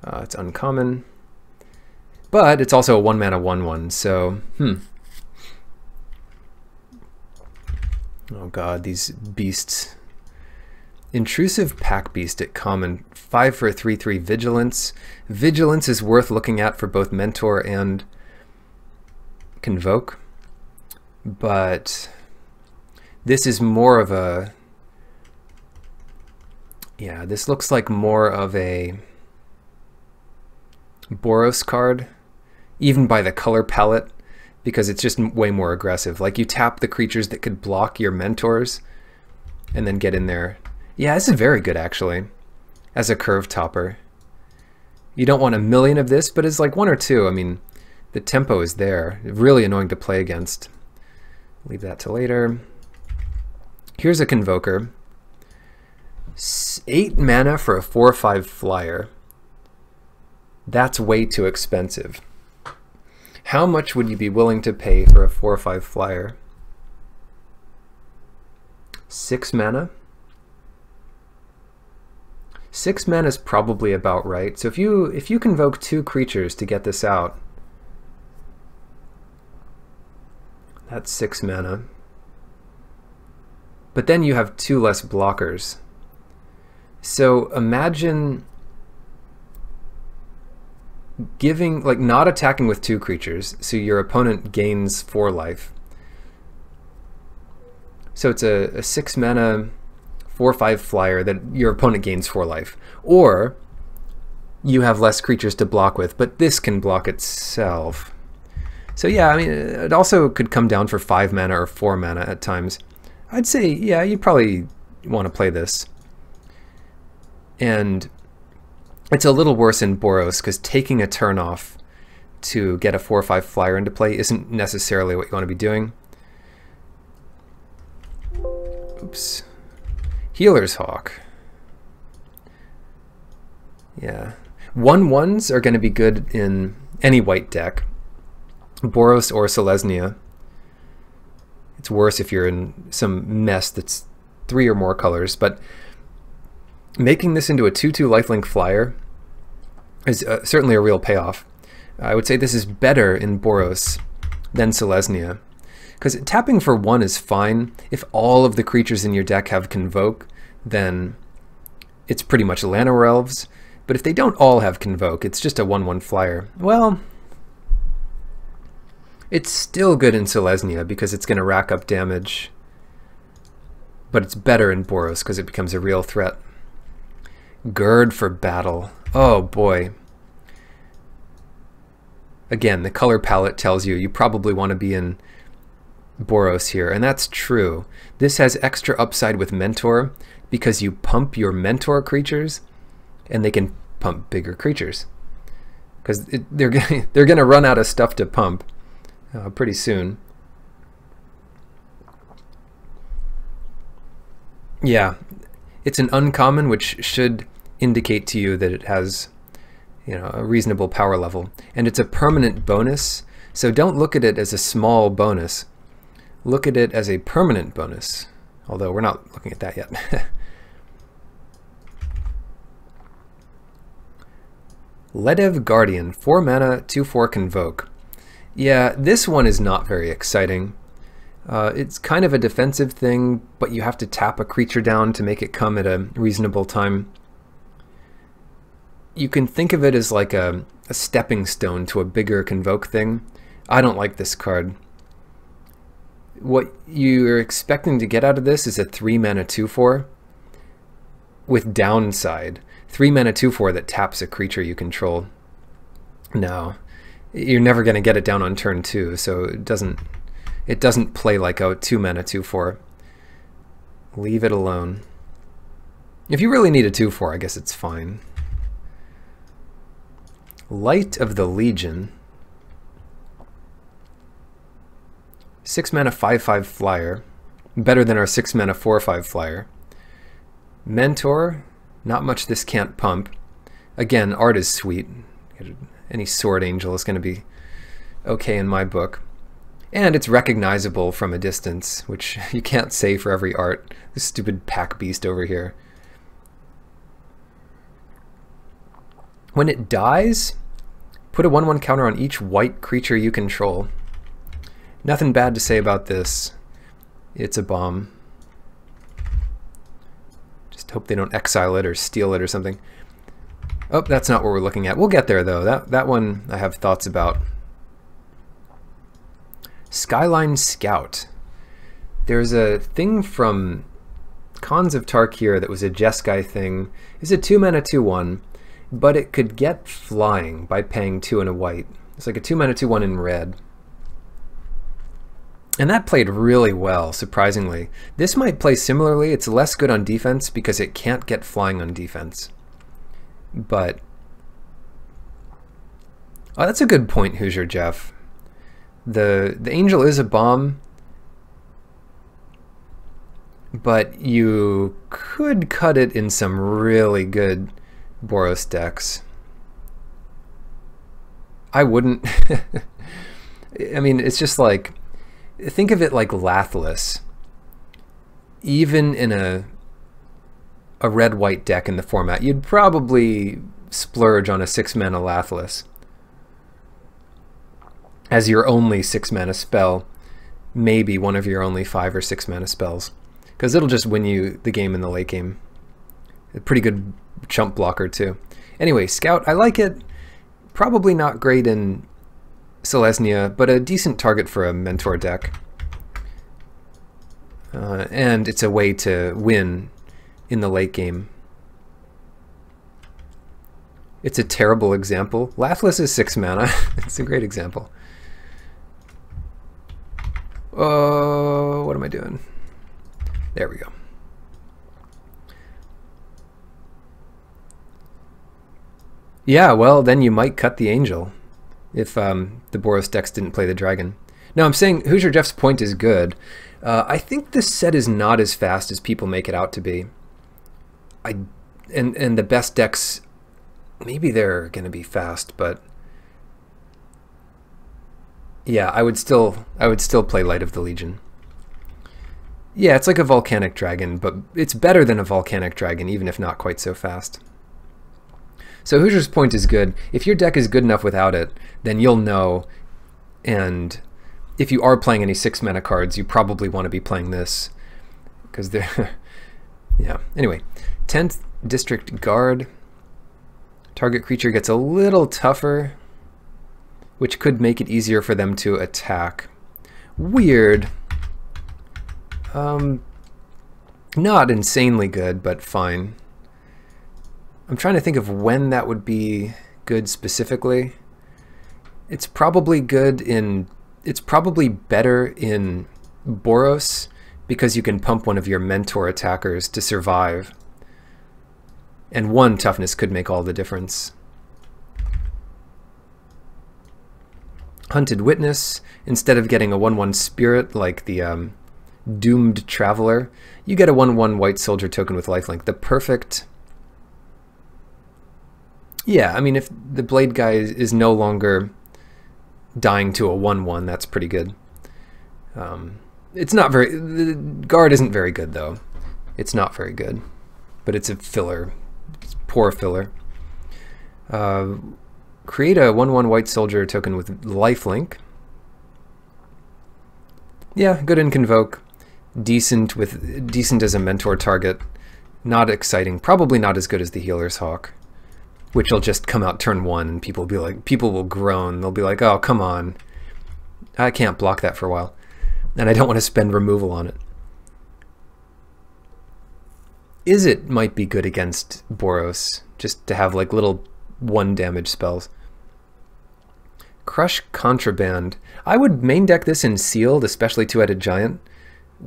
It's uncommon. But it's also a 1 mana 1/1, so, Oh god, these beasts. Intrusive Pack Beast at common, 5 for a 3/3 Vigilance. Vigilance is worth looking at for both Mentor and Convoke, but this is more of a, yeah, this looks like more of a Boros card, even by the color palette, because it's just way more aggressive. Like, you tap the creatures that could block your mentors and then get in there. Yeah, this is very good, actually, as a curve topper. You don't want a million of this, but it's like 1 or 2. I mean, the tempo is there. Really annoying to play against. Leave that to later. Here's a Convoker. 8 mana for a 4/5 flyer. That's way too expensive. How much would you be willing to pay for a 4/5 flyer? 6 mana? 6 mana is probably about right. So if you convoke 2 creatures to get this out, that's 6 mana. But then you have 2 less blockers. So imagine not attacking with 2 creatures, so your opponent gains 4 life. So it's a 6 mana 4/5 flyer that your opponent gains 4 life. Or you have less creatures to block with, but this can block itself. So yeah, I mean, it also could come down for 5 mana or 4 mana at times. I'd say, yeah, you'd probably want to play this. And it's a little worse in Boros, because taking a turn off to get a 4/5 flyer into play isn't necessarily what you want to be doing. Oops. Healer's Hawk. Yeah. 1/1s are going to be good in any white deck. Boros or Selesnya. It's worse if you're in some mess that's 3 or more colors, but making this into a 2/2 lifelink flyer is certainly a real payoff. I would say this is better in Boros than Selesnya, because tapping for 1 is fine. If all of the creatures in your deck have Convoke, then it's pretty much Llanowar Elves. But if they don't all have Convoke, it's just a 1/1 flyer. Well, it's still good in Selesnya because it's going to rack up damage, but it's better in Boros because it becomes a real threat. Gird for Battle. Oh boy. Again, the color palette tells you probably want to be in Boros here, and that's true. This has extra upside with Mentor because you pump your Mentor creatures and they can pump bigger creatures because they're going to run out of stuff to pump pretty soon. Yeah, it's an uncommon, which should indicate to you that it has, you know, a reasonable power level, and it's a permanent bonus. So don't look at it as a small bonus. Look at it as a permanent bonus, although we're not looking at that yet. Ledev Guardian, 4 mana, 2/4 Convoke. Yeah, this one is not very exciting. It's kind of a defensive thing, but you have to tap a creature down to make it come at a reasonable time. You can think of it as like a stepping stone to a bigger Convoke thing. I don't like this card. What you're expecting to get out of this is a 3 mana 2/4 with downside. 3 mana 2/4 that taps a creature you control. No, you're never going to get it down on turn 2, so it doesn't play like a 2 mana 2/4. Leave it alone. If you really need a 2/4, I guess it's fine. Light of the Legion. 6 mana 5/5 flyer. Better than our 6 mana 4/5 flyer. Mentor. Not much this can't pump. Again, art is sweet. Any Sword Angel is going to be okay in my book. And it's recognizable from a distance, which you can't say for every art. This stupid pack beast over here. When it dies, put a 1/1 counter on each white creature you control. Nothing bad to say about this. It's a bomb. Just hope they don't exile it or steal it or something. Oh, that's not what we're looking at. We'll get there though. That one I have thoughts about. Skyline Scout. There's a thing from Khans of Tarkir that was a Jeskai thing. It's a 2 mana 2/1, but it could get flying by paying 2 and a white. It's like a 2 mana 2/1 in red. And that played really well, surprisingly. This might play similarly. It's less good on defense because it can't get flying on defense. But oh, that's a good point, Hoosier Jeff. The Angel is a bomb, but you could cut it in some really good Boros decks. I wouldn't. I mean, it's just like, think of it like Lathless. Even in a red-white deck in the format, you'd probably splurge on a 6 mana Lathless as your only 6 mana spell, maybe one of your only 5 or 6 mana spells, because it'll just win you the game in the late game. A pretty good chump blocker too. Anyway, Scout, I like it. Probably not great in Selesnya, but a decent target for a Mentor deck. And it's a way to win in the late game. It's a terrible example. Lathless is 6 mana. It's a great example. Oh, what am I doing? There we go. Yeah, well, then you might cut the Angel if the Boros decks didn't play the Dragon. No, I'm saying Hoosier Jeff's point is good. I think this set is not as fast as people make it out to be. And the best decks, maybe they're going to be fast, but yeah, I would still play Light of the Legion. Yeah, it's like a Volcanic Dragon, but it's better than a Volcanic Dragon, even if not quite so fast. So Hoosier's point is good. If your deck is good enough without it, then you'll know, and if you are playing any 6 mana cards, you probably want to be playing this, because they're yeah. Anyway, 10th District Guard. Target creature gets a little tougher, which could make it easier for them to attack. Weird. Not insanely good, but fine. I'm trying to think of when that would be good specifically. It's probably good in... It's probably better in Boros because you can pump one of your mentor attackers to survive. And 1 toughness could make all the difference. Hunted Witness, instead of getting a 1/1 spirit like the Doomed Traveler, you get a 1/1 white soldier token with lifelink. The perfect... Yeah, I mean, if the blade guy is no longer dying to a 1/1, that's pretty good. It's not very... The guard isn't very good, though. It's not very good. But it's a filler. It's poor filler. Create a 1/1 white soldier token with lifelink. Yeah, good in Convoke. Decent as a mentor target. Not exciting. Probably not as good as the Healer's Hawk, which will just come out turn 1 and people will groan. They'll be like, oh, come on. I can't block that for a while. And I don't want to spend removal on it. Izzet might be good against Boros, just to have like little 1 damage spells. Crush Contraband. I would main deck this in Sealed, especially 2-headed Giant.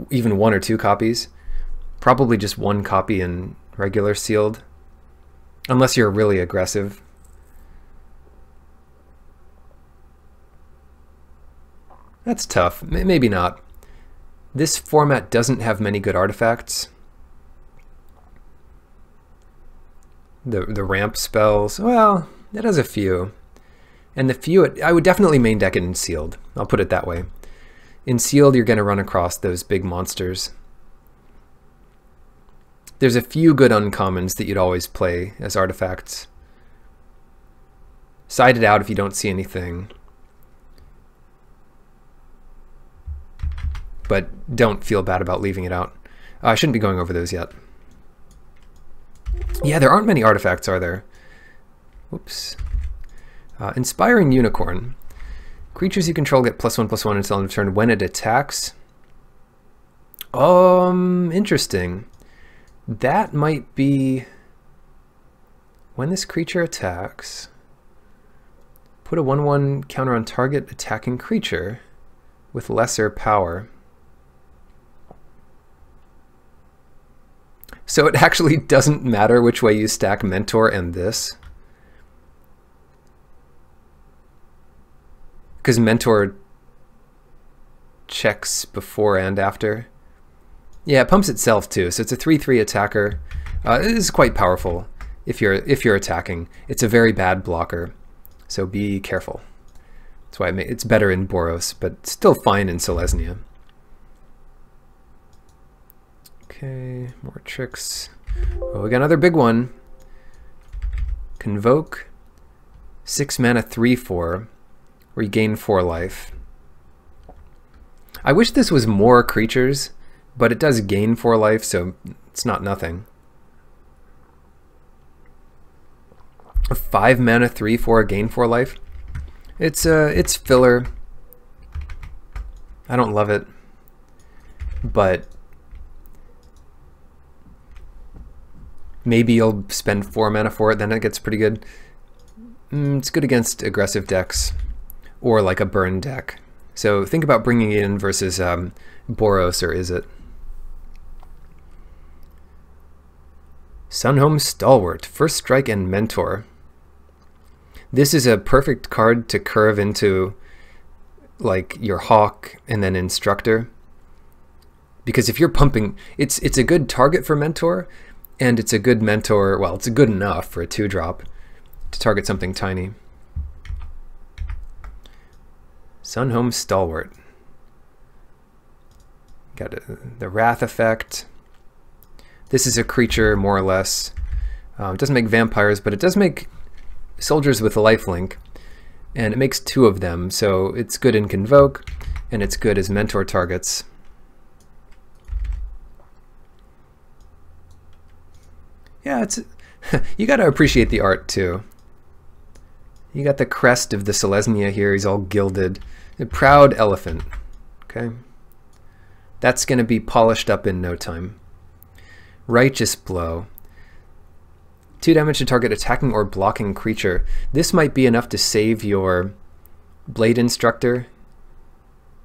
Even 1 or 2 copies. Probably just 1 copy in regular Sealed. Unless you're really aggressive. That's tough. Maybe not. This format doesn't have many good artifacts. The ramp spells, well, it has a few. And the few, I would definitely main deck it in Sealed. I'll put it that way. In Sealed, you're going to run across those big monsters. There's a few good uncommons that you'd always play as artifacts. Side it out if you don't see anything. But don't feel bad about leaving it out. I shouldn't be going over those yet. Yeah, there aren't many artifacts, are there? Whoops. Inspiring Unicorn. Creatures you control get +1/+1 until end of turn when it attacks. Interesting. That might be... When this creature attacks, put a 1/1 counter on target attacking creature with lesser power. So it actually doesn't matter which way you stack Mentor and this. Because Mentor checks before and after. Yeah, it pumps itself too, so it's a 3/3 attacker. It is quite powerful if you're attacking. It's a very bad blocker, so be careful. That's why it's better in Boros, but still fine in Selesnya. Okay, more tricks. Oh, we got another big one. Convoke, 6 mana 3/4, where you gain 4 life. I wish this was more creatures, but it does gain 4 life, so it's not nothing. A 5 mana 3/4, gain 4 life. It's filler. I don't love it, but maybe you'll spend 4 mana for it, then it gets pretty good. It's good against aggressive decks, or like a burn deck. So think about bringing it in versus Boros or Izzet. Sunhome Stalwart, First Strike and Mentor. This is a perfect card to curve into like your Hawk and then Instructor. Because if you're pumping, it's a good target for Mentor, and it's a good Mentor, well, it's good enough for a 2-drop to target something tiny. Sunhome Stalwart. Got the Wrath effect. This is a creature, more or less. It doesn't make vampires, but it does make soldiers with a lifelink, and it makes 2 of them, so it's good in Convoke, and it's good as Mentor targets. Yeah, it's you got to appreciate the art too. You got the crest of the Selesnya here. He's all gilded. A proud elephant. Okay, that's going to be polished up in no time. Righteous Blow. 2 damage to target attacking or blocking creature. This might be enough to save your Blade Instructor,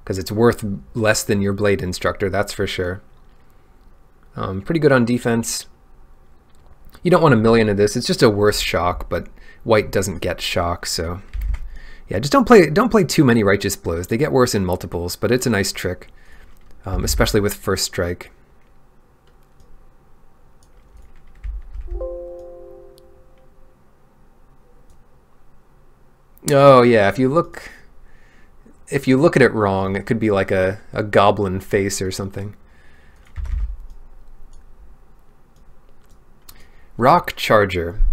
because it's worth less than your Blade Instructor, that's for sure. Pretty good on defense. You don't want a million of this. It's just a worse shock, but white doesn't get shock, so yeah, just don't play too many Righteous Blows. They get worse in multiples, but it's a nice trick, especially with first strike. Oh yeah, if you look at it wrong, it could be like a goblin face or something. Rock Charger.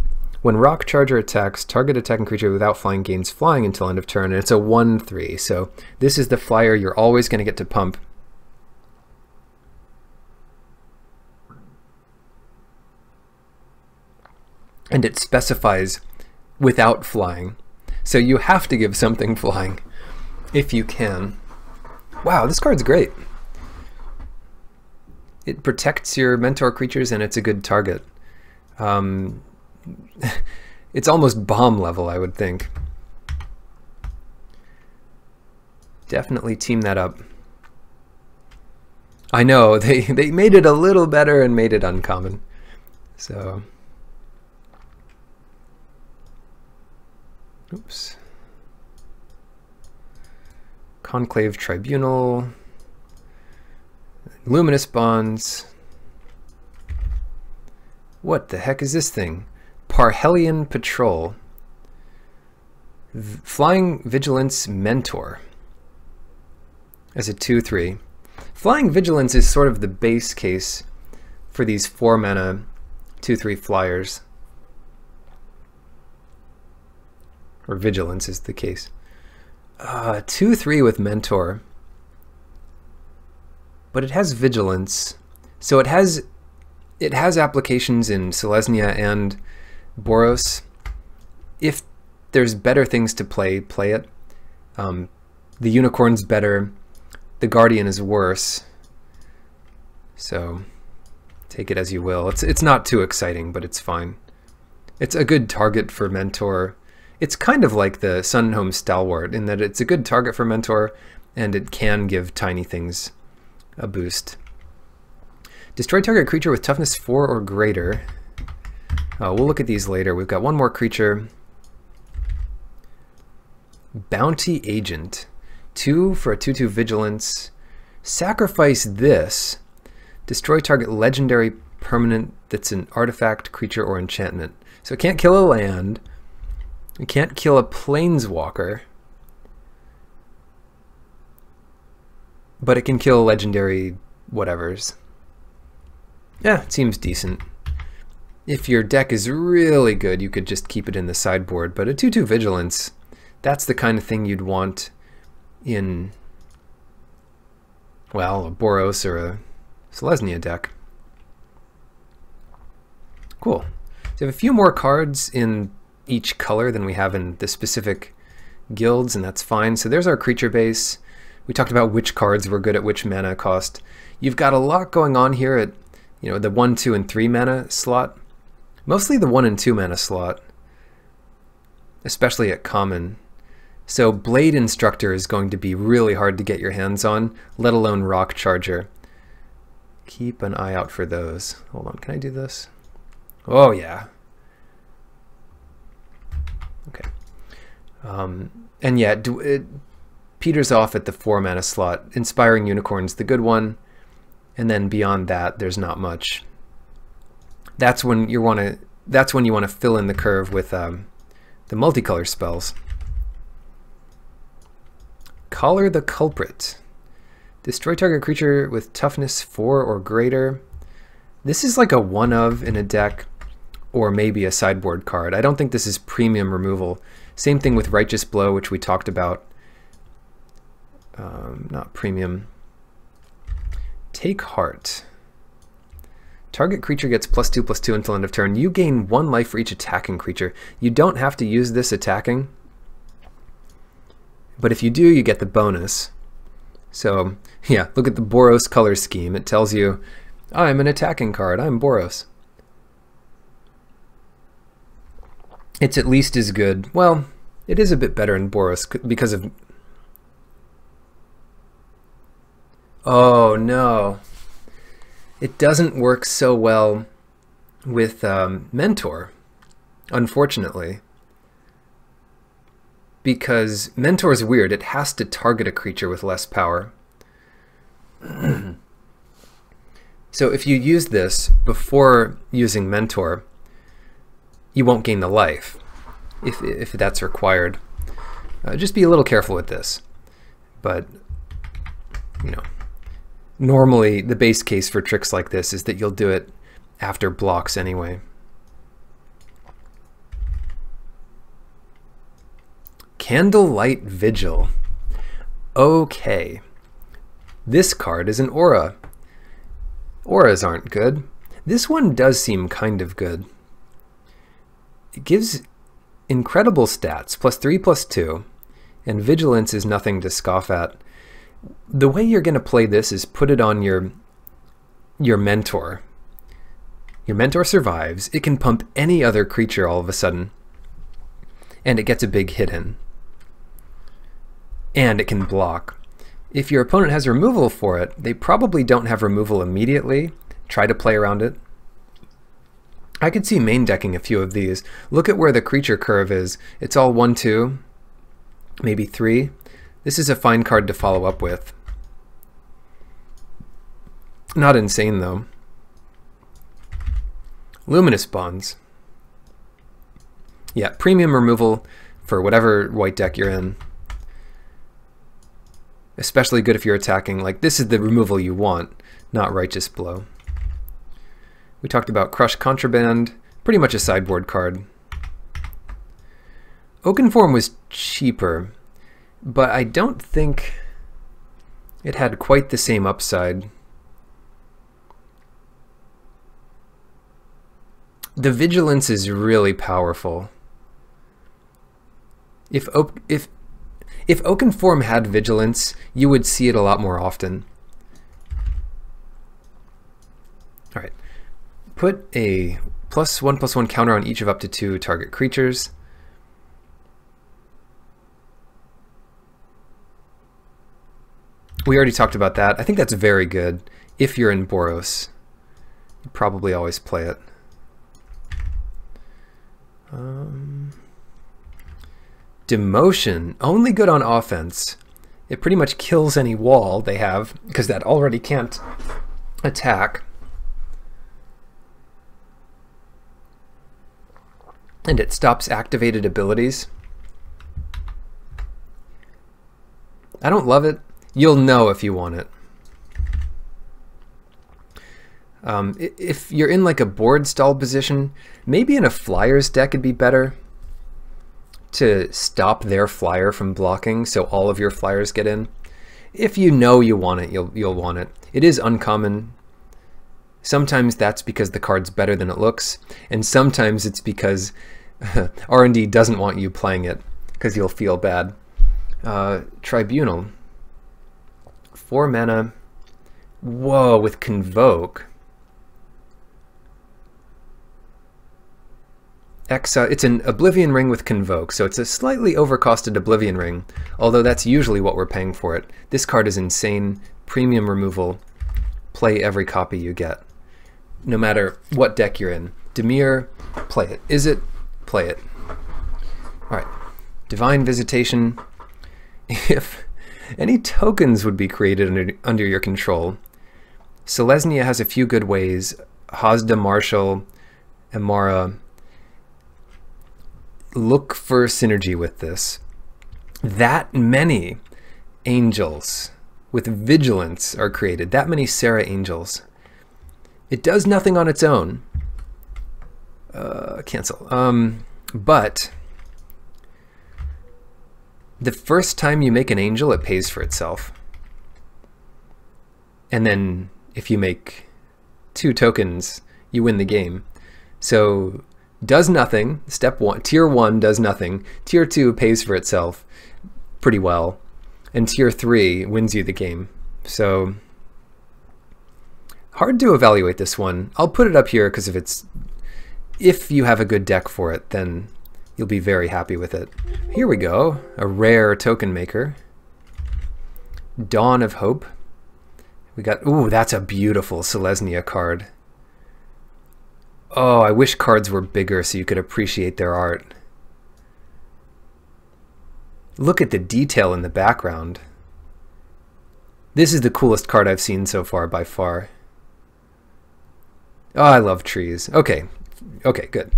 When Rock Charger attacks, target attacking creature without flying gains flying until end of turn, and it's a 1/3. So this is the flyer you're always going to get to pump. And it specifies without flying. So you have to give something flying if you can. Wow, this card's great. It protects your mentor creatures and it's a good target. It's almost bomb level, I would think. Definitely team that up. I know, they made it a little better and made it uncommon. So, oops. Conclave Tribunal, Luminous Bonds. What the heck is this thing? Parhelion Patrol. Flying Vigilance Mentor. As a 2/3. Flying Vigilance is sort of the base case for these 4 mana 2/3 flyers. Or Vigilance is the case. 2/3 with Mentor. But it has Vigilance. So it has applications in Selesnya and Boros. If there's better things to play it. The Unicorn's better. The Guardian is worse. So take it as you will. It's not too exciting, but it's fine. It's a good target for Mentor. It's kind of like the Sunhome Stalwart in that it's a good target for Mentor and it can give tiny things a boost. Destroy target creature with toughness 4 or greater. We'll look at these later. We've got one more creature. Bounty Agent. 2 for a 2/2 Vigilance. Sacrifice this. Destroy target legendary permanent that's an artifact, creature, or enchantment. So it can't kill a land. It can't kill a planeswalker. But it can kill legendary whatevers. Yeah, it seems decent. If your deck is really good, you could just keep it in the sideboard. But a 2/2 Vigilance, that's the kind of thing you'd want in, well, a Boros or a Selesnya deck. Cool. So we have a few more cards in each color than we have in the specific guilds, and that's fine. So there's our creature base. We talked about which cards were good at which mana cost. You've got a lot going on here at, you know, the 1, 2, and 3 mana slot. Mostly the 1 and 2 mana slot, especially at common. So Blade Instructor is going to be really hard to get your hands on, let alone Rock Charger. Keep an eye out for those. Hold on, can I do this? Oh yeah. Okay. And yeah, it peters off at the 4 mana slot. Inspiring Unicorn's the good one, and then beyond that, there's not much. That's when you want to fill in the curve with the multicolor spells. Collar the Culprit. Destroy target creature with toughness 4 or greater. This is like a one of in a deck, or maybe a sideboard card. I don't think this is premium removal. Same thing with Righteous Blow, which we talked about. Not premium. Take Heart. Target creature gets +2/+2 until end of turn. You gain 1 life for each attacking creature. You don't have to use this attacking, but if you do, you get the bonus. So yeah, look at the Boros color scheme. It tells you, I'm an attacking card, I'm Boros. It's at least as good. Well, It is a bit better in Boros because of... Oh no. It doesn't work so well with Mentor, unfortunately. Because Mentor is weird. It has to target a creature with less power. So if you use this before using Mentor, you won't gain the life, if that's required. Just be a little careful with this. But, you know, normally the base case for tricks like this is that you'll do it after blocks anyway. Candlelight Vigil. Okay. This card is an aura. Auras aren't good. This one does seem kind of good. It gives incredible stats, +3, +2, and vigilance is nothing to scoff at. The way you're going to play this is put it on your mentor. Your mentor survives. It can pump any other creature all of a sudden, and it gets a big hit in. And it can block. If your opponent has removal for it, they probably don't have removal immediately. Try to play around it. I could see main decking a few of these. Look at where the creature curve is. It's all 1, 2, maybe 3. This is a fine card to follow up with. Not insane though. Luminous Bonds. Yeah, premium removal for whatever white deck you're in. Especially good if you're attacking. Like, this is the removal you want, not Righteous Blow. We talked about Crush Contraband, pretty much a sideboard card. Oakenform was cheaper, but I don't think it had quite the same upside. The Vigilance is really powerful. If Oakenform had Vigilance, you would see it a lot more often. All right. Put a +1/+1 counter on each of up to 2 target creatures. We already talked about that. I think that's very good. If you're in Boros, you probably always play it. Demotion, only good on offense. It pretty much kills any wall they have, because that already can't attack. And it stops activated abilities. I don't love it. You'll know if you want it. If you're in like a board stall position, maybe in a Flyers deck it'd be better to stop their flyer from blocking so all of your flyers get in. If you know you want it, you'll want it. It is uncommon. Sometimes that's because the card's better than it looks, and sometimes it's because R&D doesn't want you playing it because you'll feel bad. Tribunal. 4 mana. Whoa, with Convoke. It's an Oblivion Ring with Convoke, so it's a slightly overcosted Oblivion Ring, although that's usually what we're paying for it. This card is insane. Premium removal. Play every copy you get, no matter what deck you're in. Dimir, play it. Izzet, play it. Alright. Divine Visitation. If any tokens would be created under your control, Selesnya has a few good ways. Hazda, Marshall, Amara. Look for synergy with this. That many angels with vigilance are created. That many Sarah angels. It does nothing on its own. Cancel. But the first time you make an angel, it pays for itself. And then if you make 2 tokens, you win the game. So does nothing. Step 1, tier 1 does nothing. Tier 2 pays for itself pretty well. And tier 3 wins you the game. So hard to evaluate this one. I'll put it up here because if you have a good deck for it, then you'll be very happy with it. Here we go, a rare token maker. Dawn of Hope. We got, ooh, that's a beautiful Selesnya card. Oh, I wish cards were bigger so you could appreciate their art. Look at the detail in the background. This is the coolest card I've seen so far by far. Oh, I love trees. Okay, okay, good.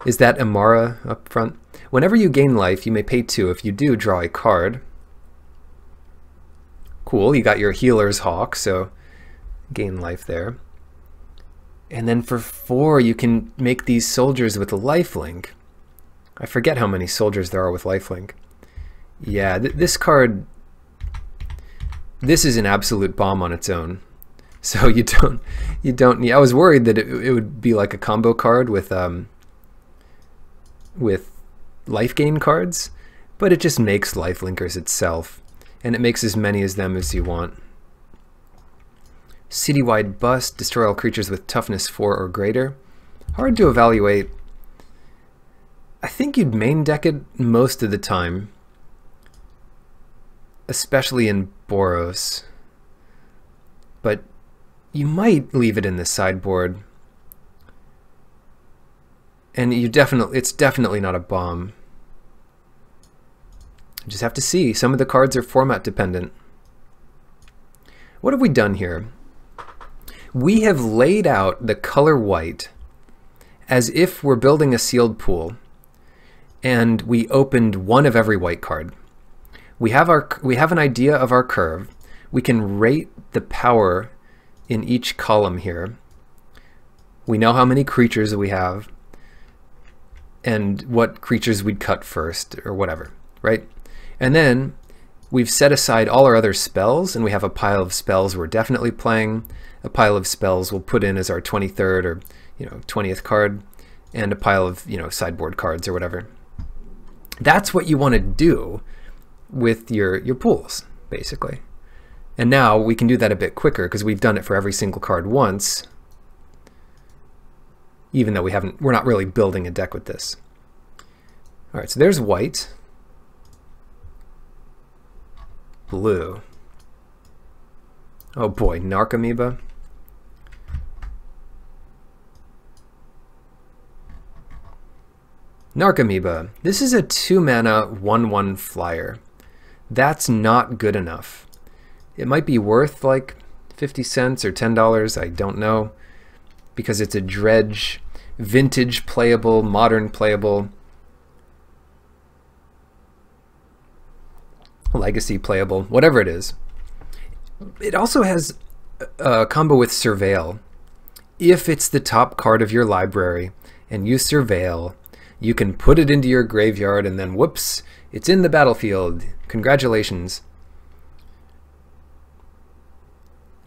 Is that Amara up front? Whenever you gain life, you may pay 2. If you do, draw a card. Cool, you got your Healer's Hawk, so gain life there. And then for 4, you can make these soldiers with a lifelink. I forget how many soldiers there are with lifelink. Yeah, this card, this is an absolute bomb on its own. So you don't need, I was worried that it would be like a combo card with life gain cards, but it just makes lifelinkers itself, and it makes as many as them as you want. Citywide Bust, destroy all creatures with toughness 4 or greater. Hard to evaluate. I think you'd main deck it most of the time, especially in Boros, but you might leave it in the sideboard. And it's definitely not a bomb. You just have to see. Some of the cards are format dependent. What have we done here? We have laid out the color white as if we're building a sealed pool, and we opened one of every white card. We have an idea of our curve. We can rate the power in each column here. We know how many creatures we have and what creatures we'd cut first or whatever, right? And then we've set aside all our other spells, and we have a pile of spells we're definitely playing, a pile of spells we'll put in as our 23rd or 20th card, and a pile of sideboard cards or whatever. That's what you want to do with your pools, basically. And now we can do that a bit quicker because we've done it for every single card once, even though we're not really building a deck with this. All right, so there's white. Blue. Oh boy, Narcomoeba. Narcomoeba. This is a 2-mana 1/1 flyer. That's not good enough. It might be worth like 50 cents or $10, I don't know, because it's a dredge, vintage playable, modern playable, legacy playable, whatever it is. It also has a combo with Surveil. If it's the top card of your library and you Surveil, you can put it into your graveyard and then whoops, it's in the battlefield. Congratulations.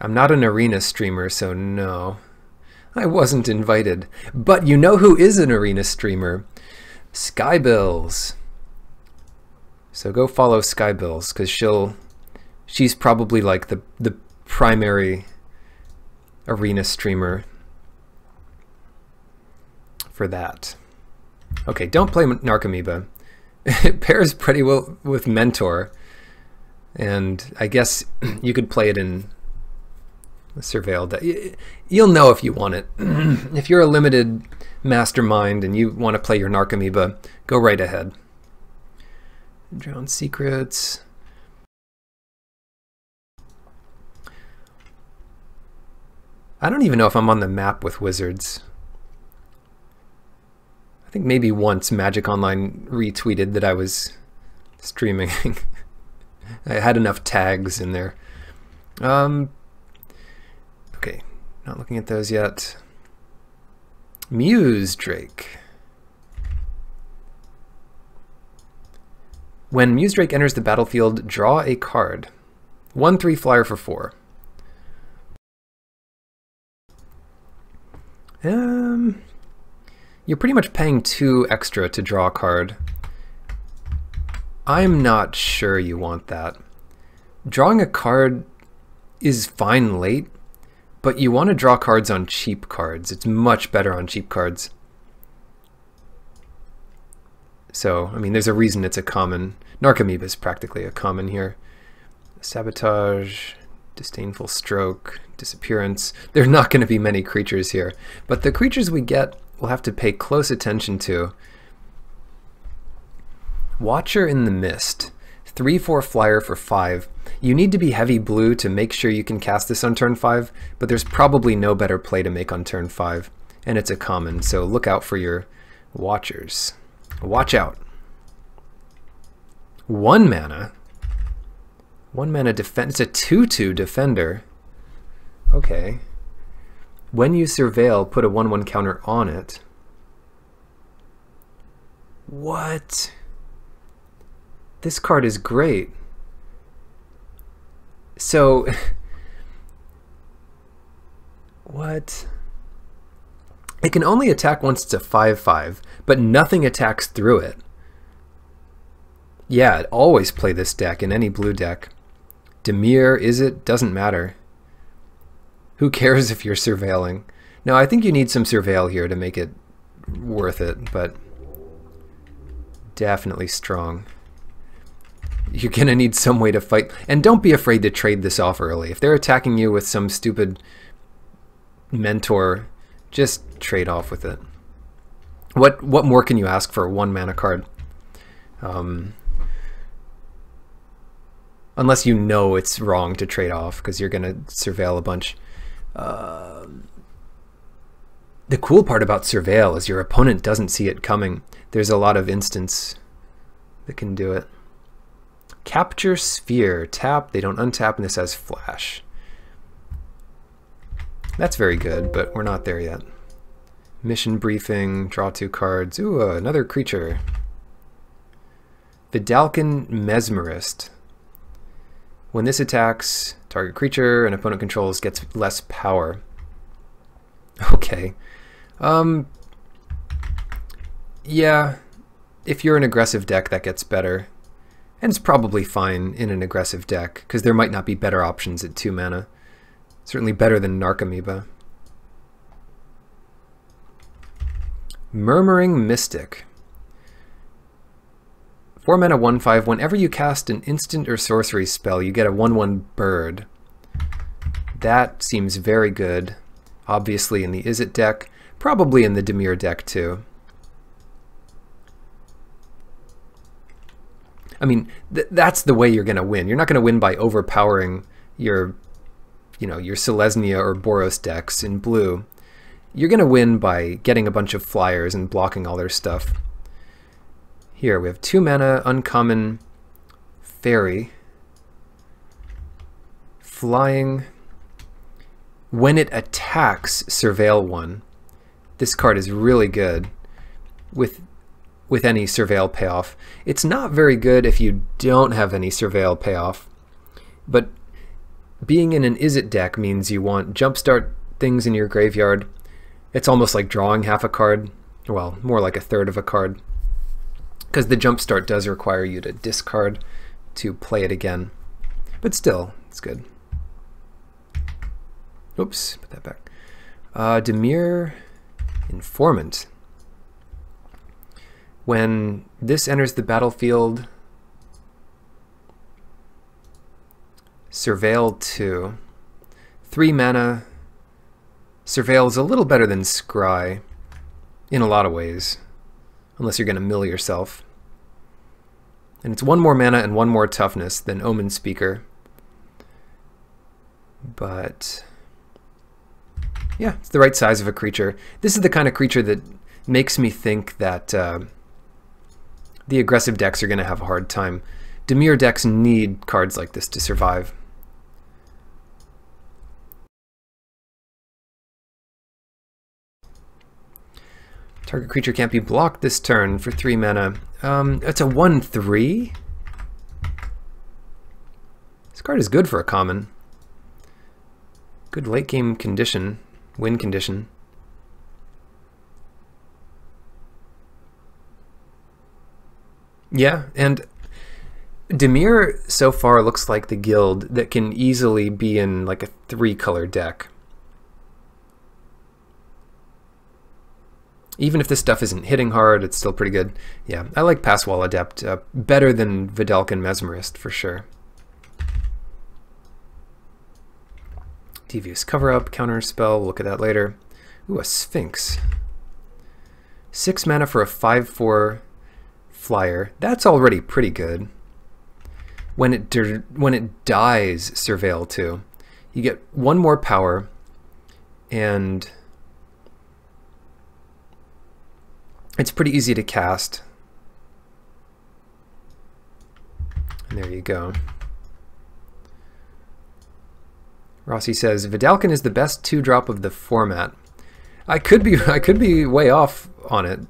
I'm not an arena streamer, so no. I wasn't invited. But you know who is an arena streamer? Skybills. So go follow Skybills, because she's probably like the primary arena streamer for that. Okay, don't play Narcomoeba. It pairs pretty well with Mentor, and I guess you could play it in the Surveil deck. You'll know if you want it. If you're a limited mastermind and you want to play your Narcomoeba, go right ahead. Drowned Secrets. I don't even know if I'm on the map with Wizards. I think maybe once Magic Online retweeted that I was streaming. I had enough tags in there. Okay, not looking at those yet. Muse Drake. When Muse Drake enters the battlefield, draw a card. 1/3 flyer for 4. You're pretty much paying 2 extra to draw a card. I'm not sure you want that. Drawing a card is fine late, but you want to draw cards on cheap cards. It's much better on cheap cards. So, I mean, there's a reason it's a common. Narcomoeba is practically a common here. Sabotage, Disdainful Stroke, Disappearance. There are not going to be many creatures here, but the creatures we get we'll have to pay close attention to. Watcher in the Mist. 3/4 flyer for 5. You need to be heavy blue to make sure you can cast this on turn 5, but there's probably no better play to make on turn 5, and it's a common, so look out for your Watchers. Watch out. 1 mana. 1 mana defend. It's a 2/2 defender. Okay. When you surveil, put a 1/1 counter on it. What? This card is great. So, what? It can only attack once it's a 5/5, but nothing attacks through it. Yeah, always play this deck in any blue deck. Dimir, Izzet, doesn't matter. Who cares if you're surveilling? No, I think you need some surveil here to make it worth it, but definitely strong. You're going to need some way to fight. And don't be afraid to trade this off early. If they're attacking you with some stupid mentor, just trade off with it. What more can you ask for a 1 mana card? Unless you know it's wrong to trade off because you're going to surveil a bunch. The cool part about surveil is your opponent doesn't see it coming. There's a lot of instants that can do it. Capture Sphere. Tap, they don't untap, and this has flash. That's very good, but we're not there yet. Mission Briefing, draw 2 cards. Ooh, another creature. Vidalcan Mesmerist. When this attacks, target creature and opponent controls gets less power. Okay. Yeah, if you're an aggressive deck, that gets better. And it's probably fine in an aggressive deck, because there might not be better options at 2 mana. Certainly better than Narcomoeba. Murmuring Mystic. 4 mana 1/5. Whenever you cast an instant or sorcery spell, you get a 1/1 bird. That seems very good. Obviously in the Izzet deck, probably in the Dimir deck too. I mean, that's the way you're going to win. You're not going to win by overpowering your, your Selesnya or Boros decks in blue. You're going to win by getting a bunch of flyers and blocking all their stuff. Here we have 2 mana uncommon fairy. Flying. When it attacks, surveil 1. This card is really good with any surveil payoff. It's not very good if you don't have any surveil payoff, but being in an Izzet deck means you want jumpstart things in your graveyard. It's almost like drawing half a card, well, more like a third of a card, because the jumpstart does require you to discard to play it again, but still, it's good. Oops, put that back. Dimir Informant. When this enters the battlefield, surveil 2. 3 mana. Surveil is a little better than Scry in a lot of ways, unless you're going to mill yourself. And it's 1 more mana and 1 more toughness than Omen Speaker. But yeah, it's the right size of a creature. This is the kind of creature that makes me think that the aggressive decks are going to have a hard time. Dimir decks need cards like this to survive. Target creature can't be blocked this turn for 3 mana. It's a 1/3. This card is good for a common. Good late game condition, win condition. Yeah, and Dimir so far looks like the guild that can easily be in like a 3-color deck. Even if this stuff isn't hitting hard, it's still pretty good. Yeah, I like Pass Wall Adept better than Vidalcan Mesmerist for sure. Devious Cover-Up, Counter Spell, look at that later. Ooh, a Sphinx. 6 mana for a 5/4 flyer. That's already pretty good. When it dies, Surveil too. You get 1 more power, and it's pretty easy to cast. And there you go. Rossi says Vidalcan is the best 2-drop of the format. I could be way off on it.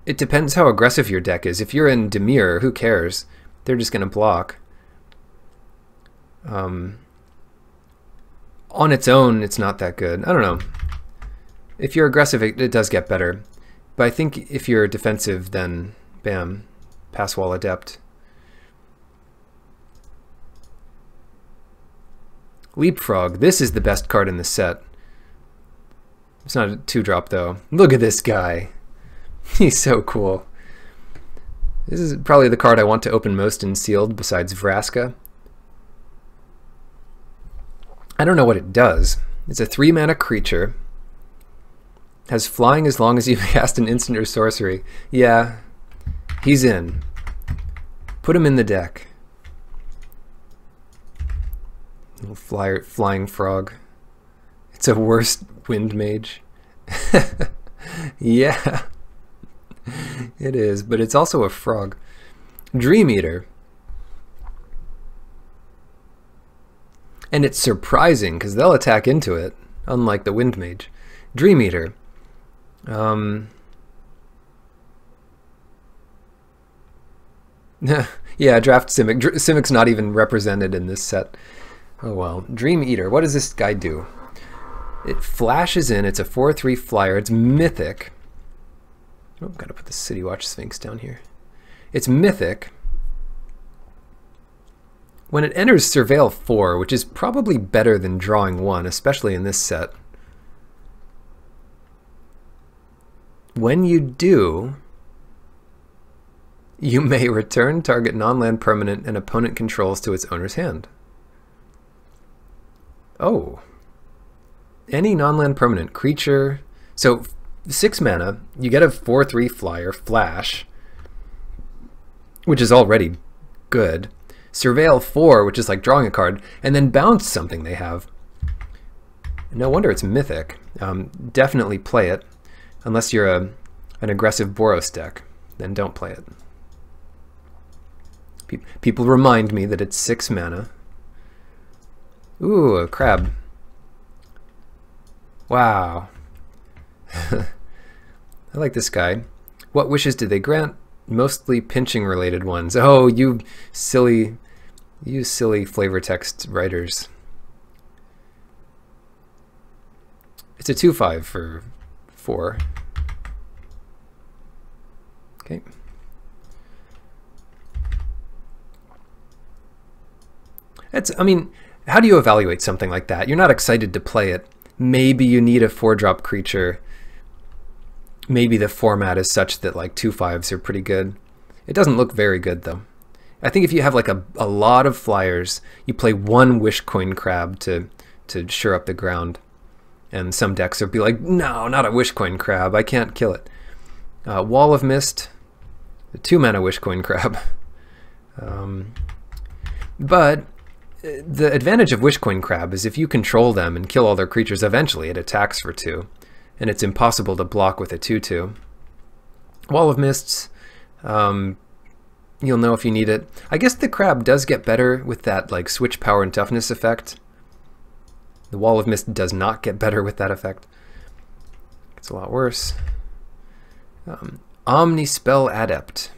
It depends how aggressive your deck is. If you're in Dimir, who cares? They're just going to block. On its own, it's not that good. I don't know. If you're aggressive, it does get better. But I think if you're defensive, then bam, Pass Wall Adept. Leapfrog. This is the best card in the set. It's not a 2-drop though. Look at this guy. He's so cool. This is probably the card I want to open most in sealed besides Vraska. I don't know what it does. It's a 3-mana creature. Has flying as long as you cast an instant or sorcery. Yeah, he's in. Put him in the deck. Little flying frog. It's a worse wind mage. Yeah, it is, but it's also a frog. Dream Eater. And it's surprising because they'll attack into it, unlike the wind mage. Dream Eater. Yeah, draft Simic. Simic's not even represented in this set. Oh well. Dream Eater. What does this guy do? It flashes in. It's a 4/3 flyer. It's mythic. Oh, gotta put the City Watch Sphinx down here. It's mythic. When it enters Surveil 4, which is probably better than drawing 1, especially in this set. When you do, you may return target non-land permanent an opponent controls to its owner's hand. Oh. Any non-land permanent creature. So 6 mana, you get a 4/3 flyer, flash, which is already good. Surveil 4, which is like drawing a card, and then bounce something they have. No wonder it's mythic. Definitely play it. Unless you're an aggressive Boros deck, then don't play it. People remind me that it's 6 mana. Ooh, a crab. Wow. I like this guy. What wishes did they grant? Mostly pinching related ones. Oh, you silly flavor text writers. It's a 2/5 for 4. Okay. I mean, how do you evaluate something like that? You're not excited to play it. Maybe you need a 4-drop creature. Maybe the format is such that like 2/5s are pretty good. It doesn't look very good though. I think if you have like a lot of flyers, you play 1 Wishcoin Crab to sure up the ground. And some decks will be like, no, not a Wishcoin Crab, I can't kill it. Wall of Mist, the 2-mana Wishcoin Crab. But the advantage of Wishcoin Crab is if you control them and kill all their creatures, eventually it attacks for 2. And it's impossible to block with a 2/2. Wall of Mists, you'll know if you need it. I guess the crab does get better with that like switch power and toughness effect. The Wall of Mist does not get better with that effect. It's a lot worse. Omnispell Adept.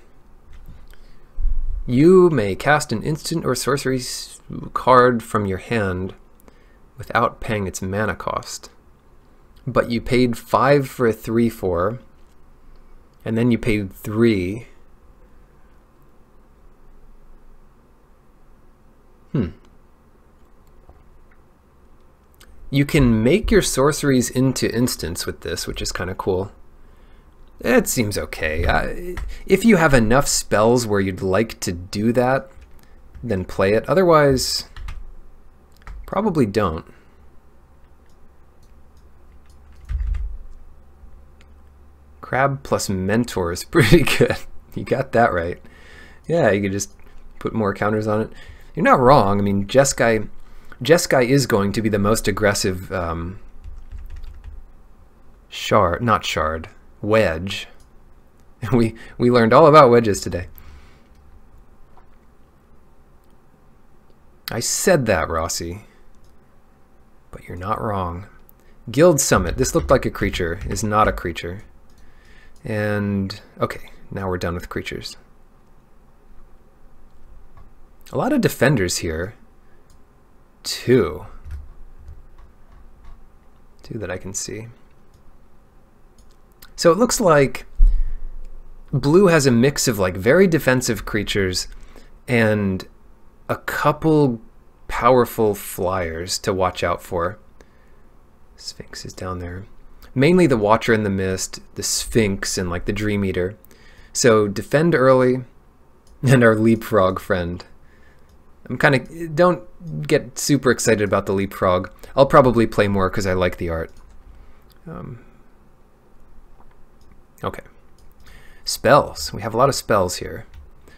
You may cast an instant or sorcery card from your hand without paying its mana cost. But you paid 5 for a 3/4, and then you paid 3. You can make your sorceries into instants with this, which is kind of cool. It seems okay. If you have enough spells where you'd like to do that, then play it. Otherwise, probably don't. Crab plus Mentor is pretty good. You got that right. Yeah, you could just put more counters on it. You're not wrong. I mean, Jeskai is going to be the most aggressive wedge. We learned all about wedges today. I said that, Rossi. But you're not wrong. Guild Summit. This looked like a creature. Is not a creature. And okay, now we're done with creatures. A lot of defenders here. Two that I can see. So it looks like blue has a mix of like very defensive creatures and a couple powerful flyers to watch out for. Sphinx is down there. Mainly the Watcher in the Mist, the Sphinx, and like the Dream Eater. So defend early, and our Leapfrog friend. Don't get super excited about the Leapfrog. I'll probably play more because I like the art. Okay. Spells. We have a lot of spells here.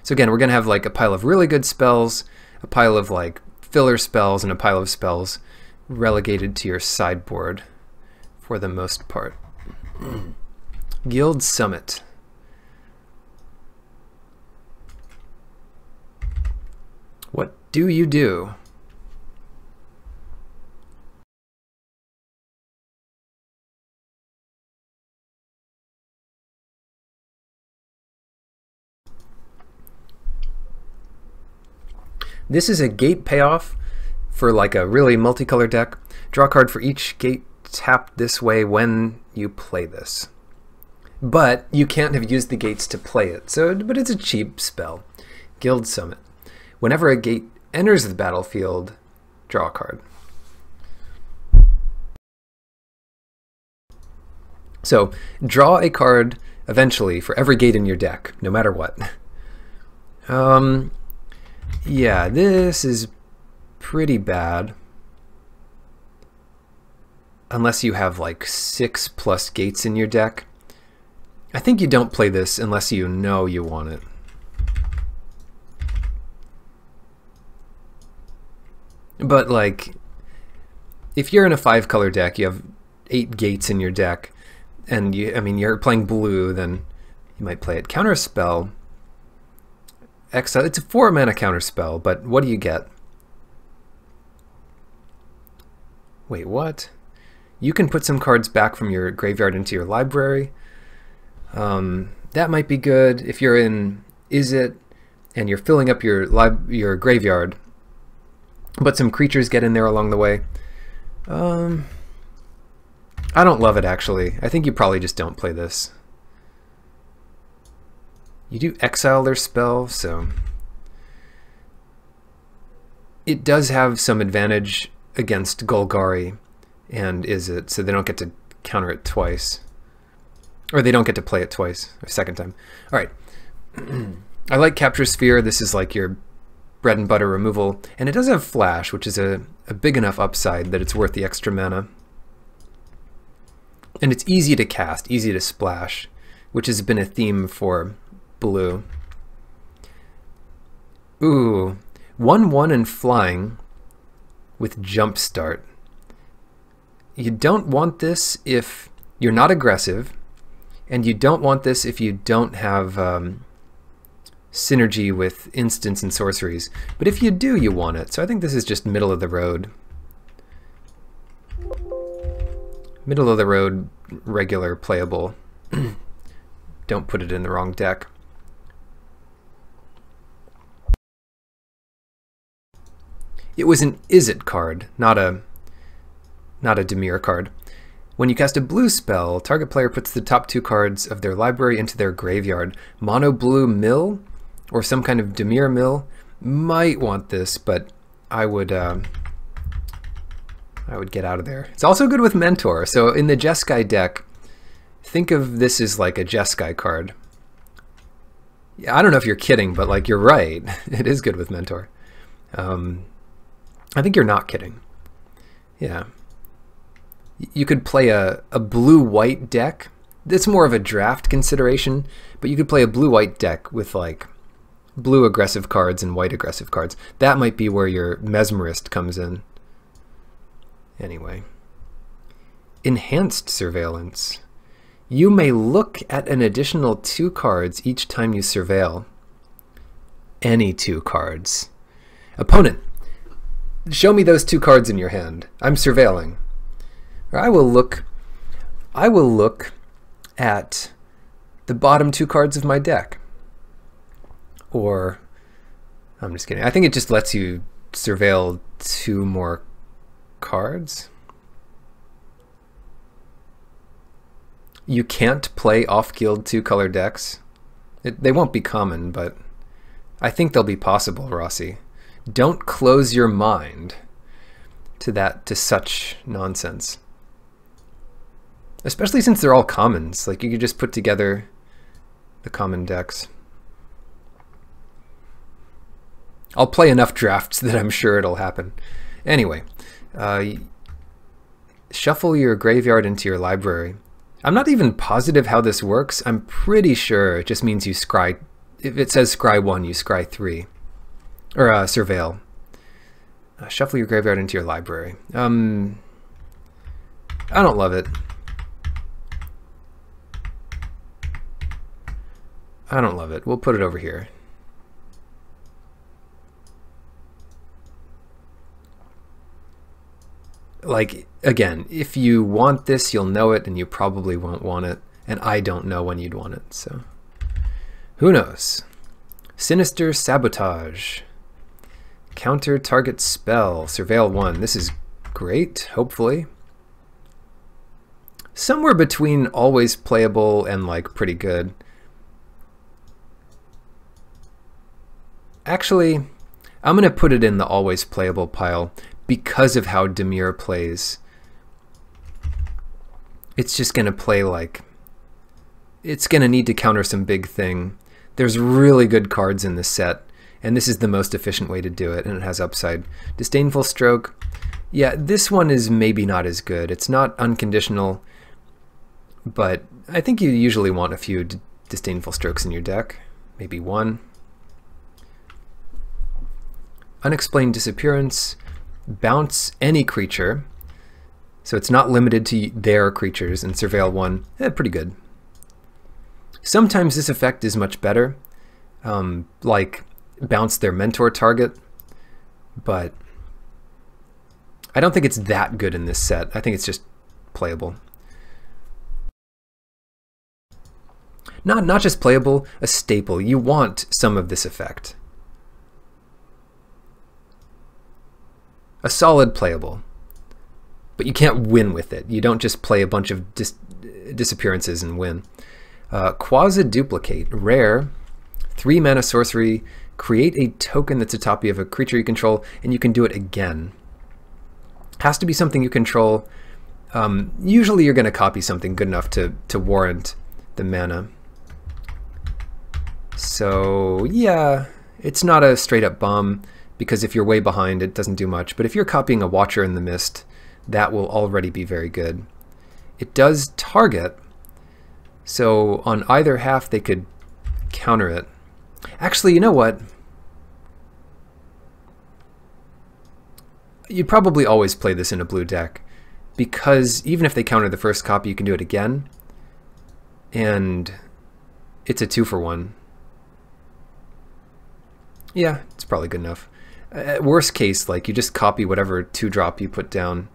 So again, we're going to have like a pile of really good spells, a pile of like filler spells, and a pile of spells relegated to your sideboard for the most part. Guild Summit. What do you do? This is a gate payoff for like a really multicolor deck. Draw a card for each gate tapped this way when you play this. But you can't have used the gates to play it, but it's a cheap spell. Guild Summit. Whenever a gate enters the battlefield, draw a card. So draw a card eventually for every gate in your deck, no matter what. Yeah, this is pretty bad. Unless you have like 6+ gates in your deck. I think you don't play this unless you know you want it. But like, if you're in a 5-color deck, you have 8 gates in your deck, and you're playing blue, then you might play it. Counterspell. Exile. It's a 4-mana counterspell, but what do you get? Wait, what? You can put some cards back from your graveyard into your library. That might be good if you're in Izzet and you're filling up your graveyard, but some creatures get in there along the way. I don't love it, actually. I think you probably just don't play this. You do exile their spell, so it does have some advantage against Golgari and Izzet, so they don't get to counter it twice. Or they don't get to play it twice, a second time. Alright. I like Capture Sphere. This is like your bread and butter removal. And it does have Flash, which is a big enough upside that it's worth the extra mana. And it's easy to cast, easy to splash, which has been a theme for blue. Ooh. 1/1 and flying with Jumpstart. You don't want this if you're not aggressive, and you don't want this if you don't have synergy with instants and sorceries. But if you do, you want it. So I think this is just middle of the road. Middle of the road, regular, playable. Don't put it in the wrong deck. It was an Izzet card, not a Dimir card. When you cast a blue spell, target player puts the top 2 cards of their library into their graveyard. Mono blue mill, or some kind of Dimir mill, might want this, but I would I would get out of there. It's also good with Mentor. So in the Jeskai deck, think of this as like a Jeskai card. I don't know if you're kidding, but like you're right. It is good with Mentor. I think you're not kidding. Yeah. You could play a blue-white deck. It's more of a draft consideration, but you could play a blue-white deck with like blue aggressive cards and white aggressive cards. That might be where your Mesmerist comes in. Anyway. Enhanced Surveillance. You may look at an additional 2 cards each time you surveil. Any 2 cards. Opponent, show me those 2 cards in your hand. I'm surveilling. Or I will look at the bottom 2 cards of my deck. Or, I'm just kidding. I think it just lets you surveil 2 more cards. You can't play off-guild 2-color decks. They won't be common, but I think they'll be possible, Rossi. Don't close your mind to such nonsense. Especially since they're all commons. Like, you could just put together the common decks. I'll play enough drafts that I'm sure it'll happen. Anyway, shuffle your graveyard into your library. I'm not even positive how this works. I'm pretty sure it just means you scry. If it says scry 1, you scry 3. Or surveil. Shuffle your graveyard into your library. I don't love it. I don't love it. We'll put it over here. Like, again, if you want this, you'll know it, and you probably won't want it. And I don't know when you'd want it, so. Who knows? Sinister Sabotage. Counter target spell. Surveil 1. This is great, hopefully. Somewhere between always playable and, like, pretty good. Actually, I'm going to put it in the always playable pile because of how Dimir plays. It's just going to play like... It's going to need to counter some big thing. There's really good cards in this set, and this is the most efficient way to do it, and it has upside. Disdainful Stroke. Yeah, this one is maybe not as good. It's not unconditional, but I think you usually want a few Disdainful Strokes in your deck. Maybe 1. Unexplained Disappearance. Bounce any creature, so it's not limited to their creatures, and surveil 1, pretty good. Sometimes this effect is much better, like bounce their mentor target, but I don't think it's that good in this set. I think it's just playable. Not just playable, a staple. You want some of this effect. A solid playable, but you can't win with it. You don't just play a bunch of disappearances and win. Quasi-Duplicate, rare, 3 mana sorcery, create a token that's a copy of a creature you control, and you can do it again. Has to be something you control. Usually you're going to copy something good enough to warrant the mana. So yeah, it's not a straight up bomb, because if you're way behind, it doesn't do much. But if you're copying a Watcher in the Mist, that will already be very good. It does target, so on either half they could counter it. Actually, you know what? You'd probably always play this in a blue deck, because even if they counter the first copy, you can do it again, and it's a 2-for-1. Yeah, it's probably good enough. At worst case, like, you just copy whatever 2-drop you put down,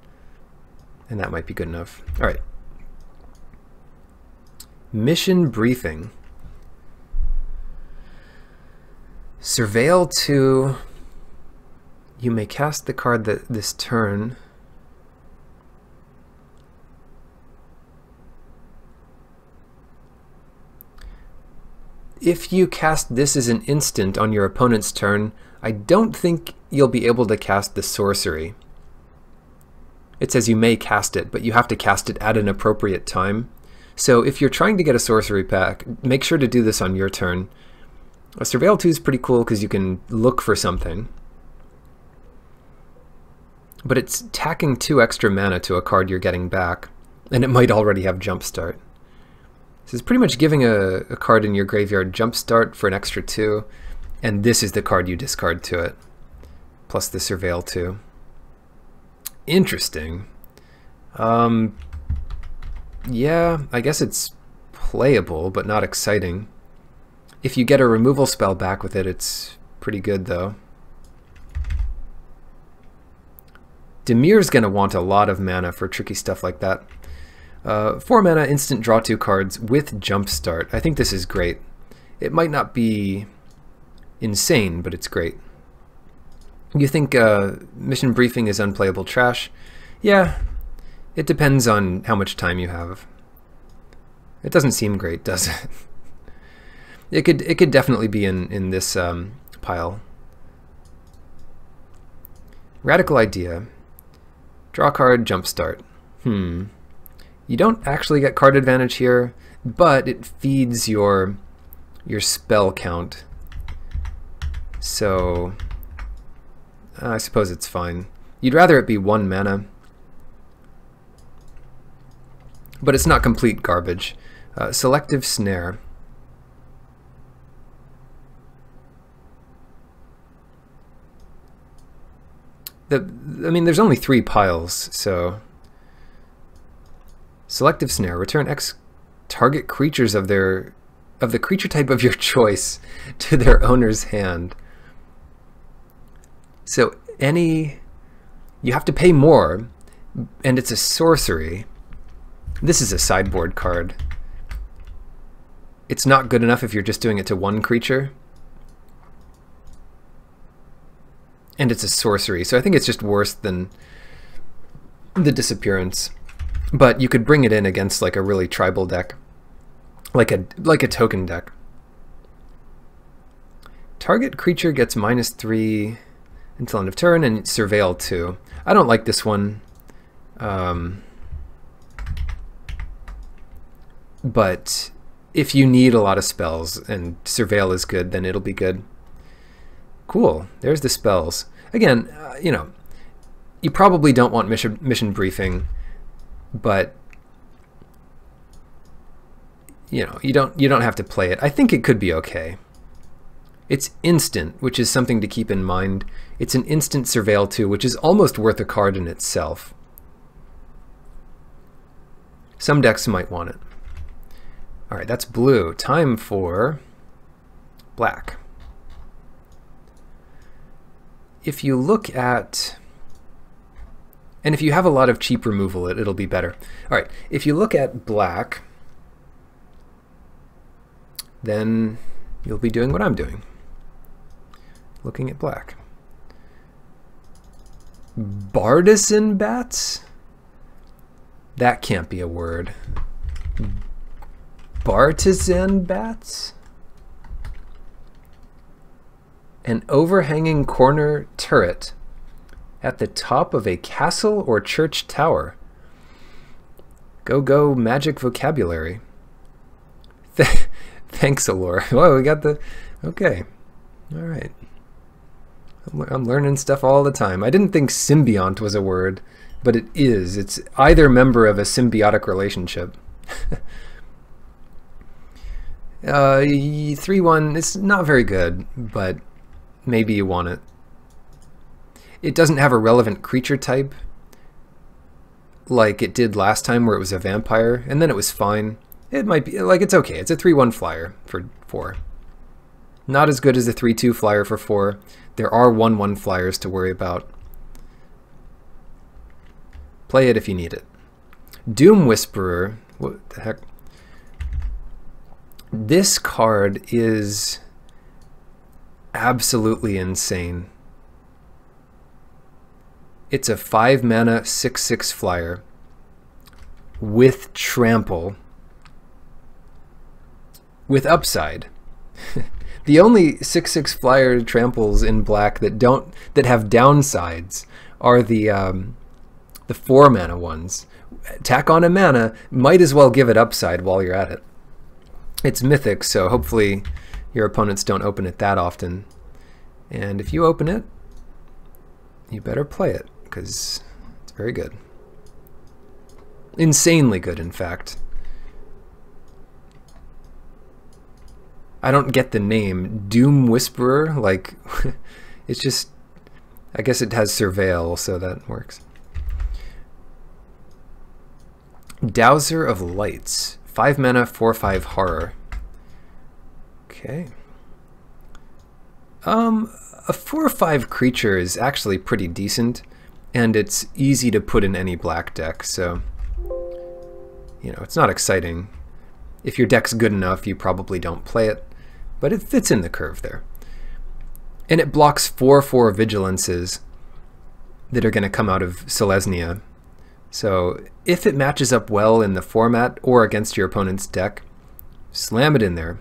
and that might be good enough. All right. Mission Briefing. Surveil 2. You may cast the card this turn. If you cast this as an instant on your opponent's turn, I don't think you'll be able to cast the sorcery. it says you may cast it, but you have to cast it at an appropriate time. So if you're trying to get a sorcery pack, make sure to do this on your turn. A Surveil 2 is pretty cool because you can look for something. But it's tacking 2 extra mana to a card you're getting back, and it might already have Jumpstart. So it's pretty much giving a card in your graveyard Jumpstart for an extra 2, and this is the card you discard to it, plus the Surveil 2. Interesting. Yeah, I guess it's playable, but not exciting. If you get a removal spell back with it, it's pretty good, though. Dimir's going to want a lot of mana for tricky stuff like that. 4 mana, instant draw 2 cards with Jumpstart. I think this is great. It might not be insane, but it's great. You think Mission Briefing is unplayable trash? Yeah, it depends on how much time you have. It doesn't seem great, does it? It could definitely be in this pile. Radical Idea. Draw card, Jumpstart. You don't actually get card advantage here, but it feeds your spell count. So I suppose it's fine. You'd rather it be 1 mana, but it's not complete garbage. Selective Snare. I mean, there's only 3 piles, so... Selective Snare. Return X target creatures of the creature type of your choice to their owner's hand. So you have to pay more, and it's a sorcery. This is a sideboard card. It's not good enough if you're just doing it to 1 creature. And it's a sorcery, so I think it's just worse than the Disappearance. But you could bring it in against like a really tribal deck, like a token deck. Target creature gets -3 until end of turn, and Surveil 2. I don't like this one, but if you need a lot of spells and Surveil is good, then it'll be good. Cool. There's the spells. Again, you know, you probably don't want mission briefing, but you know, you don't have to play it. I think it could be okay. It's instant, which is something to keep in mind. It's an instant Surveil 2, which is almost worth a card in itself. Some decks might want it. All right, that's blue. Time for black. If you look at, and if you have a lot of cheap removal, it'll be better. All right, if you look at black, then you'll be doing what I'm doing. Looking at black. Bartisan bats? That can't be a word. Bartisan bats? An overhanging corner turret at the top of a castle or church tower. Go magic vocabulary. Thanks, Allure. Whoa, we got the... Okay. All right. I'm learning stuff all the time. I didn't think symbiont was a word, but it is. It's either member of a symbiotic relationship. 3/1, it's not very good, but maybe you want it. It doesn't have a relevant creature type like it did last time where it was a vampire, and then it was fine. It might be, like, it's okay. It's a 3/1 flyer for 4. Not as good as a 3/2 flyer for 4. There are 1/1 flyers to worry about. Play it if you need it. Doom Whisperer. What the heck? This card is absolutely insane. It's a 5 mana 6/6 flyer with trample with upside. The only 6/6 flyer tramples in black that have downsides are the the 4 mana ones. Tack on a mana, might as well give it upside while you're at it. It's mythic, so hopefully your opponents don't open it that often. And if you open it, you better play it, because it's very good. Insanely good, in fact. I don't get the name. Doom Whisperer? Like, it's just... I guess it has Surveil, so that works. Dowser of Lights. 5 mana, 4/5 horror. Okay. A 4/5 creature is actually pretty decent, and it's easy to put in any black deck, so... You know, it's not exciting. If your deck's good enough, you probably don't play it, but it fits in the curve there. And it blocks 4/4 Vigilances that are going to come out of Selesnya. So if it matches up well in the format or against your opponent's deck, slam it in there.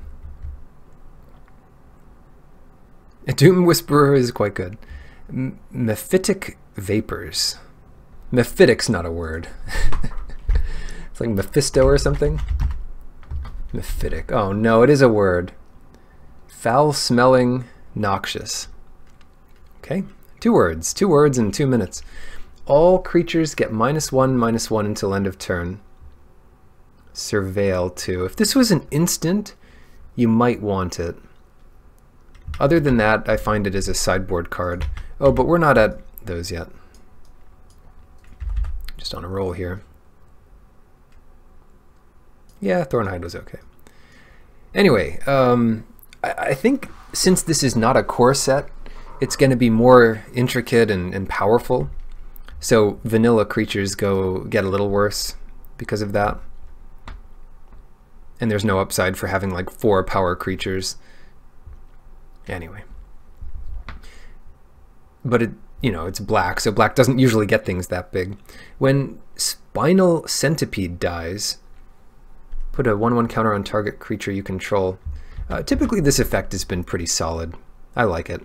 A Doom Whisperer is quite good. Mephitic Vapors. Mephitic's not a word. It's like Mephisto or something. Mephitic. Oh no, it is a word. Foul-smelling, noxious. Okay, 2 words. 2 words in 2 minutes. All creatures get -1/-1 until end of turn. Surveil 2. If this was an instant, you might want it. Other than that, I find it as a sideboard card. Oh, but we're not at those yet. Just on a roll here. Yeah, Thornhide was okay. Anyway, I think since this is not a core set, it's going to be more intricate and powerful. So vanilla creatures get a little worse because of that. And there's no upside for having like 4 power creatures. Anyway. But it, you know, it's black, so black doesn't usually get things that big. When Spinal Centipede dies, put a 1/1 counter on target creature you control. Typically this effect has been pretty solid. I like it.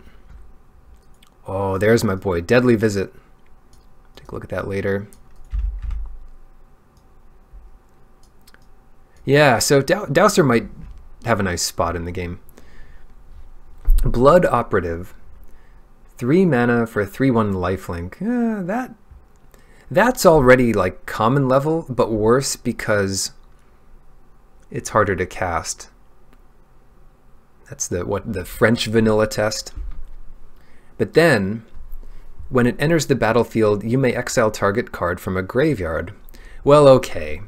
Oh, there's my boy, Deadly Visit. Take a look at that later. Yeah, so Dowser might have a nice spot in the game. Blood Operative. 3 mana for a 3/1 lifelink. That's already like common level, but worse because it's harder to cast. That's the French vanilla test. But then, when it enters the battlefield, you may exile target card from a graveyard. Well, okay.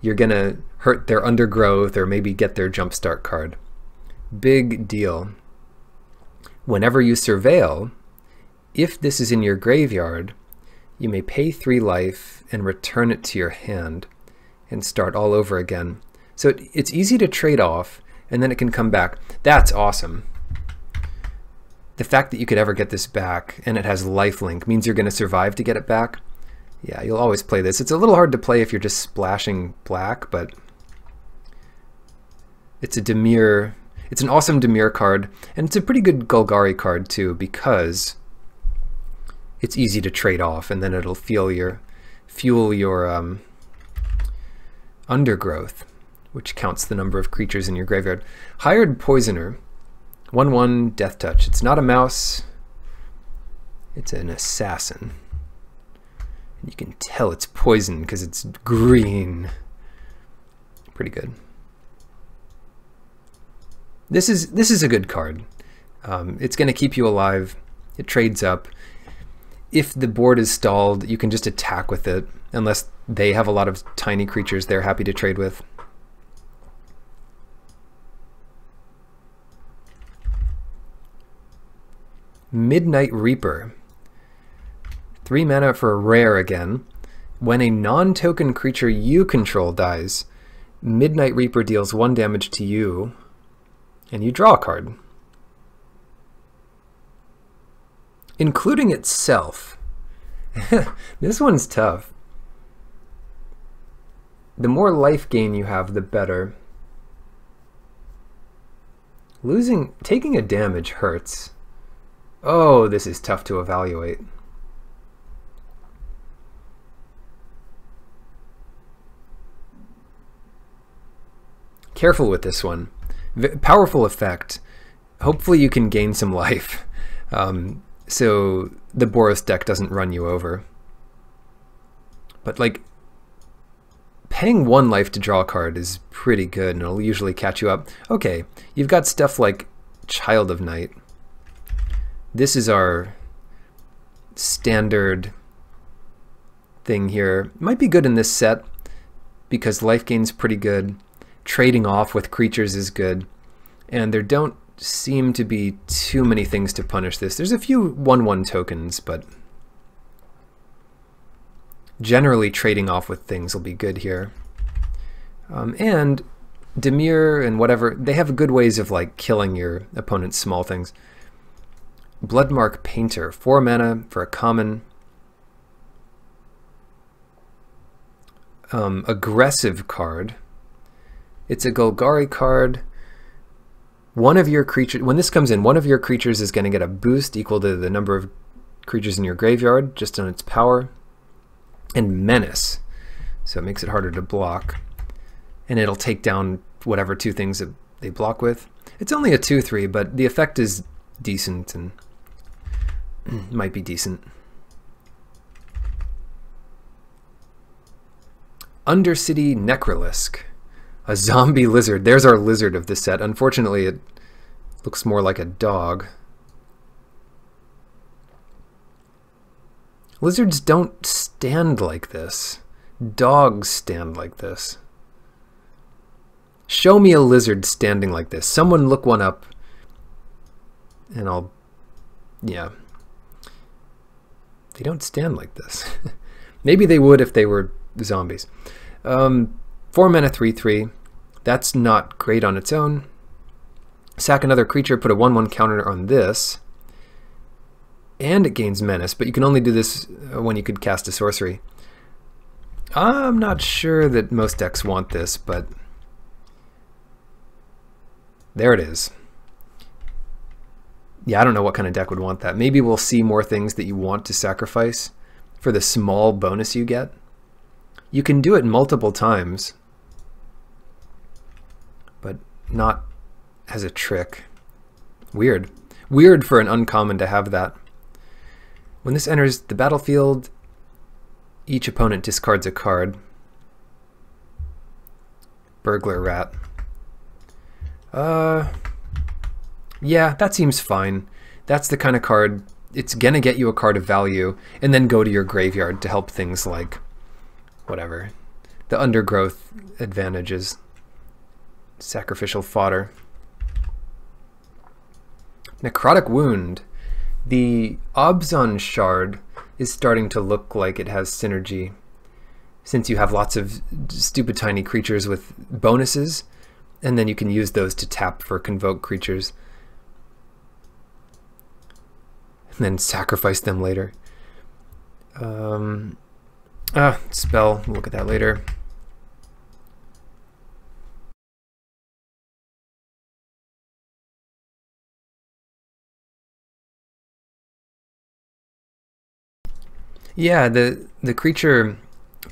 You're gonna hurt their Undergrowth or maybe get their Jumpstart card. Big deal. Whenever you Surveil, if this is in your graveyard, you may pay 3 life and return it to your hand and start all over again. So it's easy to trade off, and then it can come back. That's awesome. The fact that you could ever get this back and it has lifelink means you're going to survive to get it back. Yeah, you'll always play this. It's a little hard to play if you're just splashing black, but it's a Dimir. It's an awesome Dimir card, and it's a pretty good Golgari card too, because it's easy to trade off, and then it'll fuel your Undergrowth, which counts the number of creatures in your graveyard. Hired Poisoner, 1/1 Death Touch. It's not a mouse, it's an assassin. And you can tell it's poison because it's green. Pretty good. This is a good card. It's going to keep you alive. It trades up. If the board is stalled, you can just attack with it, unless they have a lot of tiny creatures they're happy to trade with. Midnight Reaper. 3 mana for a rare again. When a non-token creature you control dies, Midnight Reaper deals 1 damage to you, and you draw a card. Including itself. This one's tough. The more life gain you have, the better. Taking a damage hurts. Oh, this is tough to evaluate. Careful with this one. Powerful effect. Hopefully you can gain some life, so the Boros deck doesn't run you over. But like, paying 1 life to draw a card is pretty good, and it'll usually catch you up. Okay, you've got stuff like Child of Night. This is our standard thing here. Might be good in this set because life gain's pretty good. Trading off with creatures is good, and there don't seem to be too many things to punish this. There's a few 1/1 tokens, but generally trading off with things will be good here. And Dimir and whatever, they have good ways of like killing your opponent's small things. Bloodmark Painter, 4 mana for a common. Aggressive card. It's a Golgari card. One of your creatures, when this comes in, one of your creatures is going to get a boost equal to the number of creatures in your graveyard, just on its power. And Menace, so it makes it harder to block. And it'll take down whatever 2 things that they block with. It's only a 2/3, but the effect is decent and might be decent. Undercity Necrolisk, a zombie lizard. There's our lizard of this set. Unfortunately, it looks more like a dog. Lizards don't stand like this. Dogs stand like this. Show me a lizard standing like this. Someone look one up, and I'll... yeah. They don't stand like this. Maybe they would if they were zombies. 4 mana 3/3. That's not great on its own. Sack another creature, put a 1/1 counter on this. And it gains Menace, but you can only do this when you could cast a sorcery. I'm not sure that most decks want this, but there it is. Yeah, I don't know what kind of deck would want that. Maybe we'll see more things that you want to sacrifice for the small bonus you get. You can do it multiple times, but not as a trick. Weird. Weird for an uncommon to have that. When this enters the battlefield, each opponent discards a card. Burglar Rat. Yeah, that seems fine. That's the kind of card, it's gonna get you a card of value, and then go to your graveyard to help things like, whatever, the undergrowth advantages. Sacrificial fodder. Necrotic Wound. The Obzon Shard is starting to look like it has synergy, since you have lots of stupid tiny creatures with bonuses, and then you can use those to tap for convoke creatures, and then sacrifice them later. Spell, we'll look at that later. Yeah, the creature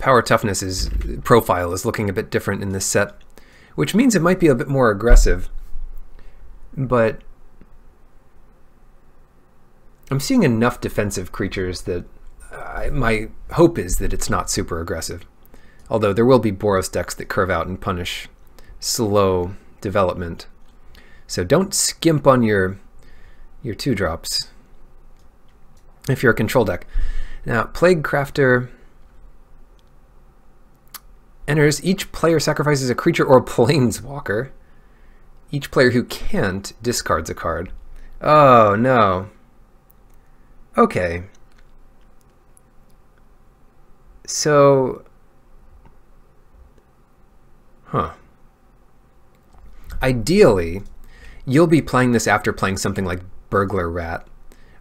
power toughness profile is looking a bit different in this set, which means it might be a bit more aggressive, but I'm seeing enough defensive creatures that my hope is that it's not super aggressive. Although there will be Boros decks that curve out and punish slow development. So don't skimp on your 2-drops if you're a control deck. Now, Plague Crafter enters. Each player sacrifices a creature or a planeswalker. Each player who can't discards a card. Oh, no. Okay. So, ideally, you'll be playing this after playing something like Burglar Rat.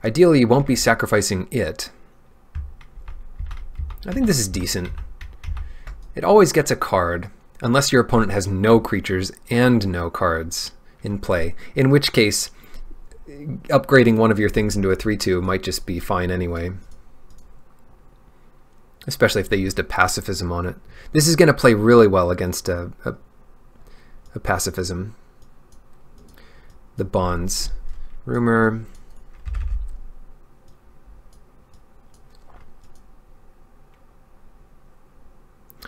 Ideally, you won't be sacrificing it. I think this is decent. It always gets a card, unless your opponent has no creatures and no cards in play, in which case upgrading one of your things into a 3/2 might just be fine anyway. Especially if they used a pacifism on it. This is going to play really well against a a pacifism. The bonds. Rumor.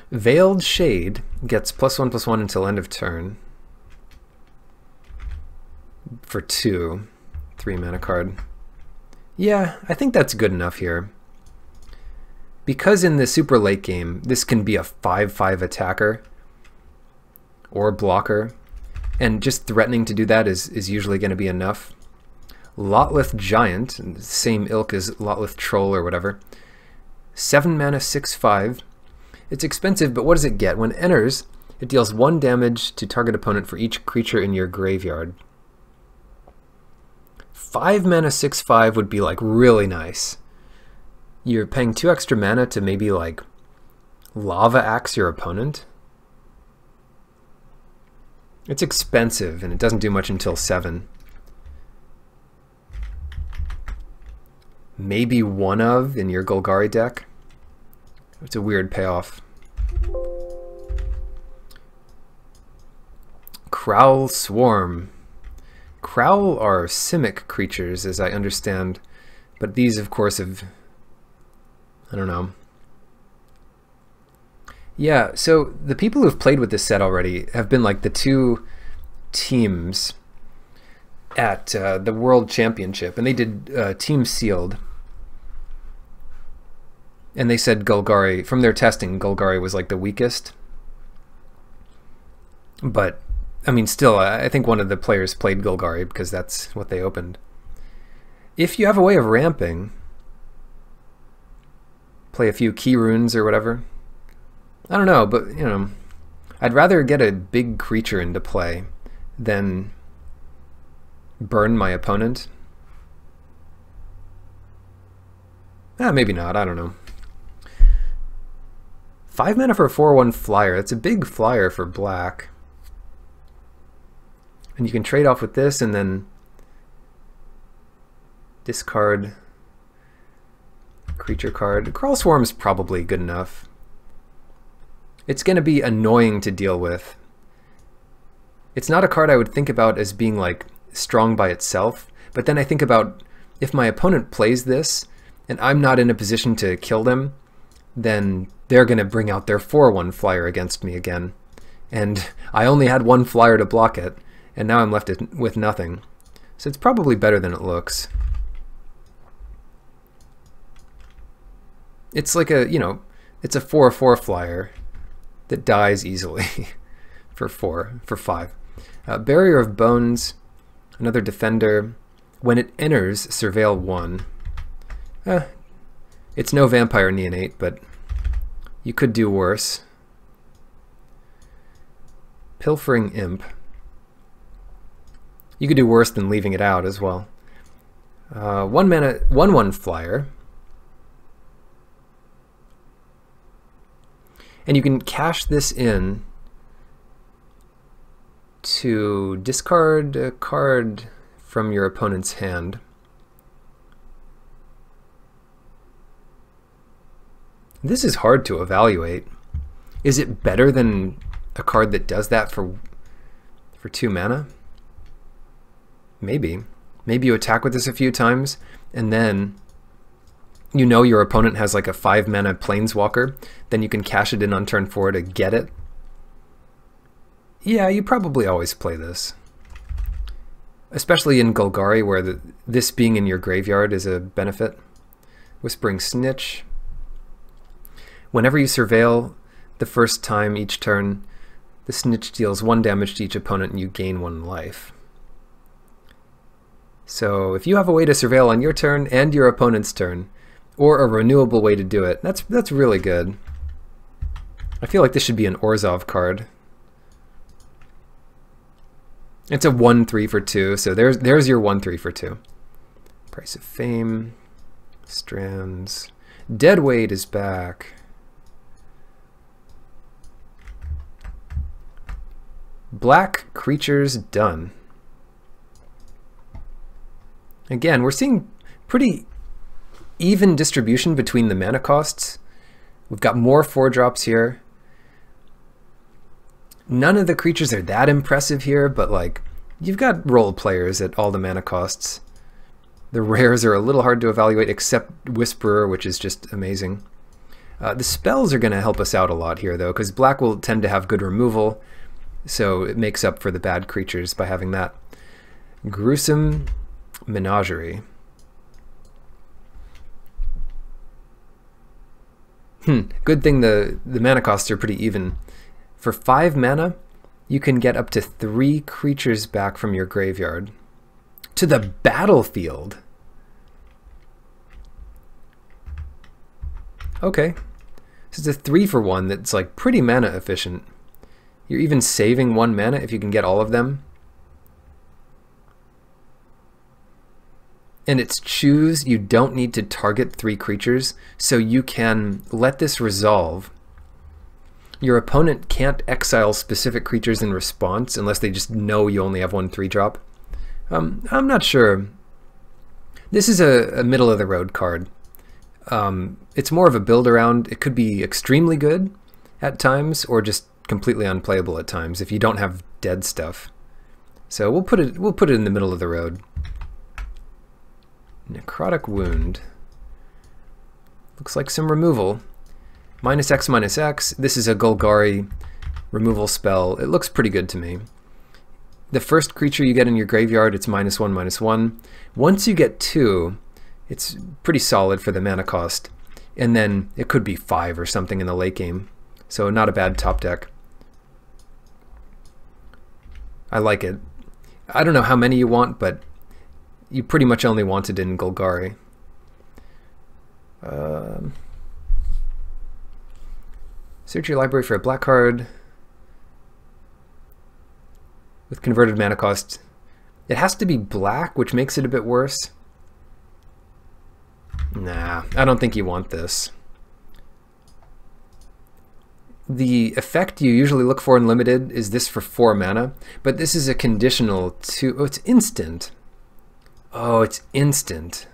Veiled Shade gets +1/+1 until end of turn for 2, 3 mana card. Yeah, I think that's good enough here. Because in the super late game, this can be a 5/5 attacker or blocker, and just threatening to do that is usually going to be enough. Lotleth Giant, same ilk as Lotleth Troll or whatever. 7 mana, 6/5. It's expensive, but what does it get? When it enters, it deals 1 damage to target opponent for each creature in your graveyard. 5 mana, 6/5 would be like really nice. You're paying 2 extra mana to maybe like Lava Axe your opponent. It's expensive and it doesn't do much until 7. Maybe one of in your Golgari deck. It's a weird payoff. Crowl Swarm. Crowl are Simic creatures, as I understand, but these, of course, have... I don't know. Yeah, so the people who've played with this set already have been like the 2 teams at the World Championship, and they did Team Sealed. And they said Golgari, from their testing, Golgari was like the weakest. But, I mean, still, I think one of the players played Golgari because that's what they opened. If you have a way of ramping, play a few key runes or whatever. I don't know, but, you know, I'd rather get a big creature into play than burn my opponent. Maybe not, I don't know. 5 mana for a 4/1 flyer. That's a big flyer for black. And you can trade off with this and then discard creature card. Crawl Swarm is probably good enough. It's going to be annoying to deal with. It's not a card I would think about as being like strong by itself, but then I think about if my opponent plays this and I'm not in a position to kill them, then they're going to bring out their 4/1 flyer against me again. And I only had 1 flyer to block it, and now I'm left with nothing. So it's probably better than it looks. It's like a, you know, it's a 4/4 flyer that dies easily for 5. Barrier of Bones, another defender. When it enters, surveil 1. It's no Vampire Neonate, but you could do worse. Pilfering Imp. You could do worse than leaving it out as well. 1 mana, 1/1 flyer. And you can cash this in to discard a card from your opponent's hand. This is hard to evaluate. Is it better than a card that does that for 2 mana? Maybe. Maybe you attack with this a few times, and then you know your opponent has like a 5 mana Planeswalker, then you can cash it in on turn 4 to get it. Yeah, you probably always play this. Especially in Golgari, where this being in your graveyard is a benefit. Whispering Snitch. Whenever you surveil the first time each turn, the Snitch deals 1 damage to each opponent and you gain 1 life. So if you have a way to surveil on your turn and your opponent's turn, or a renewable way to do it, that's really good. I feel like this should be an Orzhov card. It's a 1/3 for 2, so there's your 1/3 for 2. Price of Fame, Strands. Deadweight is back. Black creatures done. Again, we're seeing pretty even distribution between the mana costs. We've got more 4-drops here. None of the creatures are that impressive here, but like, you've got role players at all the mana costs. The rares are a little hard to evaluate, except Whisperer, which is just amazing. The spells are going to help us out a lot here, though, because black will tend to have good removal, so it makes up for the bad creatures by having that. Gruesome Menagerie. Good thing the mana costs are pretty even. For 5 mana, you can get up to 3 creatures back from your graveyard to the battlefield. Okay. This is a 3-for-1 that's like pretty mana efficient. You're even saving 1 mana if you can get all of them. And it's choose, you don't need to target 3 creatures, so you can let this resolve. Your opponent can't exile specific creatures in response unless they just know you only have 1 3-drop. I'm not sure. This is a middle-of-the-road card. It's more of a build-around. It could be extremely good at times, or just completely unplayable at times if you don't have dead stuff. So we'll put it in the middle of the road. Necrotic Wound. Looks like some removal. -X/-X. This is a Golgari removal spell. It looks pretty good to me. The first creature you get in your graveyard, it's -1/-1. Once you get 2, it's pretty solid for the mana cost. And then it could be 5 or something in the late game. So not a bad top deck. I like it. I don't know how many you want, but you pretty much only want it in Golgari. Search your library for a black card with converted mana cost. It has to be black, which makes it a bit worse. Nah, I don't think you want this. The effect you usually look for in limited is this for 4 mana, but this is a conditional to... Oh, it's instant. Oh, it's instant.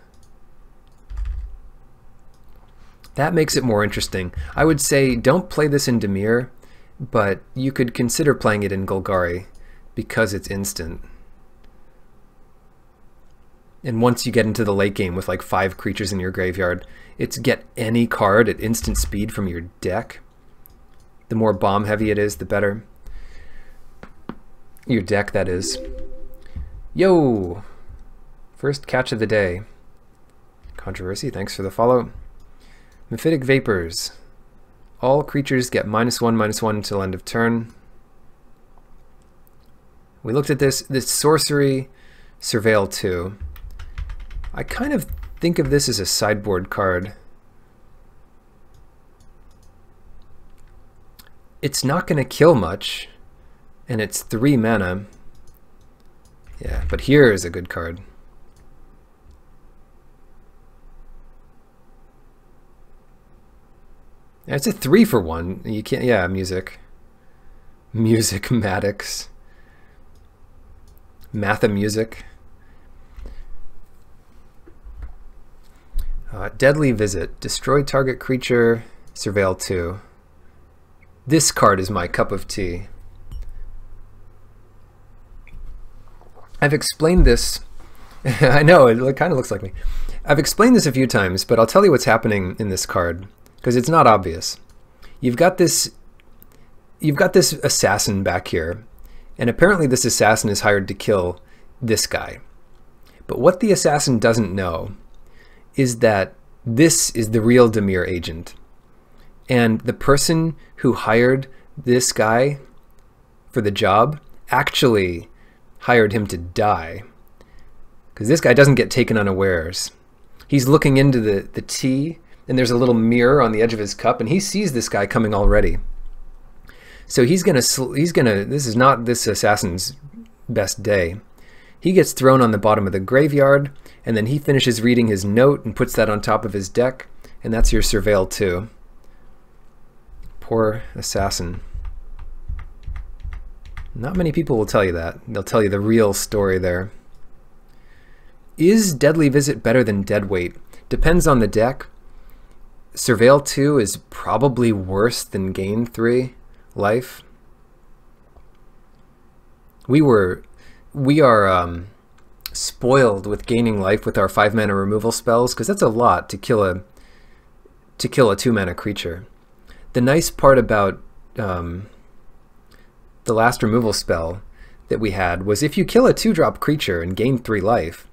That makes it more interesting. I would say don't play this in Dimir, but you could consider playing it in Golgari because it's instant. And once you get into the late game with like 5 creatures in your graveyard, it's get any card at instant speed from your deck. The more bomb heavy it is, the better. Your deck, that is. Yo! First catch of the day. Controversy, thanks for the follow. Mephitic Vapors. All creatures get -1/-1 until end of turn. We looked at this sorcery, Surveil 2. I kind of think of this as a sideboard card. It's not going to kill much, and it's 3 mana. Yeah, but here is a good card. It's a 3-for-1. You can't, yeah, music. Music Maddox. Matha-Music. Deadly Visit. Destroy target creature. Surveil 2. This card is my cup of tea. I've explained this. I know, it kind of looks like me. I've explained this a few times, but I'll tell you what's happening in this card, because it's not obvious. You've got this assassin back here, and apparently this assassin is hired to kill this guy. But what the assassin doesn't know is that this is the real Dimir agent. And the person who hired this guy for the job actually hired him to die. Because this guy doesn't get taken unawares. He's looking into the tea, and there's a little mirror on the edge of his cup, and he sees this guy coming already. So this is not this assassin's best day. He gets thrown on the bottom of the graveyard, and then he finishes reading his note and puts that on top of his deck, and that's your Surveil 2. Poor assassin. Not many people will tell you that. They'll tell you the real story there. Is Deadly Visit better than Deadweight? Depends on the deck. Surveil 2 is probably worse than Gain 3 life. We are spoiled with gaining life with our 5-mana removal spells, because that's a lot to kill a 2-mana creature. The nice part about the last removal spell that we had was if you kill a 2-drop creature and gain 3 life,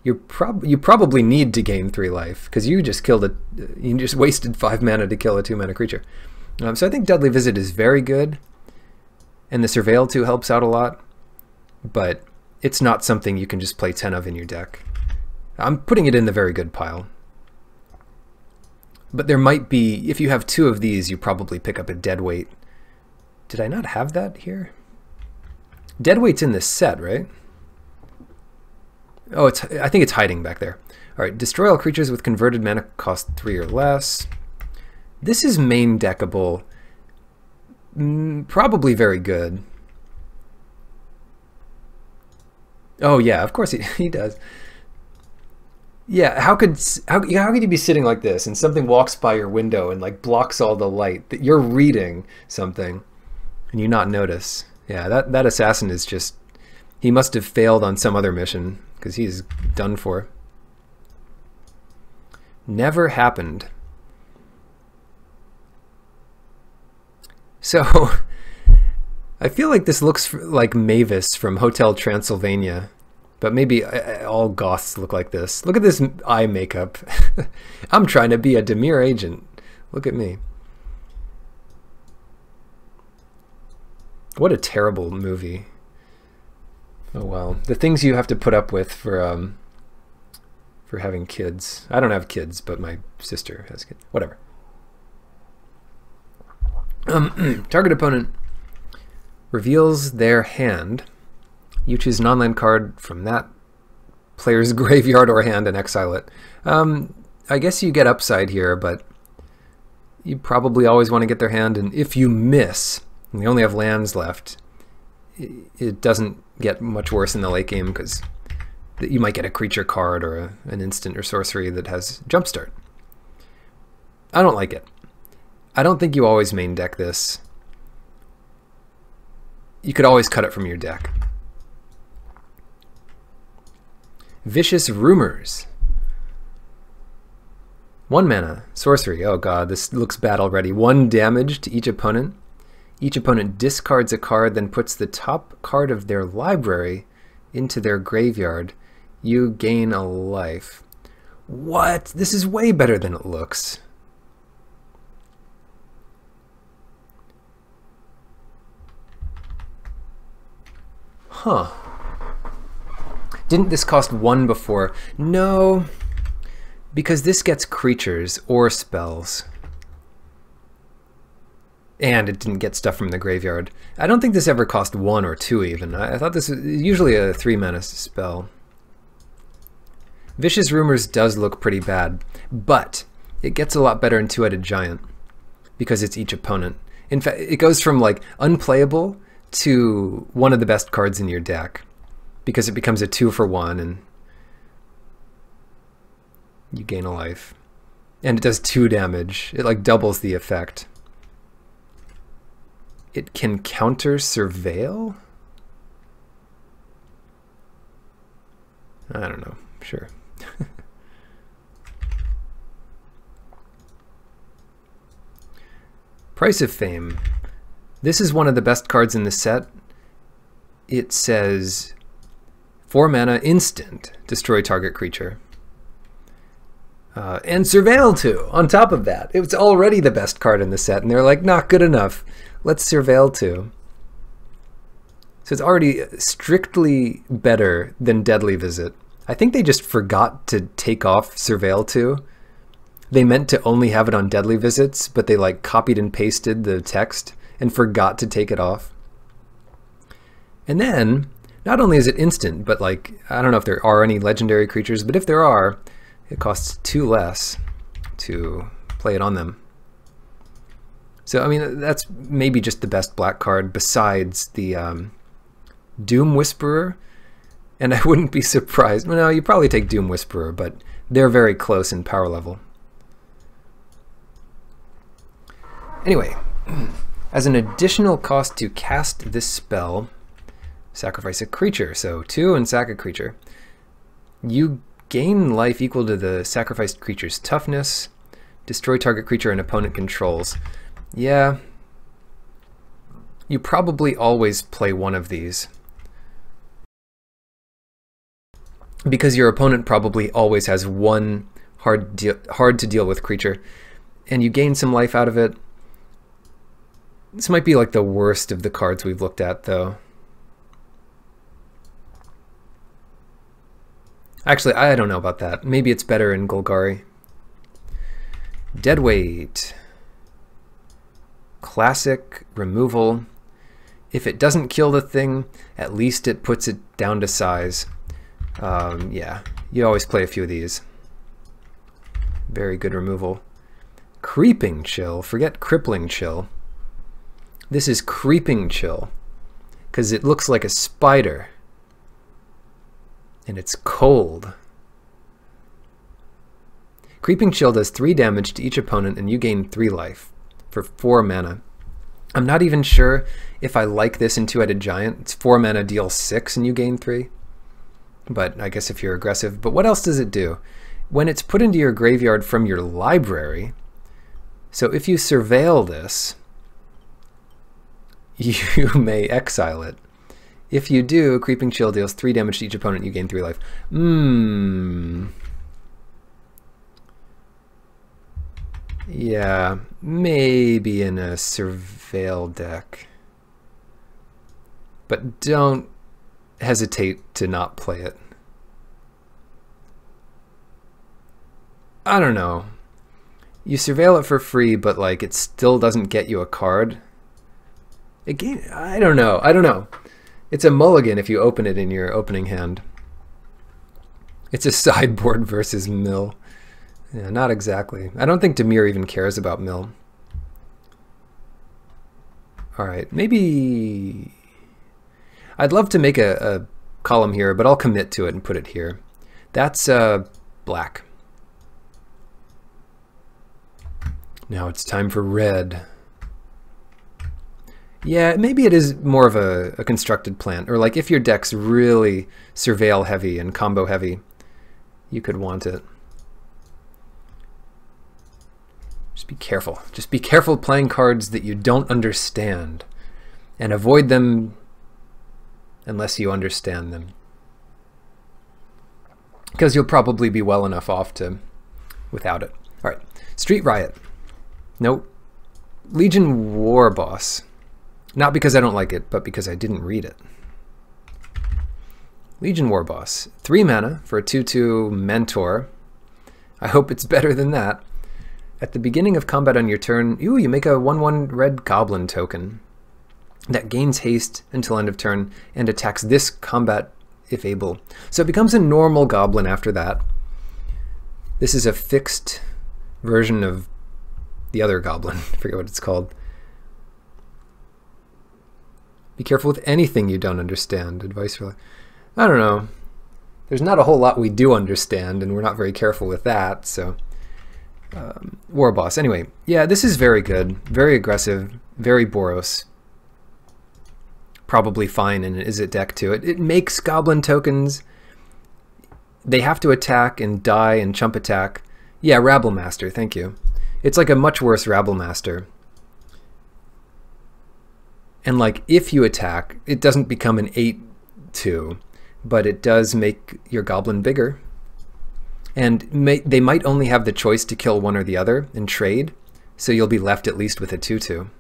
you probably need to gain 3 life, because you just wasted 5 mana to kill a 2-mana creature. So I think Deadly Visit is very good, and the Surveil 2 helps out a lot, but it's not something you can just play 10 of in your deck. I'm putting it in the very good pile. But there might be, if you have 2 of these, you probably pick up a Deadweight. Did I not have that here? Deadweight's in this set, right? Oh, I think it's hiding back there. All right, destroy all creatures with converted mana cost 3 or less. This is main deckable. Probably very good. Oh yeah, of course he does. Yeah, how could you be sitting like this and something walks by your window and like blocks all the light that you're reading something and you not notice? Yeah, that assassin is just, he must have failed on some other mission because he's done for. Never happened. So I feel like this looks like Mavis from Hotel Transylvania, but maybe all goths look like this. Look at this eye makeup. I'm trying to be a Dimir agent. Look at me. What a terrible movie. Oh well, the things you have to put up with for having kids. I don't have kids, but my sister has kids. Whatever. Target opponent reveals their hand. You choose a non-land card from that player's graveyard or hand and exile it. I guess you get upside here, but you probably always want to get their hand, and if you miss, and you only have lands left, it doesn't get much worse in the late game because you might get a creature card or an instant or sorcery that has Jumpstart. I don't like it. I don't think you always main deck this. You could always cut it from your deck. Vicious Rumors. 1 mana, sorcery. Oh god, this looks bad already. 1 damage to each opponent. Each opponent discards a card, then puts the top card of their library into their graveyard. You gain a life. What? This is way better than it looks. Huh. Didn't this cost 1 before? No, because this gets creatures or spells. And it didn't get stuff from the graveyard. I don't think this ever cost 1 or 2 even. I thought this was usually a 3-mana spell. Vicious Rumors does look pretty bad, but it gets a lot better in Two-Headed Giant because it's each opponent. In fact, it goes from like unplayable to one of the best cards in your deck because it becomes a 2-for-1 and you gain a life. And it does 2 damage. It like doubles the effect. It can counter Surveil? I don't know. Sure. Price of Fame. This is one of the best cards in the set. It says 4 mana instant, destroy target creature. And Surveil 2 on top of that. It was already the best card in the set, and they're like, not good enough. Let's Surveil 2. So it's already strictly better than Deadly Visit. I think they just forgot to take off Surveil 2. They meant to only have it on Deadly Visits, but they like copied and pasted the text and forgot to take it off. And then, not only is it instant, but like, I don't know if there are any legendary creatures, but if there are, it costs 2 less to play it on them. So, I mean, that's maybe just the best black card besides the Doom Whisperer. And I wouldn't be surprised. Well, no, you probably take Doom Whisperer, but they're very close in power level. Anyway, as an additional cost to cast this spell, Sacrifice a creature, so 2 and sack a creature. You gain life equal to the sacrificed creature's toughness. Destroy target creature an opponent controls. Yeah, you probably always play one of these, because your opponent probably always has one hard to deal with creature, and you gain some life out of it. This might be like the worst of the cards we've looked at, though. Actually, I don't know about that. Maybe it's better in Golgari. Deadweight. Classic removal. If it doesn't kill the thing, at least it puts it down to size. Yeah, you always play a few of these. Very good removal. Creeping Chill. Forget Crippling Chill. This is Creeping Chill, because it looks like a spider. And it's cold. Creeping Chill does 3 damage to each opponent, and you gain 3 life for 4 mana. I'm not even sure if I like this in Two-Headed Giant. It's 4 mana, deal 6, and you gain 3. But I guess if you're aggressive. But what else does it do? When it's put into your graveyard from your library, so if you surveil this, you may exile it. If you do, Creeping Chill deals 3 damage to each opponent, you gain 3 life. Yeah, maybe in a surveil deck. But don't hesitate to not play it. I don't know. You surveil it for free, but like it still doesn't get you a card. Again, I don't know. It's a mulligan if you open it in your opening hand. It's a sideboard versus mill. Yeah, not exactly. I don't think Dimir even cares about mill. Alright, maybe... I'd love to make a column here, but I'll commit to it and put it here. That's black. Now it's time for red. Yeah, maybe it is more of a constructed plan. Or like if your deck's really surveil heavy and combo heavy, you could want it. Just be careful. Just be careful playing cards that you don't understand. And avoid them unless you understand them. Because you'll probably be well enough off to without it. Alright, Street Riot. Nope. Legion War Boss. Not because I don't like it, but because I didn't read it. Legion War Boss. 3 mana for a 2/2 Mentor. I hope it's better than that. At the beginning of combat on your turn, you make a 1/1 red goblin token that gains haste until end of turn and attacks this combat if able. So it becomes a normal goblin after that. This is a fixed version of the other goblin. I forget what it's called. Be careful with anything you don't understand. Advice for... I don't know. There's not a whole lot we do understand, and we're not very careful with that, so... War Boss. Anyway, yeah, this is very good. Very aggressive. Very Boros. Probably fine in an Izzet deck, too. It makes goblin tokens. They have to attack and die and chump attack. Yeah, Rabble Master, thank you. It's like a much worse Rabble Master. And like, if you attack, it doesn't become an 8/2, but it does make your goblin bigger. And they might only have the choice to kill one or the other and trade, so you'll be left at least with a 2/2.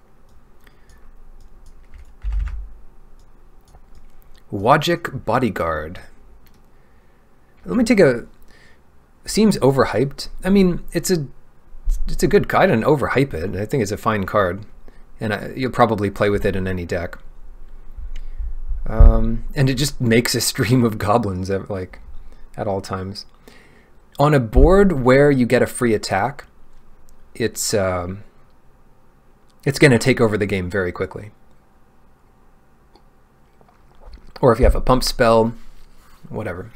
Wajik Bodyguard. Let me take a... Seems overhyped. I mean, it's a good card. I didn't overhype it. I think it's a fine card. And you'll probably play with it in any deck. And it just makes a stream of goblins at all times. On a board where you get a free attack, it's going to take over the game very quickly. Or if you have a pump spell, whatever.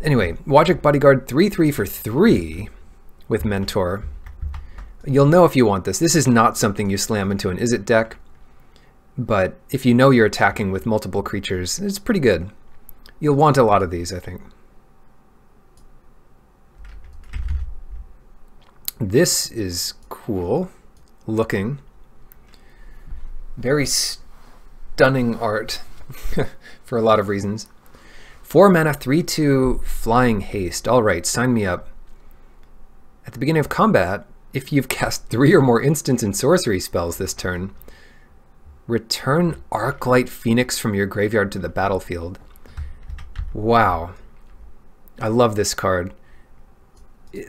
Anyway, Wajik Bodyguard 3/3 for 3 with Mentor. You'll know if you want this. This is not something you slam into an Izzet deck. but if you know you're attacking with multiple creatures, it's pretty good. You'll want a lot of these, I think. This is cool looking. Very stunning art for a lot of reasons. 4 mana, 3/2 flying haste. All right, sign me up. At the beginning of combat, if you've cast 3 or more instant and sorcery spells this turn, return Arclight Phoenix from your graveyard to the battlefield. Wow. I love this card.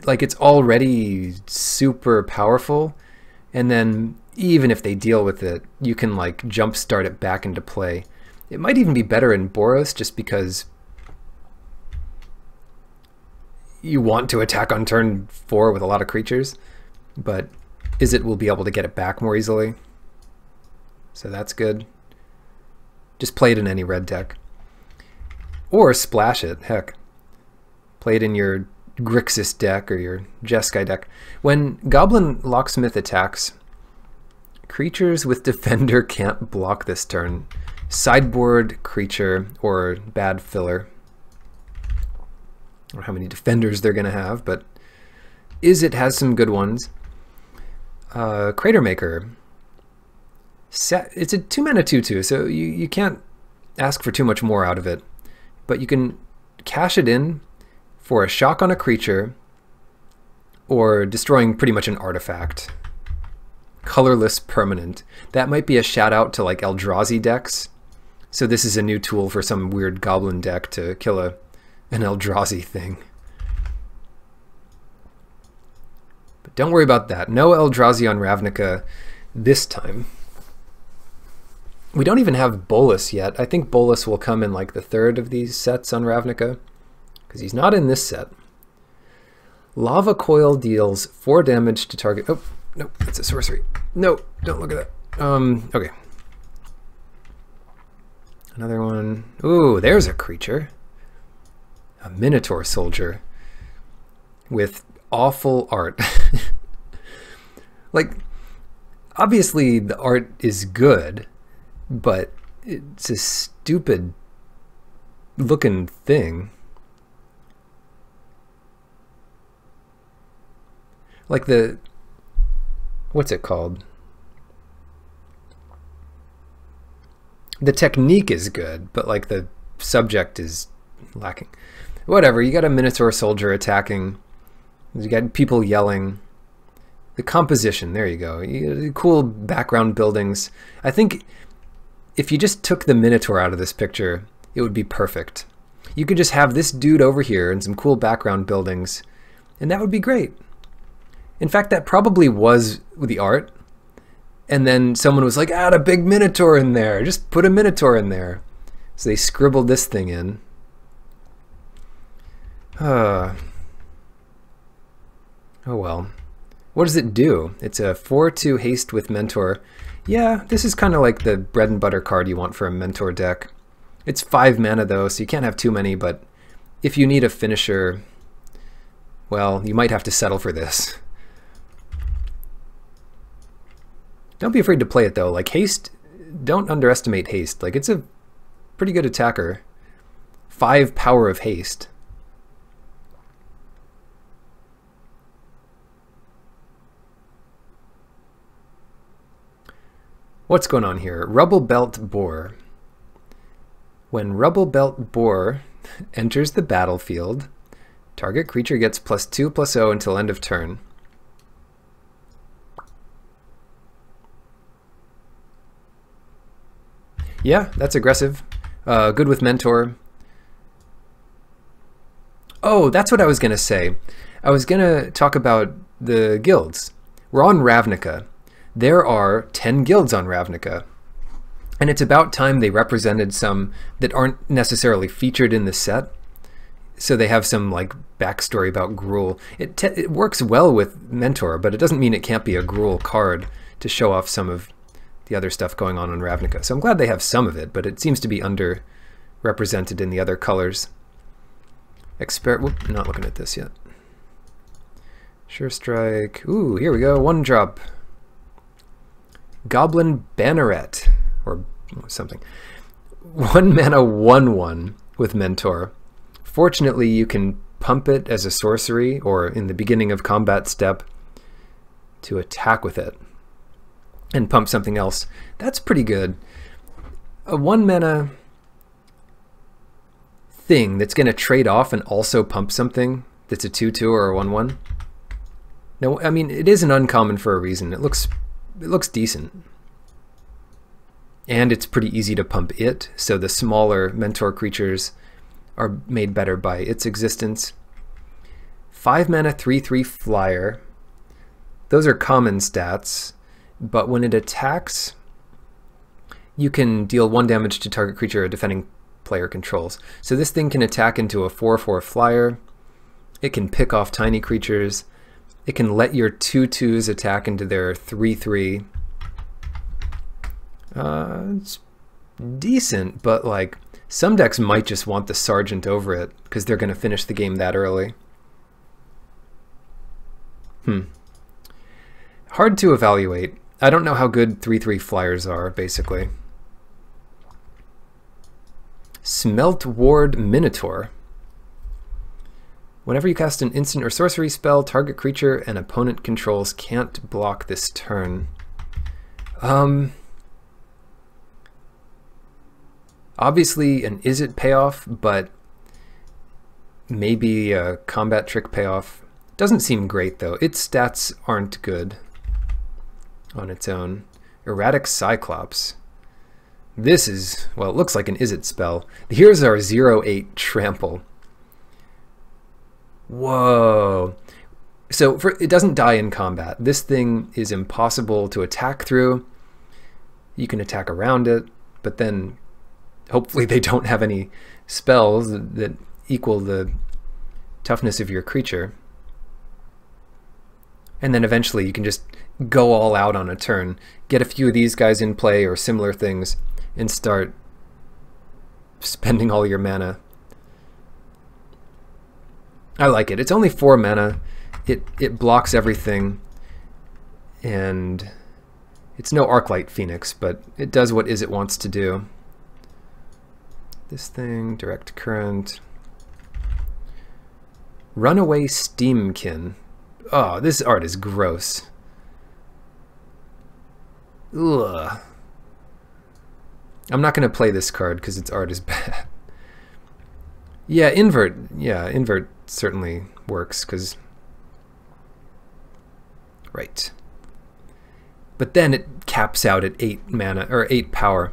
Like, it's already super powerful, and then even if they deal with it, you can like jumpstart it back into play. It might even be better in Boros just because you want to attack on turn 4 with a lot of creatures, but Izzet will be able to get it back more easily. So that's good. Just play it in any red deck. Or splash it, heck. Play it in your Grixis deck or your Jeskai deck. When Goblin Locksmith attacks, creatures with Defender can't block this turn. Sideboard creature or bad filler. I don't know how many defenders they're going to have, but Izzet has some good ones. Cratermaker. It's a 2 mana 2/2, so you can't ask for too much more out of it. But you can cash it in for a shock on a creature or destroying pretty much an artifact. Colorless permanent. That might be a shout out to like Eldrazi decks. So this is a new tool for some weird goblin deck to kill an Eldrazi thing. But don't worry about that. No Eldrazi on Ravnica this time. We don't even have Boros yet. I think Boros will come in like the 3rd of these sets on Ravnica, because he's not in this set. Lava Coil deals 4 damage to target. Oh, no, it's a sorcery. No, don't look at that. Okay. Another one. Ooh, there's a creature. A Minotaur Soldier with awful art. Like, obviously the art is good, but it's a stupid looking thing. Like the, what's it called? The technique is good, but like the subject is lacking. Whatever, you got a Minotaur Soldier attacking. You got people yelling. The composition, there you go. Cool background buildings. I think if you just took the Minotaur out of this picture, it would be perfect. You could just have this dude over here and some cool background buildings, and that would be great. In fact, that probably was the art. And then someone was like, add a big Minotaur in there. Just put a Minotaur in there. So they scribbled this thing in. Oh well. What does it do? It's a 4/2 haste with Mentor. Yeah, this is kind of like the bread and butter card you want for a Mentor deck. It's 5 mana though, so you can't have too many, but if you need a finisher, well, you might have to settle for this. Don't be afraid to play it though. Like haste, don't underestimate haste. Like it's a pretty good attacker. 5 power of haste. What's going on here? Rubble Belt Boar. When Rubble Belt Boar enters the battlefield, target creature gets +2/+0 until end of turn. Yeah, that's aggressive. Good with Mentor. Oh, that's what I was going to say. I was going to talk about the guilds. We're on Ravnica. There are 10 guilds on Ravnica. And it's about time they represented some that aren't necessarily featured in the set. So they have some like backstory about Gruul. It works well with Mentor, but it doesn't mean it can't be a Gruul card to show off some of the other stuff going on Ravnica. So I'm glad they have some of it, but it seems to be underrepresented in the other colors. Whoop, not looking at this yet. Sure Strike. Ooh, here we go. 1-drop. Goblin Banneret. or something. 1 mana 1/1 with Mentor. Fortunately, you can pump it as a sorcery or in the beginning of combat step to attack with it and pump something else. That's pretty good. A 1 mana thing that's going to trade off and also pump something that's a 2/2 or a 1/1. No, I mean, it isn't uncommon for a reason. It looks decent. And it's pretty easy to pump it, so the smaller mentor creatures are made better by its existence. 5 mana 3/3 flyer. Those are common stats, but when it attacks, you can deal 1 damage to target creature a defending player controls. So this thing can attack into a 4/4 flyer. It can pick off tiny creatures. It can let your 2/2s attack into their 3/3. It's decent, but like some decks might just want the Sergeant over it because they're going to finish the game that early. Hard to evaluate. I don't know how good 3/3 flyers are, basically. Smelt Ward Minotaur. Whenever you cast an instant or sorcery spell, target creature an opponent controls can't block this turn. Obviously an Izzet payoff, but maybe a combat trick payoff. Doesn't seem great though. Its stats aren't good on its own. Erratic Cyclops. This is, well, it looks like an Izzet spell. Here's our 0/8 Trample. Whoa. So it doesn't die in combat. This thing is impossible to attack through. You can attack around it, but then hopefully they don't have any spells that equal the toughness of your creature. And then eventually you can just go all out on a turn, get a few of these guys in play or similar things, and start spending all your mana. I like it. It's only 4 mana. It blocks everything, and it's no Arclight Phoenix, but it does what Izzet wants to do. This thing, Direct Current. Runaway Steamkin. Oh, this art is gross. Ugh. I'm not going to play this card because its art is bad. Yeah, invert. Yeah, invert certainly works because... Right. But then it caps out at 8 mana, or 8 power.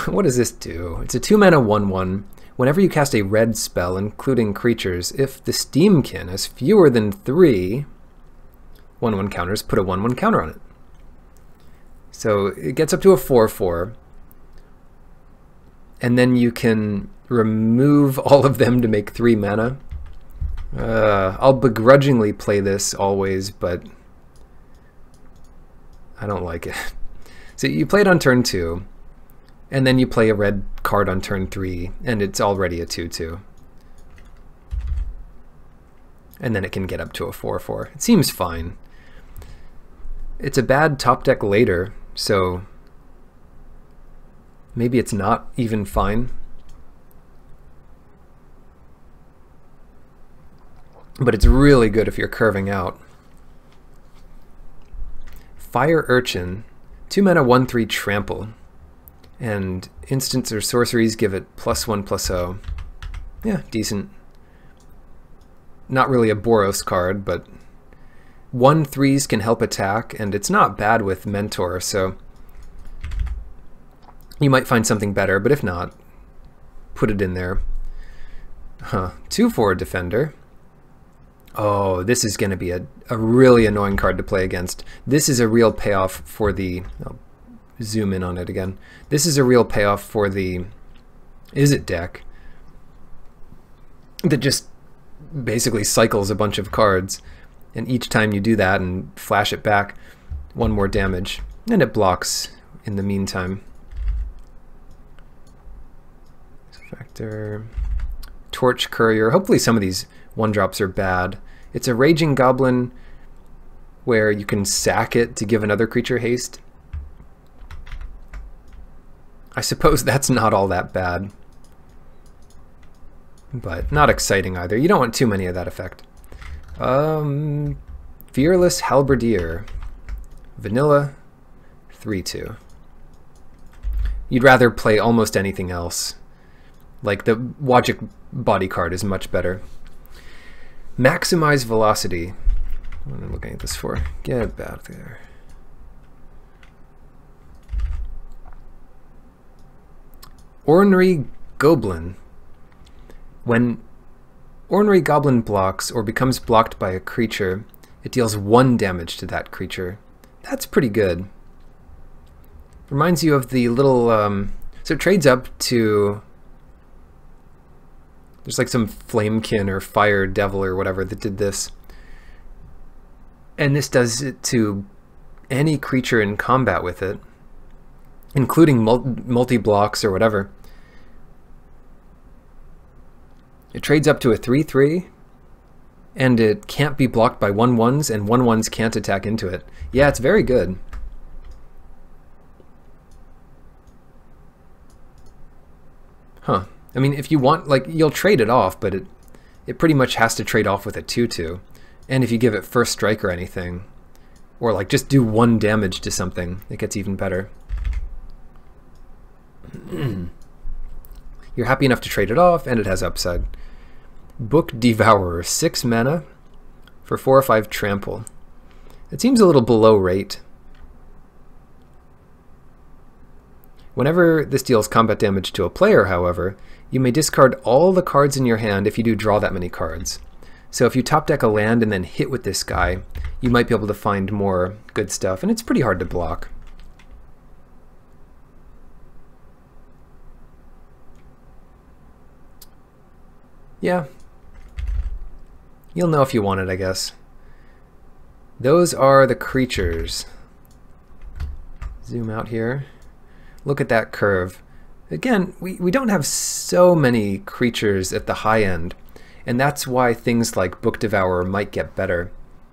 What does this do? It's a 2 mana 1/1. Whenever you cast a red spell, including creatures, if the Steamkin has fewer than 3 1/1 counters, put a 1/1 counter on it. So it gets up to a 4/4. And then you can remove all of them to make 3 mana. I'll begrudgingly play this always, but I don't like it. So you play it on turn 2, and then you play a red card on turn 3, and it's already a 2/2. And then it can get up to a 4/4. It seems fine. It's a bad top deck later, so maybe it's not even fine. But it's really good if you're curving out. Fire Urchin, 2 mana 1/3 Trample. And instants or sorceries give it +1/+0. Yeah, decent. Not really a Boros card, but 1/3s can help attack, and it's not bad with Mentor, so you might find something better, but if not, put it in there. 2/4 Defender. Oh, this is going to be a really annoying card to play against. This is a real payoff for the... I'll zoom in on it again. This is a real payoff for the Izzet deck that just basically cycles a bunch of cards, and each time you do that and flash it back, 1 more damage, and it blocks in the meantime. Factor. Torch Courier. Hopefully some of these 1-drops are bad. It's a Raging Goblin where you can sack it to give another creature haste. I suppose that's not all that bad, but not exciting either. You don't want too many of that effect. Fearless Halberdier, vanilla, 3/2. You'd rather play almost anything else. Like the Logic body card is much better. Maximize velocity. What am I looking at this for? Get out there. Ornery Goblin. When Ornery Goblin blocks or becomes blocked by a creature, it deals 1 damage to that creature. That's pretty good. Reminds you of the little... so it trades up to... There's like some Flamekin or Fire Devil or whatever that did this. And this does it to any creature in combat with it, including multi-blocks or whatever. It trades up to a 3/3, and it can't be blocked by 1/1s, and 1/1s can't attack into it. Yeah, it's very good. Huh. I mean, if you want, like, you'll trade it off, but it pretty much has to trade off with a 2/2. And if you give it first strike or anything, or like just do 1 damage to something, it gets even better. You're happy enough to trade it off, and it has upside. Book Devourer, 6 mana for 4 or 5 trample. It seems a little below rate. Whenever this deals combat damage to a player, however, you may discard all the cards in your hand if you do draw that many cards. So if you top deck a land and then hit with this guy, you might be able to find more good stuff, and it's pretty hard to block. Yeah. You'll know if you want it, I guess. Those are the creatures. Zoom out here. Look at that curve. Again, we don't have so many creatures at the high end, and that's why things like Book Devourer might get better,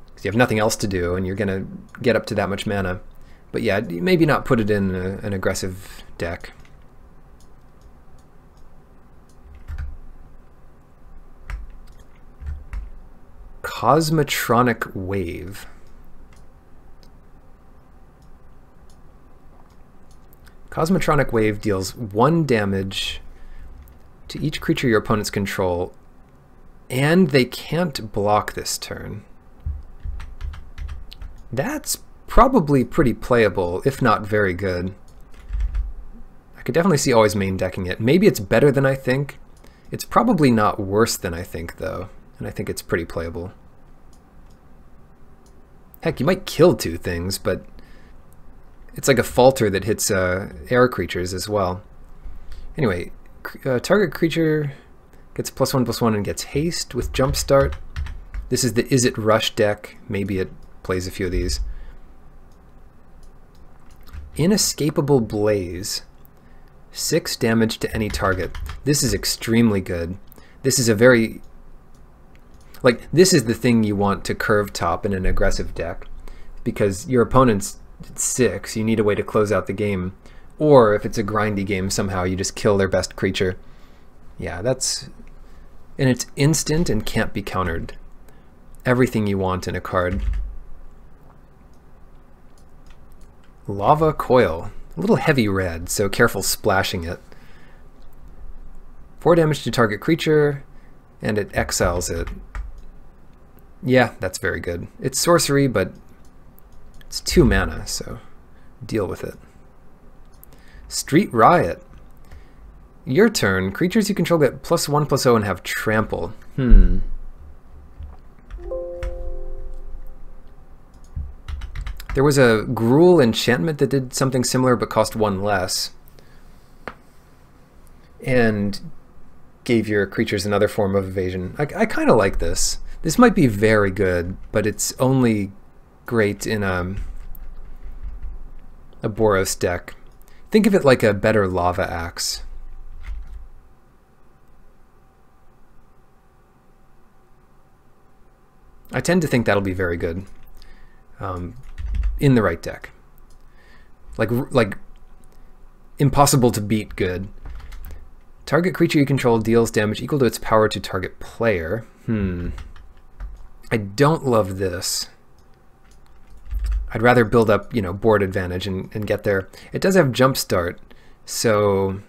because you have nothing else to do and you're going to get up to that much mana. But yeah, maybe not put it in an aggressive deck. Cosmotronic Wave. Cosmotronic Wave deals 1 damage to each creature your opponents control, and they can't block this turn. That's probably pretty playable, if not very good. I could definitely see always main decking it. Maybe it's better than I think. It's probably not worse than I think, though, and I think it's pretty playable. Heck, you might kill 2 things, but it's like a falter that hits air creatures as well. Anyway, target creature gets +1/+1 and gets haste with Jumpstart. This is the Izzet Rush deck. Maybe it plays a few of these. Inescapable Blaze. 6 damage to any target. This is extremely good. This is a very... like, this is the thing you want to curve top in an aggressive deck, because your opponent's 6, you need a way to close out the game. Or if it's a grindy game, somehow you just kill their best creature. Yeah, that's... and it's instant and can't be countered. Everything you want in a card. Lava Coil. A little heavy red, so careful splashing it. 4 damage to target creature, and it exiles it. Yeah, that's very good. It's sorcery, but it's 2 mana, so deal with it. Street Riot. Your turn. Creatures you control get +1/+0 and have trample. There was a Gruul enchantment that did something similar but cost 1 less, and gave your creatures another form of evasion. I kind of like this. This might be very good, but it's only great in a Boros deck. Think of it like a better Lava Axe. I tend to think that'll be very good. in the right deck. Like impossible to beat good. Target creature you control deals damage equal to its power to target player. I don't love this. I'd rather build up, you know, board advantage and get there. It does have jump start, so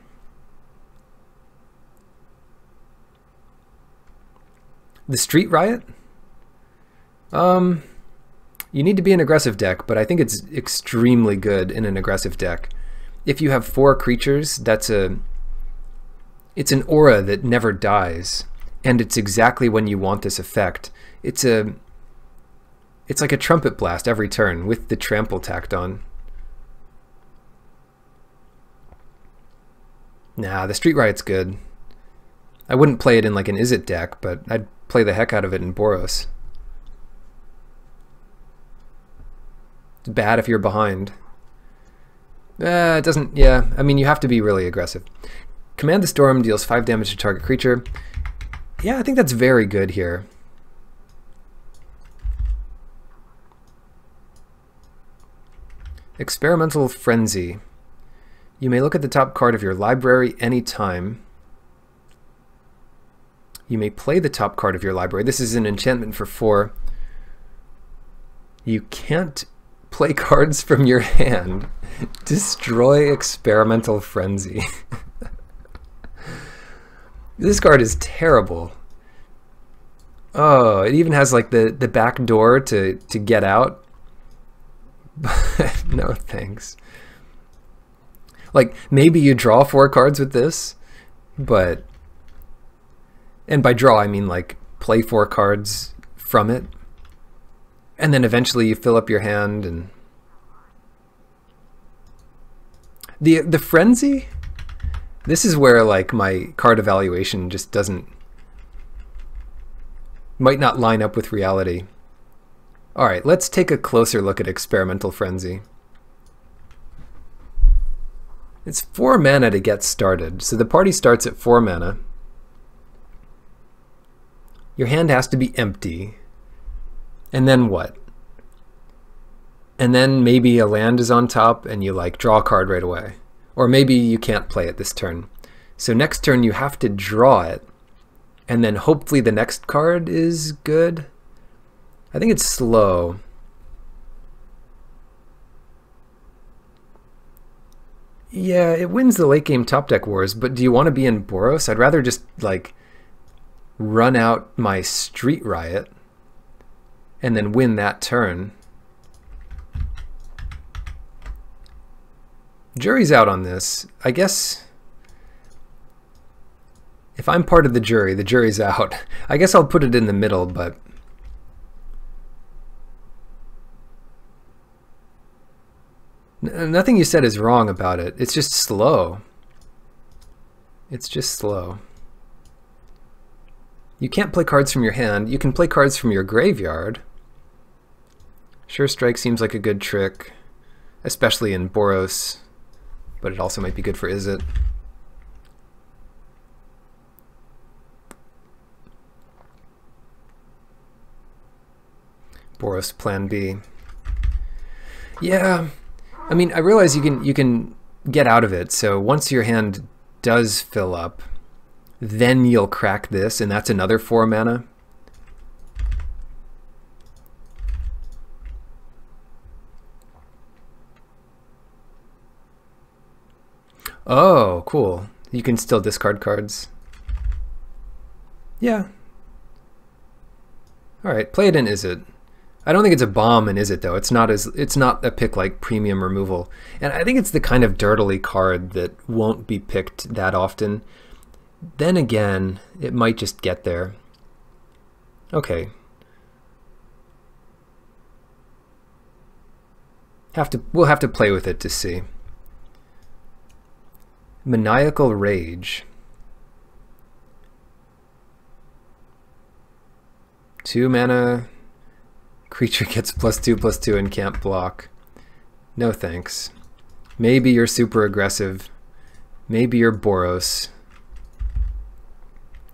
the Street Riot? You need to be an aggressive deck, but I think it's extremely good in an aggressive deck. If you have 4 creatures, it's an aura that never dies, and it's exactly when you want this effect. It's like a trumpet blast every turn with the trample tacked on. Nah, the Street Riot's good. I wouldn't play it in like an Izzet deck, but I'd play the heck out of it in Boros. It's bad if you're behind. It doesn't, yeah, I mean, you have to be really aggressive. Command the Storm deals 5 damage to target creature. Yeah, I think that's very good here. Experimental Frenzy. You may look at the top card of your library anytime. You may play the top card of your library. This is an enchantment for 4. You can't play cards from your hand. Destroy Experimental Frenzy. This card is terrible. Oh, it even has like the back door to get out. No thanks. Like, maybe you draw 4 cards with this, but... And by draw, I mean like play 4 cards from it. And then eventually you fill up your hand and... The Frenzy? This is where like my card evaluation just might not line up with reality. Alright, let's take a closer look at Experimental Frenzy. It's 4 mana to get started, so the party starts at 4 mana. Your hand has to be empty. And then what? And then maybe a land is on top and you like draw a card right away. Or maybe you can't play it this turn. So next turn you have to draw it. And then hopefully the next card is good. I think it's slow. Yeah, it wins the late game top deck wars, but do you want to be in Boros? I'd rather just like run out my Street Riot and then win that turn. Jury's out on this. I guess if I'm part of the jury's out. I guess I'll put it in the middle, but nothing you said is wrong about it. It's just slow. It's just slow. You can't play cards from your hand. You can play cards from your graveyard. Sure Strike seems like a good trick, especially in Boros, but it also might be good for Izzet. Boros Plan B. Yeah. I mean, I realize you can get out of it. So once your hand does fill up, then you'll crack this, and that's another 4 mana. Oh, cool. You can still discard cards. Yeah. All right, play it in Izzet. I don't think it's a bomb in Izzet though. It's not a pick like Premium Removal. And I think it's the kind of dirtily card that won't be picked that often. Then again, it might just get there. Okay. We'll have to play with it to see. Maniacal Rage. 2 mana. Creature gets +2/+2 and can't block. No thanks. Maybe you're super aggressive. Maybe you're Boros.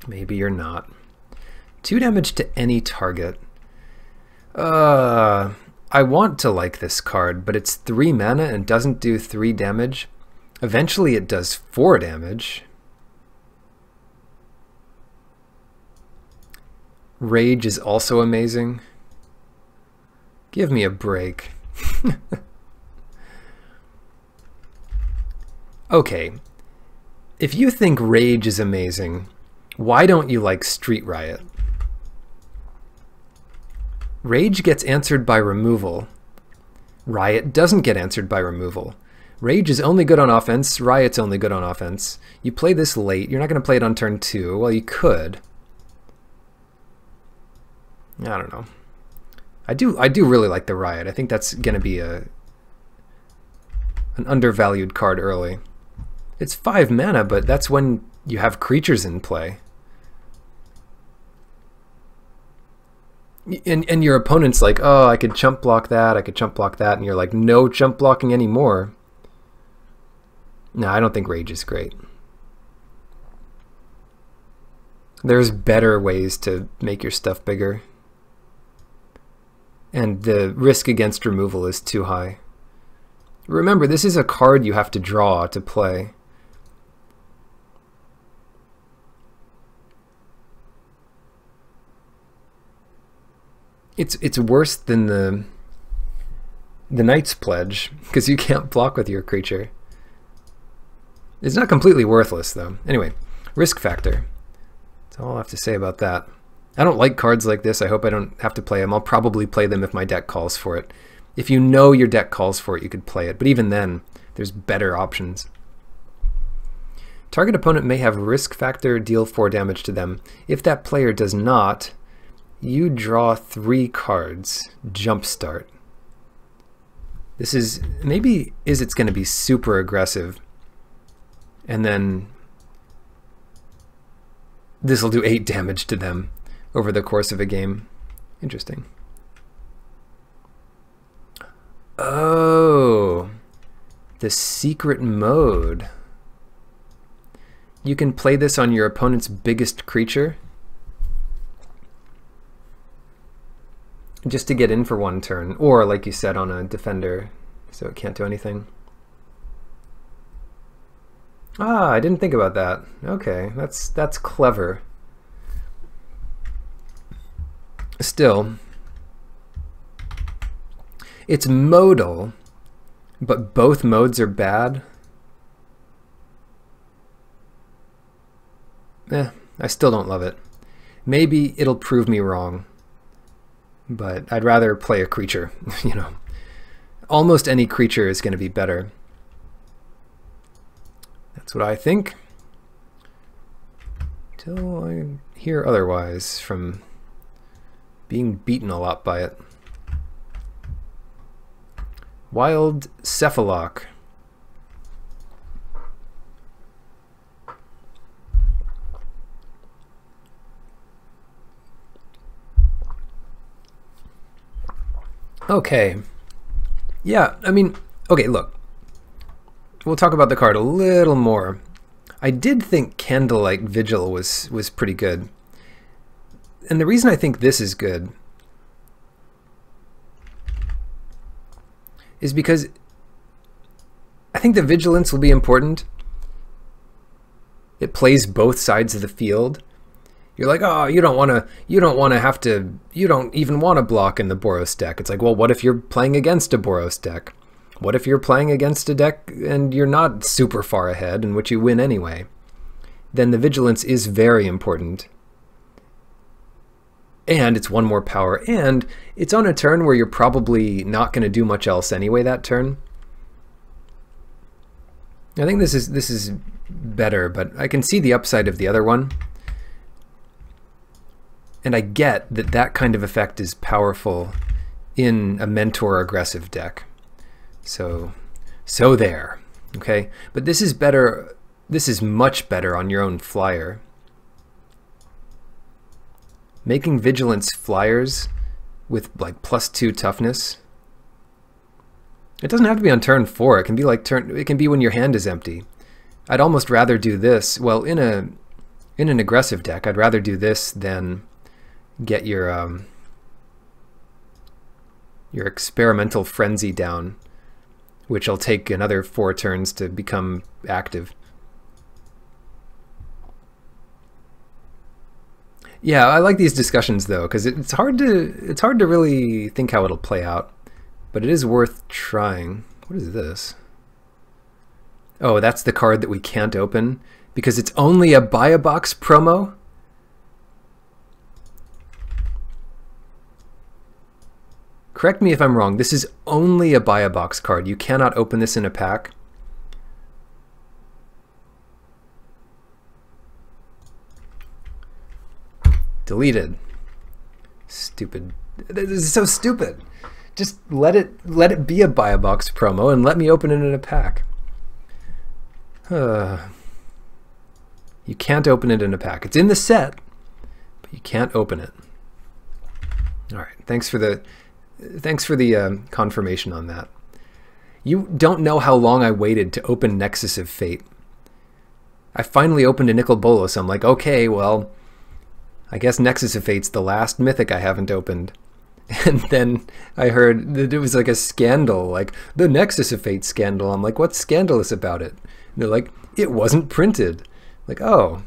Maybe you're not. 2 damage to any target. I I want to like this card, but it's 3 mana and doesn't do 3 damage. Eventually it does 4 damage. Rage is also amazing. Give me a break. Okay, if you think Rage is amazing, why don't you like Street Riot? Rage gets answered by removal. Riot doesn't get answered by removal. Rage is only good on offense, Riot's only good on offense. You play this late, you're not going to play it on turn 2. Well, you could. I don't know. I do really like the Riot. I think that's going to be an undervalued card early. It's 5 mana, but that's when you have creatures in play. And your opponent's like, oh, I could chump block that, I could chump block that, and you're like, no chump blocking anymore. No, I don't think Rage is great. There's better ways to make your stuff bigger. And the risk against removal is too high. Remember, this is a card you have to draw to play. It's worse than the Knight's Pledge, because you can't block with your creature. It's not completely worthless, though. Anyway, risk factor. That's all I have to say about that. I don't like cards like this. I hope I don't have to play them. I'll probably play them if my deck calls for it. If you know your deck calls for it, you could play it. But even then, there's better options. Target opponent may have risk factor, deal 4 damage to them. If that player does not, you draw 3 cards. Jumpstart. This is, maybe Izzet's going to be super aggressive. And then this will do 8 damage to them over the course of a game. Interesting. Oh, the secret mode. You can play this on your opponent's biggest creature just to get in for 1 turn, or like you said, on a defender, so it can't do anything. Ah, I didn't think about that. Okay, that's clever. Still, it's modal, but both modes are bad. I still don't love it. Maybe it'll prove me wrong, but I'd rather play a creature, you know. Almost any creature is going to be better. That's what I think. Till I hear otherwise from being beaten a lot by it. Wild Cephalok. Okay. Yeah, I mean, okay, look. We'll talk about the card a little more. I did think Candlelight Vigil was pretty good. And the reason I think this is good is because I think the Vigilance will be important. It plays both sides of the field. You're like, oh, you don't even want to block in the Boros deck. It's like, well, what if you're playing against a Boros deck? What if you're playing against a deck and you're not super far ahead, in which you win anyway? Then the Vigilance is very important. And it's 1 more power, and it's on a turn where you're probably not going to do much else anyway that turn. I think this is better, but I can see the upside of the other one. And I get that that kind of effect is powerful in a Mentor aggressive deck. So there, okay? But this is better, this is much better on your own flyer. Making Vigilance flyers with like +2 toughness. It doesn't have to be on turn 4. It can be like it can be when your hand is empty. I'd almost rather do this. Well, in an aggressive deck, I'd rather do this than get your your experimental frenzy down, which will take another 4 turns to become active. Yeah, I like these discussions though, because it's hard to really think how it'll play out, but it is worth trying. What is this? Oh, that's the card that we can't open because it's only a buy a box promo. Correct me if I'm wrong. This is only a buy a box card. You cannot open this in a pack. Deleted. Stupid. This is so stupid. Just let it be a buy a box promo and let me open it in a pack. You can't open it in a pack. It's in the set, but you can't open it. All right. Thanks for the confirmation on that. You don't know how long I waited to open Nexus of Fate. I finally opened a Nicol Bolas. I'm like, okay, well, I guess Nexus of Fate's the last mythic I haven't opened. And then I heard that it was like a scandal, like the Nexus of Fate scandal. I'm like, what's scandalous about it? And they're like, it wasn't printed. Like, oh.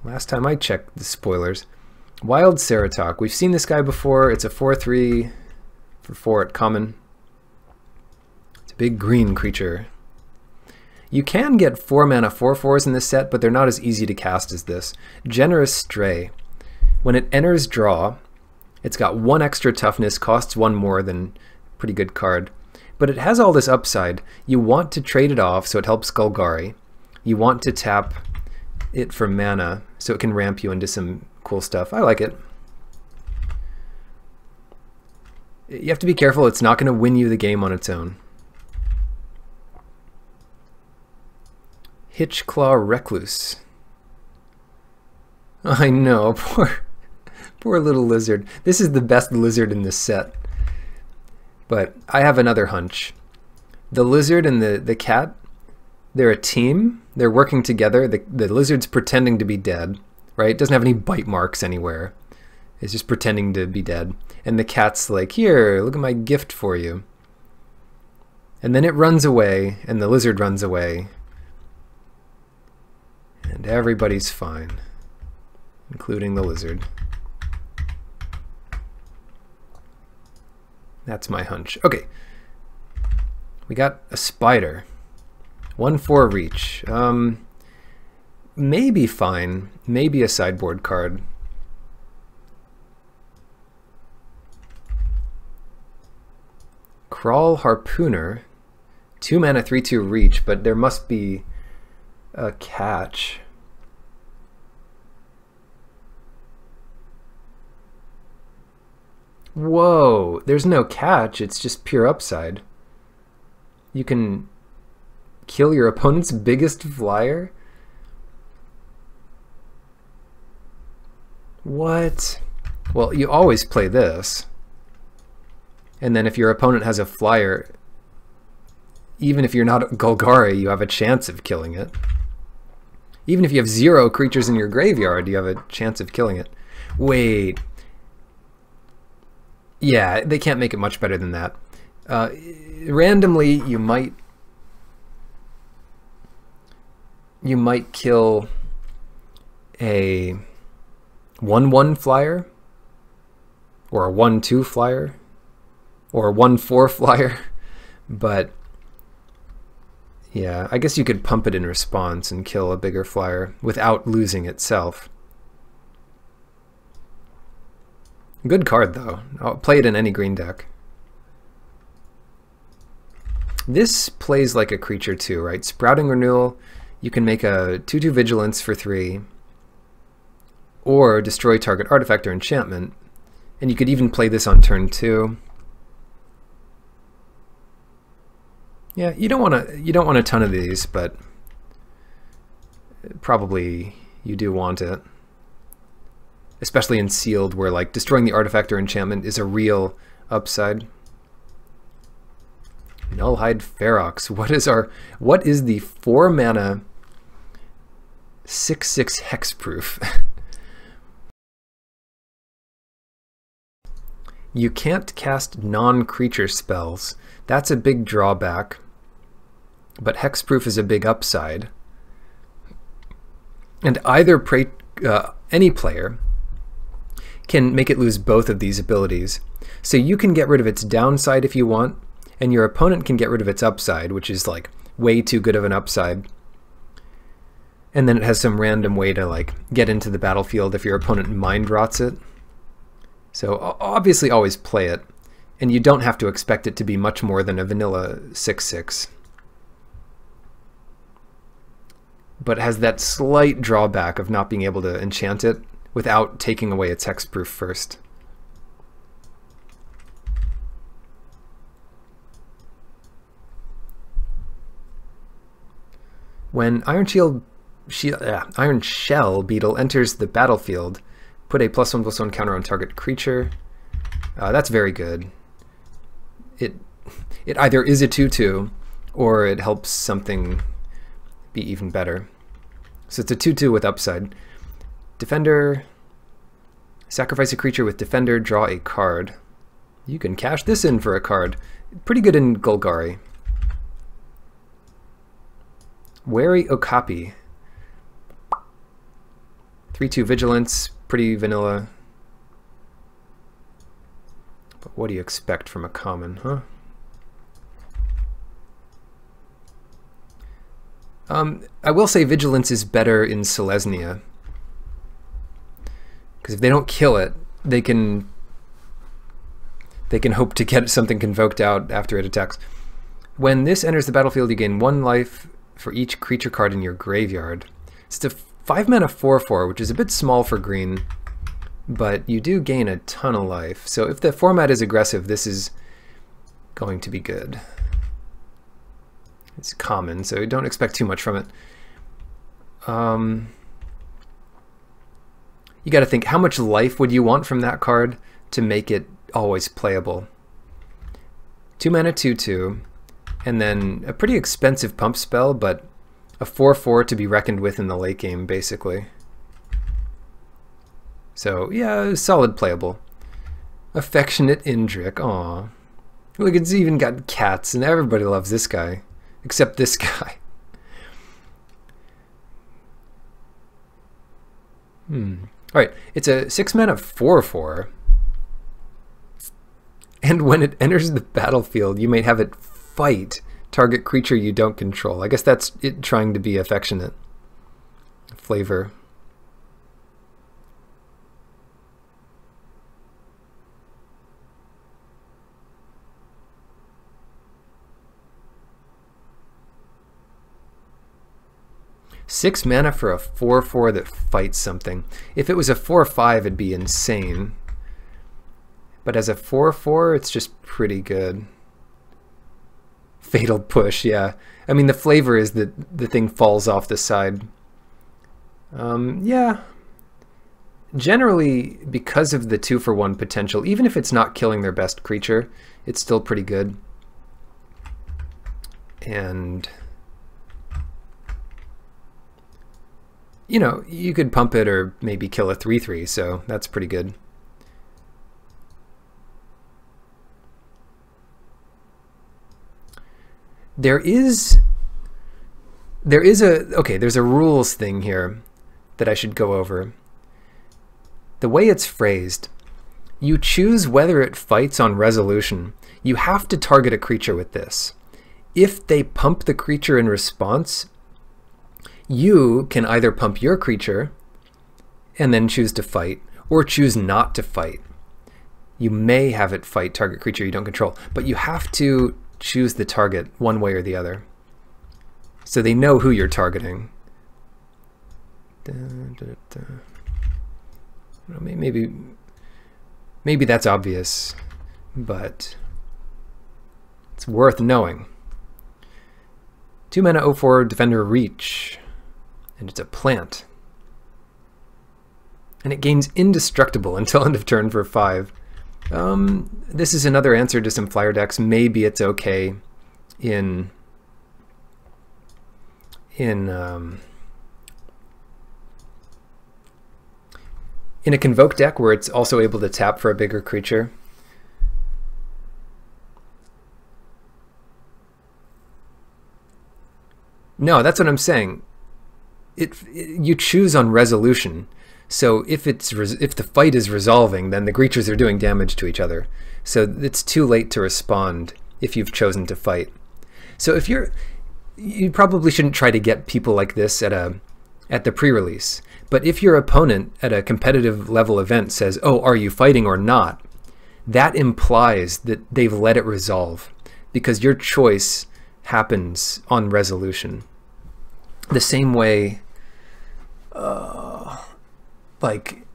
Last time I checked the spoilers. Wild Ceratok. We've seen this guy before. It's a 4/3 for 4 at common. It's a big green creature. You can get 4 mana 4/4s in this set, but they're not as easy to cast as this. Generous Stray. When it enters draw, it's got 1 extra toughness, costs 1 more than pretty good card. But it has all this upside. You want to trade it off so it helps Golgari. You want to tap it for mana so it can ramp you into some cool stuff. I like it. You have to be careful. It's not going to win you the game on its own. Hitchclaw Recluse. I know, poor little lizard. This is the best lizard in this set. But I have another hunch. The lizard and the cat, they're a team. They're working together. The lizard's pretending to be dead, right? It doesn't have any bite marks anywhere. It's just pretending to be dead. And the cat's like, here, look at my gift for you. And then it runs away, and the lizard runs away. And everybody's fine, including the lizard. That's my hunch. Okay. We got a spider. 1/4 reach. Maybe fine. Maybe a sideboard card. Crawl Harpooner. 2 mana 3/2 reach, but there must be a catch. Whoa, there's no catch, it's just pure upside. You can kill your opponent's biggest flyer? What? Well, you always play this. And then if your opponent has a flyer, even if you're not Golgari, you have a chance of killing it. Even if you have 0 creatures in your graveyard, you have a chance of killing it. Wait. Yeah, they can't make it much better than that. Randomly, you might kill a 1/1 flyer, or a 1/2 flyer, or a 1/4 flyer, but yeah, I guess you could pump it in response and kill a bigger flyer without losing itself. Good card though. I'll play it in any green deck. This plays like a creature too, right? Sprouting Renewal, you can make a 2/2 Vigilance for 3, or destroy target artifact or enchantment, and you could even play this on turn 2. Yeah, you don't want a ton of these, but probably you do want it. Especially in sealed, where like destroying the artifact or enchantment is a real upside. Nullhide Ferox. What is the 4 mana 6/6 hexproof? You can't cast non-creature spells. That's a big drawback, but hexproof is a big upside. And any player can make it lose both of these abilities. So you can get rid of its downside if you want, and your opponent can get rid of its upside, which is like way too good of an upside. And then it has some random way to like get into the battlefield if your opponent mind rots it. So obviously always play it, and you don't have to expect it to be much more than a vanilla 6/6. But it has that slight drawback of not being able to enchant it without taking away its hexproof first. When Iron Shell Beetle enters the battlefield, put a +1/+1 counter on target creature. That's very good. It either is a 2/2 or it helps something be even better. So it's a 2/2 with upside. Defender, sacrifice a creature with Defender, draw a card. You can cash this in for a card. Pretty good in Golgari. Wary Okapi. 3/2 Vigilance, pretty vanilla. But what do you expect from a common, huh? I will say Vigilance is better in Selesnya, because if they don't kill it, they can hope to get something convoked out after it attacks. When this enters the battlefield, you gain 1 life for each creature card in your graveyard. It's a 5-mana 4/4, which is a bit small for green, but you do gain a ton of life. So if the format is aggressive, this is going to be good. It's common, so don't expect too much from it. You got to think, how much life would you want from that card to make it always playable? 2 mana 2/2, and then a pretty expensive pump spell, but a 4/4 to be reckoned with in the late game, basically. So yeah, solid playable. Affectionate Indrik, aw. Look, it's even got cats, and everybody loves this guy. Except this guy. Alright, it's a 6-mana 4/4. And when it enters the battlefield, you may have it fight target creature you don't control. I guess that's it trying to be affectionate. Flavor. Six mana for a 4/4 that fights something. If it was a 4/5, it'd be insane. But as a 4/4, it's just pretty good. Fatal Push, yeah. I mean, the flavor is that the thing falls off the side. Yeah. Generally, because of the 2-for-1 potential, even if it's not killing their best creature, it's still pretty good. And you know, you could pump it or maybe kill a 3/3, so that's pretty good. There's a rules thing here that I should go over. The way it's phrased, you choose whether it fights on resolution. You have to target a creature with this. If they pump the creature in response, you can either pump your creature and then choose to fight, or choose not to fight. You may have it fight target creature you don't control, but you have to choose the target one way or the other. So they know who you're targeting. Maybe that's obvious, but it's worth knowing. 2 mana 0/4 Defender Reach. And it's a plant. And it gains indestructible until end of turn for 5. This is another answer to some flyer decks. Maybe it's okay in a Convoke deck where it's also able to tap for a bigger creature. No, that's what I'm saying. You choose on resolution. So if the fight is resolving, then the creatures are doing damage to each other. So it's too late to respond if you've chosen to fight. So if you probably shouldn't try to get people like this at the pre-release. But if your opponent at a competitive level event says, "Oh, are you fighting or not?" that implies that they've let it resolve, because your choice happens on resolution. The same way, like,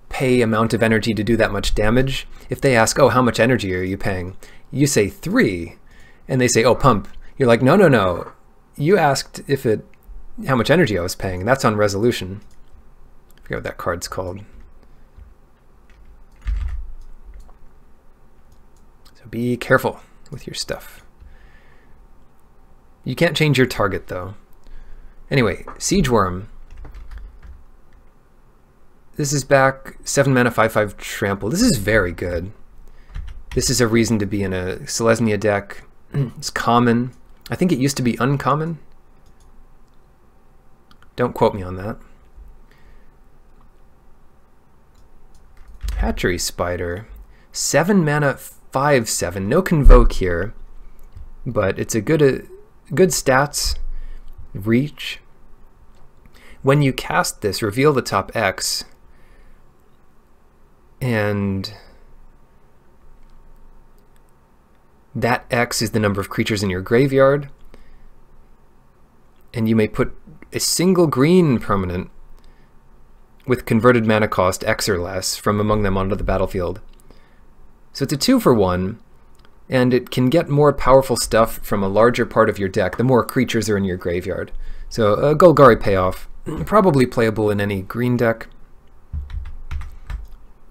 pay amount of energy to do that much damage. If they ask, "Oh, how much energy are you paying?" you say 3, and they say, "Oh, pump." You're like, "No, no, no. You asked how much energy I was paying, and that's on resolution." I forget what that card's called. So be careful with your stuff. You can't change your target, though. Anyway, Siege Worm. This is back 7 mana, 5/5 trample. This is very good. This is a reason to be in a Selesnya deck. It's common. I think it used to be uncommon. Don't quote me on that. Hatchery Spider. 7 mana, 5/7. No Convoke here, but it's a good stats. Reach. When you cast this, reveal the top X, and that X is the number of creatures in your graveyard, and you may put a single green permanent with converted mana cost X or less from among them onto the battlefield. So it's a 2-for-1, and it can get more powerful stuff from a larger part of your deck the more creatures are in your graveyard. So a Golgari payoff, probably playable in any green deck.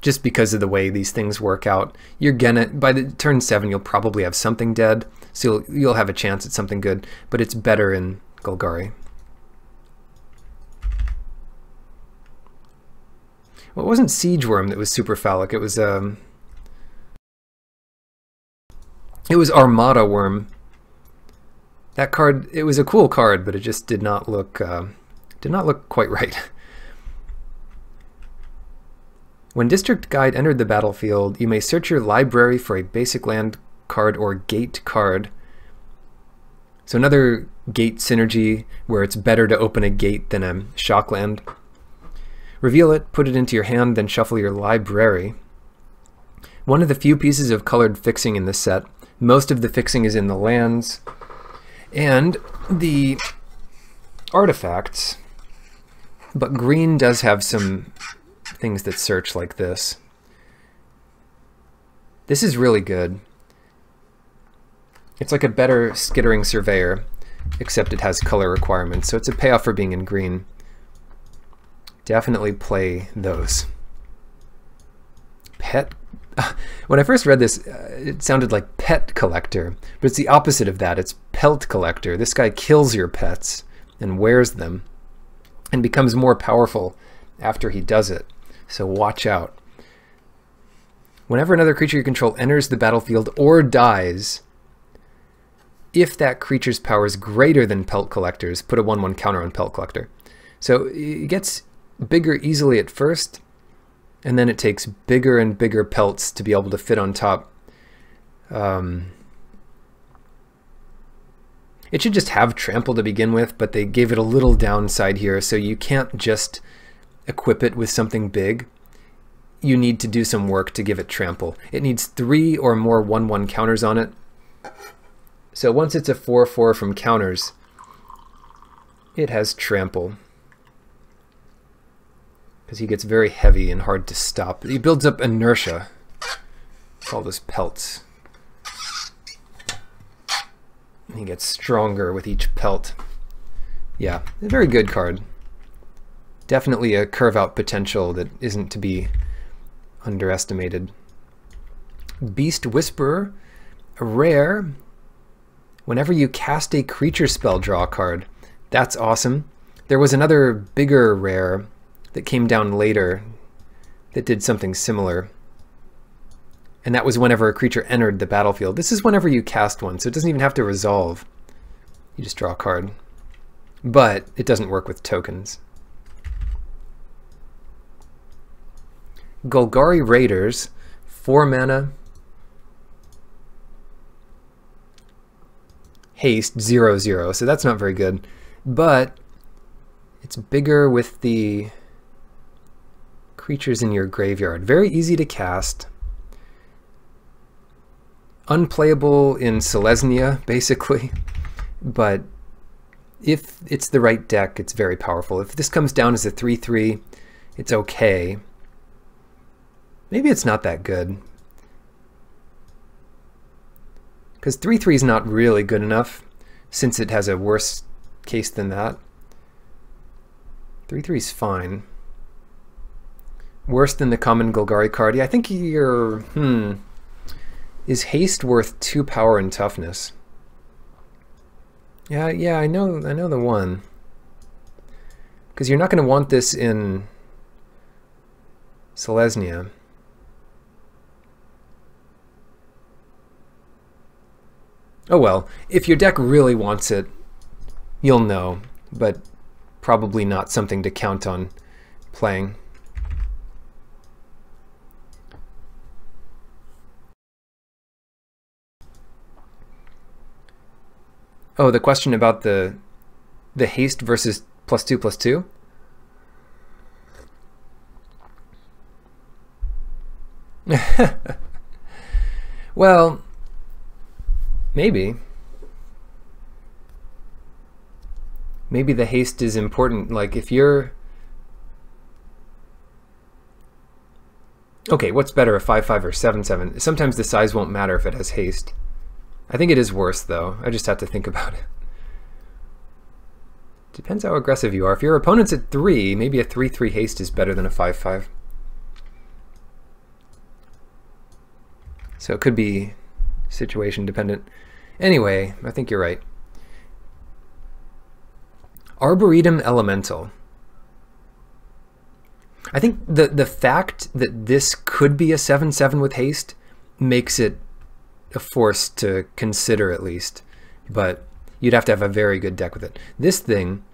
Just because of the way these things work out, you're gonna, by the turn 7, you'll probably have something dead, so you'll have a chance at something good, but it's better in Golgari. Well, it wasn't Siege Worm that was super phallic. It was Armada Worm. That card, it was a cool card, but it just did not look quite right. When District Guide entered the battlefield, you may search your library for a basic land card or gate card. So another gate synergy where it's better to open a gate than a shock land. Reveal it, put it into your hand, then shuffle your library. One of the few pieces of colored fixing in this set. Most of the fixing is in the lands and the artifacts, but green does have some things that search like this. This is really good. It's like a better Skittering Surveyor, except it has color requirements, so it's a payoff for being in green. Definitely play those. Pet. When I first read this, it sounded like Pet Collector, but it's the opposite of that. It's Pelt Collector. This guy kills your pets and wears them and becomes more powerful after he does it. So watch out. Whenever another creature you control enters the battlefield or dies, if that creature's power is greater than Pelt Collector's, put a 1/1 counter on Pelt Collector. So it gets bigger easily at first, and then it takes bigger and bigger pelts to be able to fit on top. It should just have trample to begin with, but they gave it a little downside here, so you can't just equip it with something big. You need to do some work to give it trample. It needs 3 or more 1/1 counters on it. So once it's a 4/4 from counters, it has trample, because he gets very heavy and hard to stop. He builds up inertia. All those pelts. And he gets stronger with each pelt. Yeah, a very good card. Definitely a curve out potential that isn't to be underestimated. Beast Whisperer, a rare. Whenever you cast a creature spell, draw a card. That's awesome. There was another bigger rare that came down later that did something similar. And that was whenever a creature entered the battlefield. This is whenever you cast one, so it doesn't even have to resolve. You just draw a card. but it doesn't work with tokens. Golgari Raiders, 4 mana, haste, 0/0, so that's not very good, but it's bigger with the creatures in your graveyard. Very easy to cast. Unplayable in Selesnya, basically, but if it's the right deck, it's very powerful. If this comes down as a 3/3, it's okay. Maybe it's not that good, because 3/3 is not really good enough, since it has a worse case than that. 3/3 is fine. Worse than the common Golgari card. Yeah, I think you're... Is haste worth 2 power and toughness? Yeah, I know the one. Because you're not going to want this in Selesnya. Oh well, if your deck really wants it, you'll know, but probably not something to count on playing. Oh, the question about the haste versus +2/+2? Well, maybe. Maybe the haste is important. Like if you're... Okay, what's better, a 5/5 or 7/7? Sometimes the size won't matter if it has haste. I think it is worse though. I just have to think about it. Depends how aggressive you are. If your opponent's at 3, maybe a 3/3 haste is better than a 5/5. So it could be situation dependent. Anyway, I think you're right. Arboretum Elemental. I think the fact that this could be a 7/7 with haste makes it a force to consider at least, but you'd have to have a very good deck with it. This thing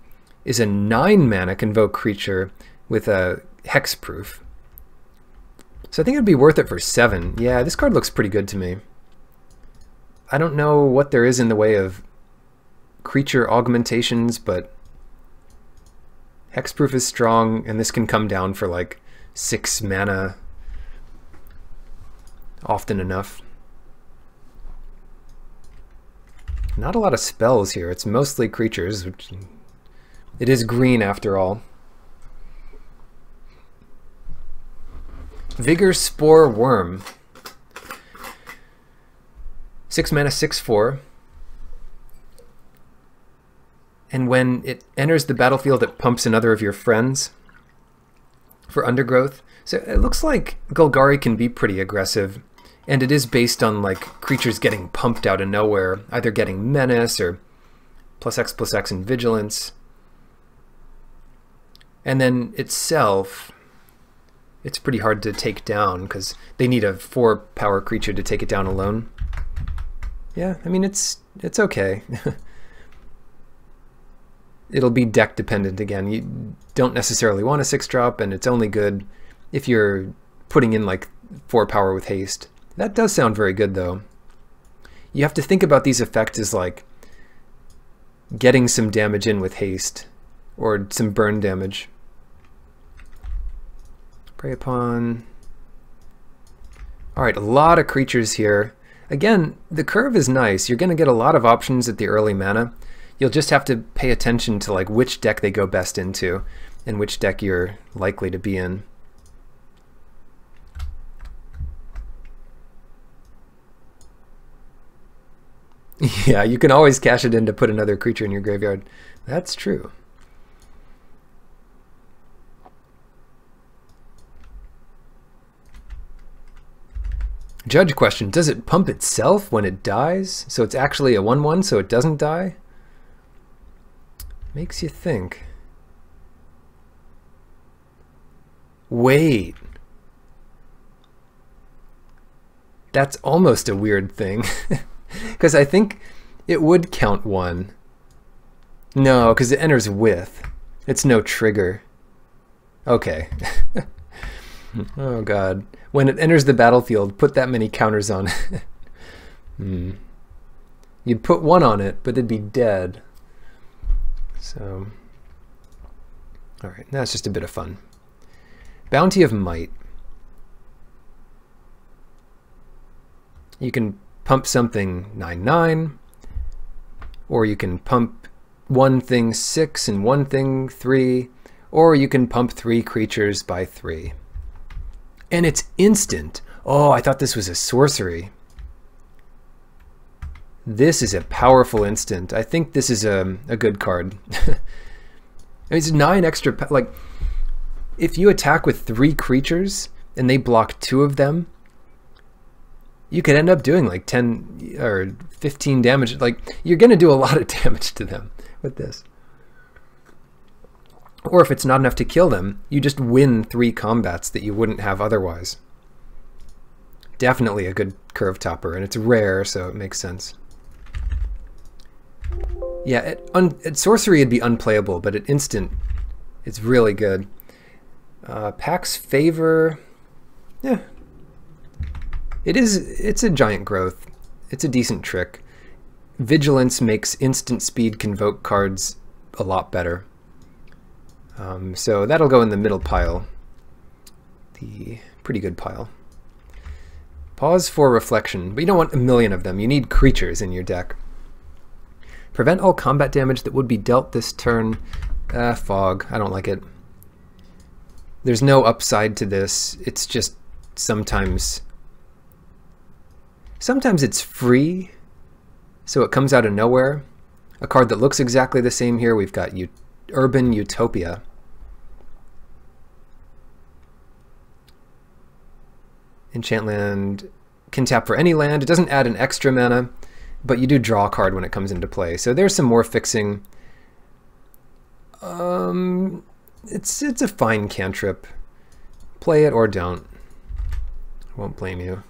is a 9 mana convoke creature with a hexproof. So I think it'd be worth it for 7. Yeah, this card looks pretty good to me. I don't know what there is in the way of creature augmentations, but hexproof is strong, and this can come down for like 6 mana often enough. Not a lot of spells here. It's mostly creatures, which it is green after all. Vigor Spore Worm. 6 mana, 6/4. And when it enters the battlefield, it pumps another of your friends for undergrowth. So it looks like Golgari can be pretty aggressive, and it is based on like creatures getting pumped out of nowhere, either getting menace or +X/+X in vigilance. And then itself, it's pretty hard to take down because they need a 4-power creature to take it down alone. Yeah, I mean it's okay. It'll be deck dependent again. You don't necessarily want a 6-drop, and it's only good if you're putting in like 4 power with haste. That does sound very good though. You have to think about these effects as like getting some damage in with haste, or some burn damage. Prey upon. Alright, a lot of creatures here. Again, the curve is nice. You're going to get a lot of options at the early mana. You'll just have to pay attention to like which deck they go best into and which deck you're likely to be in. Yeah, you can always cash it in to put another creature in your graveyard. That's true. Judge question, does it pump itself when it dies? So it's actually a 1/1 so it doesn't die? Makes you think. Wait. That's almost a weird thing. Because I think it would count 1. No, because it enters with. It's no trigger. Okay. Oh god. When it enters the battlefield, put that many counters on it. You'd put one on it, but it'd be dead. So, alright, that's just a bit of fun. Bounty of Might. You can pump something 9/9, or you can pump one thing 6 and one thing 3, or you can pump 3 creatures by 3. And it's instant. Oh, I thought this was a sorcery. This is a powerful instant. I think this is a good card. It's 9 extra, like, if you attack with 3 creatures and they block 2 of them, you could end up doing like 10 or 15 damage. Like, you're going to do a lot of damage to them with this. Or if it's not enough to kill them, you just win 3 combats that you wouldn't have otherwise. Definitely a good curve topper, and it's rare, so it makes sense. Yeah, at sorcery it'd be unplayable, but at instant, it's really good. Pax Favor, yeah. It's a giant growth. It's a decent trick. Vigilance makes instant speed convoke cards a lot better. So that'll go in the middle pile. The pretty good pile. Pause for reflection, but you don't want a million of them. You need creatures in your deck. Prevent all combat damage that would be dealt this turn. Fog. I don't like it. There's no upside to this. It's just sometimes it's free, so it comes out of nowhere. A card that looks exactly the same here. We've got Urban Utopia. Enchant land can tap for any land. It doesn't add an extra mana, but you do draw a card when it comes into play. So there's some more fixing. It's a fine cantrip. Play it or don't. I won't blame you.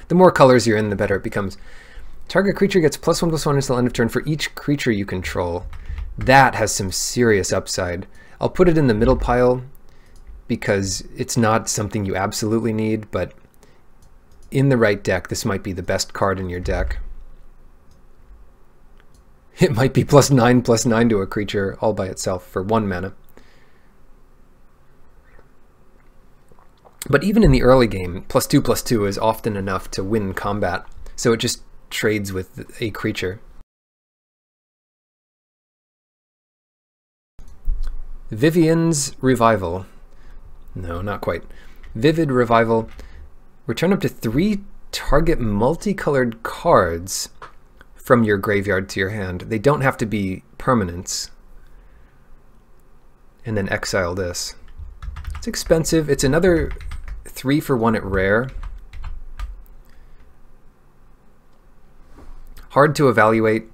The more colors you're in, the better it becomes. Target creature gets +1/+1 until end of turn for each creature you control. That has some serious upside. I'll put it in the middle pile because it's not something you absolutely need, but in the right deck, this might be the best card in your deck. It might be +9/+9 to a creature all by itself for 1 mana. But even in the early game, +2/+2 is often enough to win combat, so it just trades with a creature. Vivian's Revival. No, not quite. Vivid Revival. Return up to 3 target multicolored cards from your graveyard to your hand. They don't have to be permanents. And then exile this. It's expensive. It's another 3 for 1 at rare. Hard to evaluate.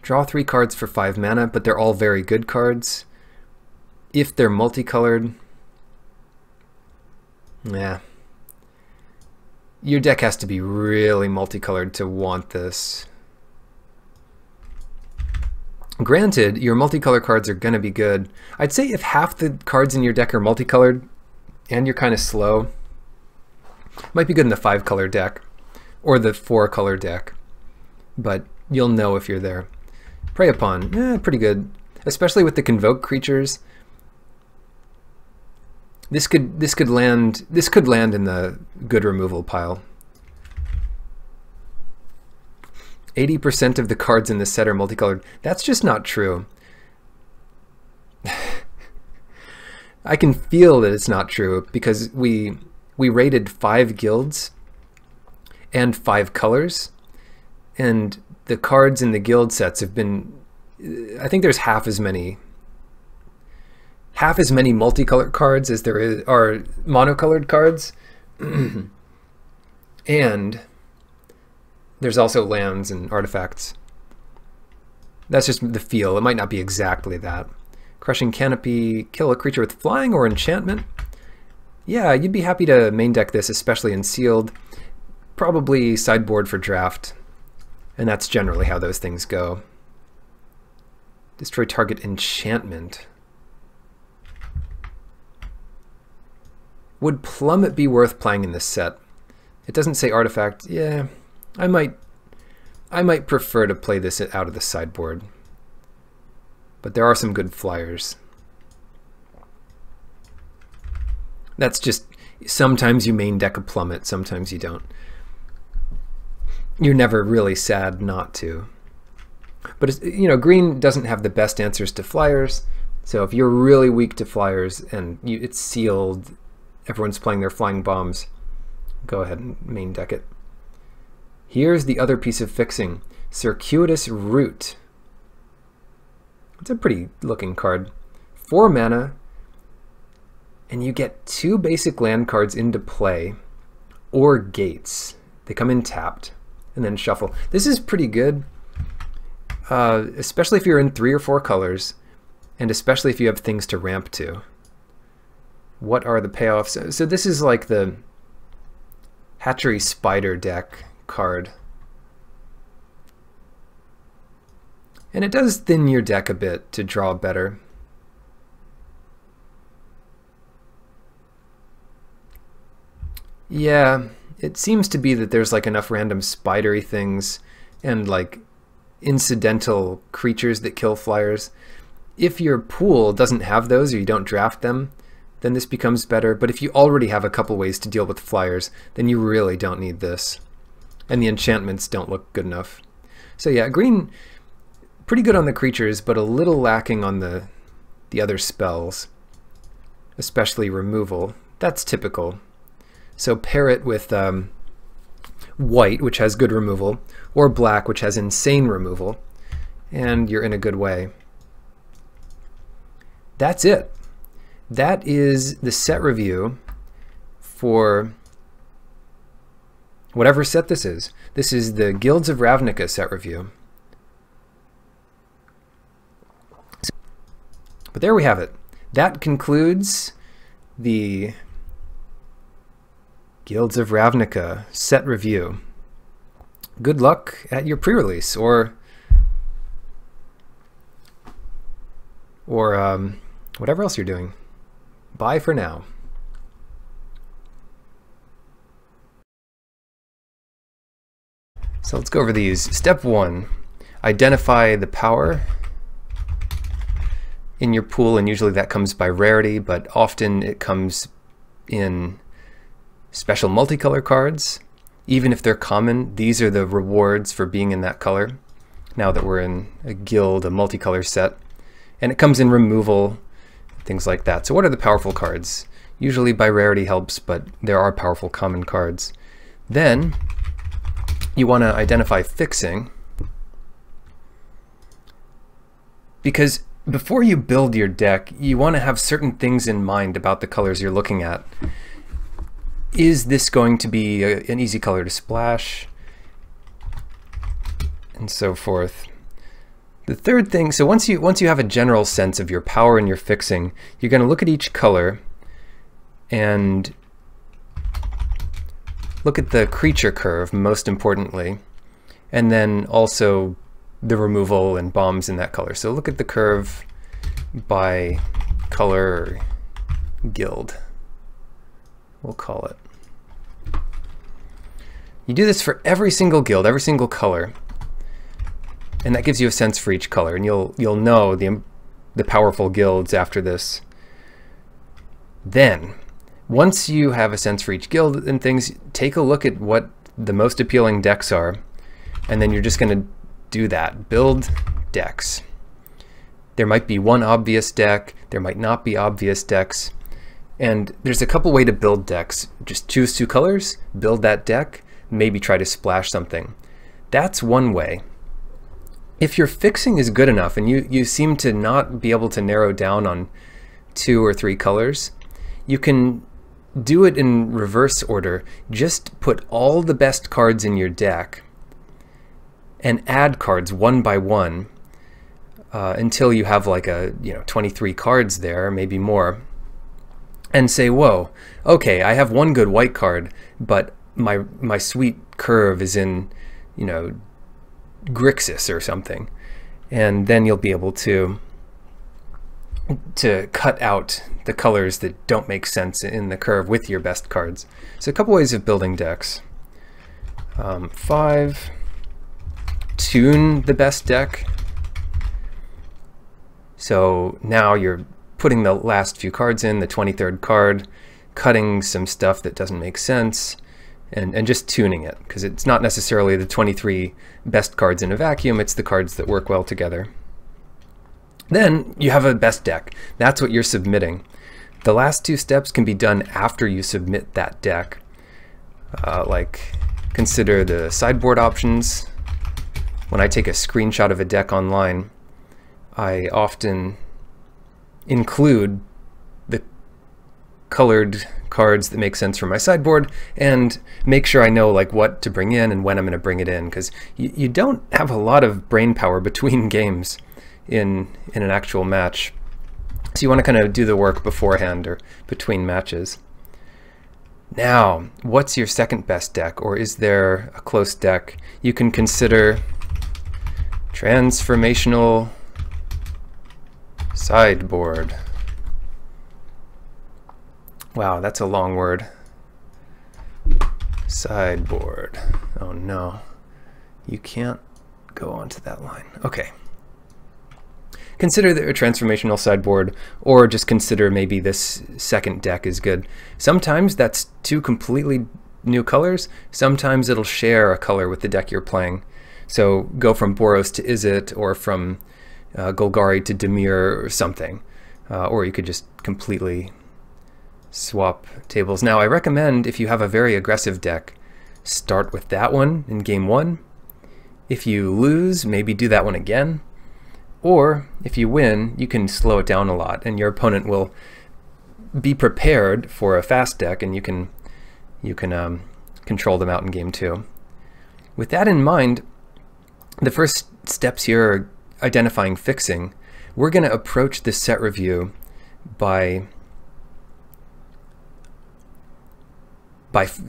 Draw 3 cards for 5 mana, but they're all very good cards. If they're multicolored, yeah. Your deck has to be really multicolored to want this. Granted, your multicolor cards are going to be good. I'd say if half the cards in your deck are multicolored and you're kind of slow, it might be good in the 5-color deck or the 4-color deck, but you'll know if you're there. Prey Upon, pretty good, especially with the convoke creatures. This could land in the good removal pile. 80% of the cards in this set are multicolored. That's just not true. I can feel that it's not true because we rated 5 guilds and 5 colors, and the cards in the guild sets have been, I think there's half as many multicolored cards as there are monocolored cards. And there's also lands and artifacts. That's just the feel. It might not be exactly that. Crushing Canopy, kill a creature with flying or enchantment. Yeah, you'd be happy to main deck this, especially in sealed. Probably sideboard for draft. And that's generally how those things go. Destroy target enchantment. Would Plummet be worth playing in this set? It doesn't say artifact. Yeah, I might prefer to play this out of the sideboard. But there are some good flyers. That's just, sometimes you main deck a Plummet, sometimes you don't. You're never really sad not to. But you know, green doesn't have the best answers to flyers, so if you're really weak to flyers and it's sealed, everyone's playing their flying bombs, go ahead and main deck it. Here's the other piece of fixing, Circuitous Route. It's a pretty looking card. 4 mana, and you get 2 basic land cards into play, or gates. They come in tapped, and then shuffle. This is pretty good, especially if you're in 3 or 4 colors, and especially if you have things to ramp to. What are the payoffs? So this is like the Hatchery Spider deck card. And it does thin your deck a bit to draw better. Yeah, it seems to be that there's like enough random spidery things and like incidental creatures that kill flyers. If your pool doesn't have those or you don't draft them, then this becomes better. But if you already have a couple ways to deal with flyers, then you really don't need this. And the enchantments don't look good enough. So yeah, green, pretty good on the creatures, but a little lacking on the other spells, especially removal. That's typical. So pair it with white, which has good removal, or black, which has insane removal, and you're in a good way. That's it. That is the set review for whatever set this is. This is the Guilds of Ravnica set review. But there we have it. That concludes the Guilds of Ravnica set review. Good luck at your pre-release or whatever else you're doing. Bye for now. So let's go over these. Step 1, identify the power in your pool, and usually that comes by rarity, but often it comes in special multicolor cards. Even if they're common, these are the rewards for being in that color, now that we're in a guild, a multicolor set. And it comes in removal, things like that. So what are the powerful cards? Usually by rarity helps, but there are powerful common cards. Then you want to identify fixing, because before you build your deck, you want to have certain things in mind about the colors you're looking at. Is this going to be an easy color to splash? And so forth. The third thing, so once you have a general sense of your power and your fixing, you're going to look at each color and look at the creature curve, most importantly, and then also the removal and bombs in that color. So look at the curve by color or guild, we'll call it. You do this for every single guild, every single color, and that gives you a sense for each color, and you'll know the powerful guilds after this. Then, once you have a sense for each guild and things, take a look at what the most appealing decks are, and then you're just going to do that. Build decks. There might be one obvious deck, there might not be obvious decks, and there's a couple ways to build decks. Just choose 2 colors, build that deck, maybe try to splash something. That's one way. If your fixing is good enough and you seem to not be able to narrow down on 2 or 3 colors, you can do it in reverse order. Just put all the best cards in your deck and add cards one by one until you have like 23 cards there, maybe more, and say, whoa, okay, I have one good white card, but my sweet curve is in Grixis or something, and then you'll be able to cut out the colors that don't make sense in the curve with your best cards. So a couple ways of building decks. 5, tune the best deck. So now you're putting the last few cards in, the 23rd card, cutting some stuff that doesn't make sense, and just tuning it, because it's not necessarily the 23 best cards in a vacuum, it's the cards that work well together. Then you have a best deck. That's what you're submitting. The last 2 steps can be done after you submit that deck. Like consider the sideboard options. When I take a screenshot of a deck online, I often include the colored cards that make sense for my sideboard and make sure I know like what to bring in and when I'm going to bring it in, because you don't have a lot of brain power between games in an actual match. So you want to kind of do the work beforehand or between matches. Now, what's your second best deck, or is there a close deck? You can consider transformational sideboard. Wow, that's a long word. Sideboard. Oh no, you can't go onto that line. Okay. Consider a transformational sideboard, or just consider maybe this second deck is good. Sometimes that's 2 completely new colors. Sometimes it'll share a color with the deck you're playing. So go from Boros to Izzet, or from Golgari to Dimir or something. Or you could just completely swap tables. Now I recommend, if you have a very aggressive deck, start with that one in game 1. If you lose, maybe do that one again. Or if you win, you can slow it down a lot, and your opponent will be prepared for a fast deck, and you can control them out in game 2. With that in mind, the first steps here are identifying fixing. We're going to approach this set review by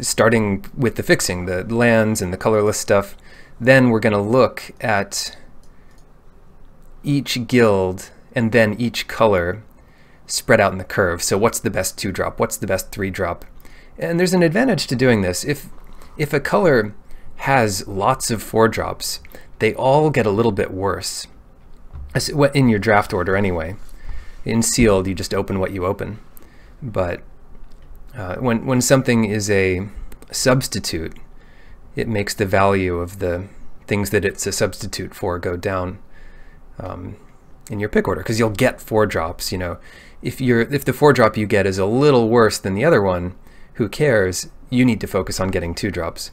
starting with the fixing, the lands and the colorless stuff. Then we're going to look at each guild and then each color spread out in the curve. So what's the best 2-drop? What's the best 3-drop? And there's an advantage to doing this. If a color has lots of 4-drops, they all get a little bit worse in your draft order anyway. In sealed, you just open what you open. But when something is a substitute, it makes the value of the things that it's a substitute for go down in your pick order, because you'll get 4-drops. You know, if the 4-drop you get is a little worse than the other one, who cares? You need to focus on getting 2-drops.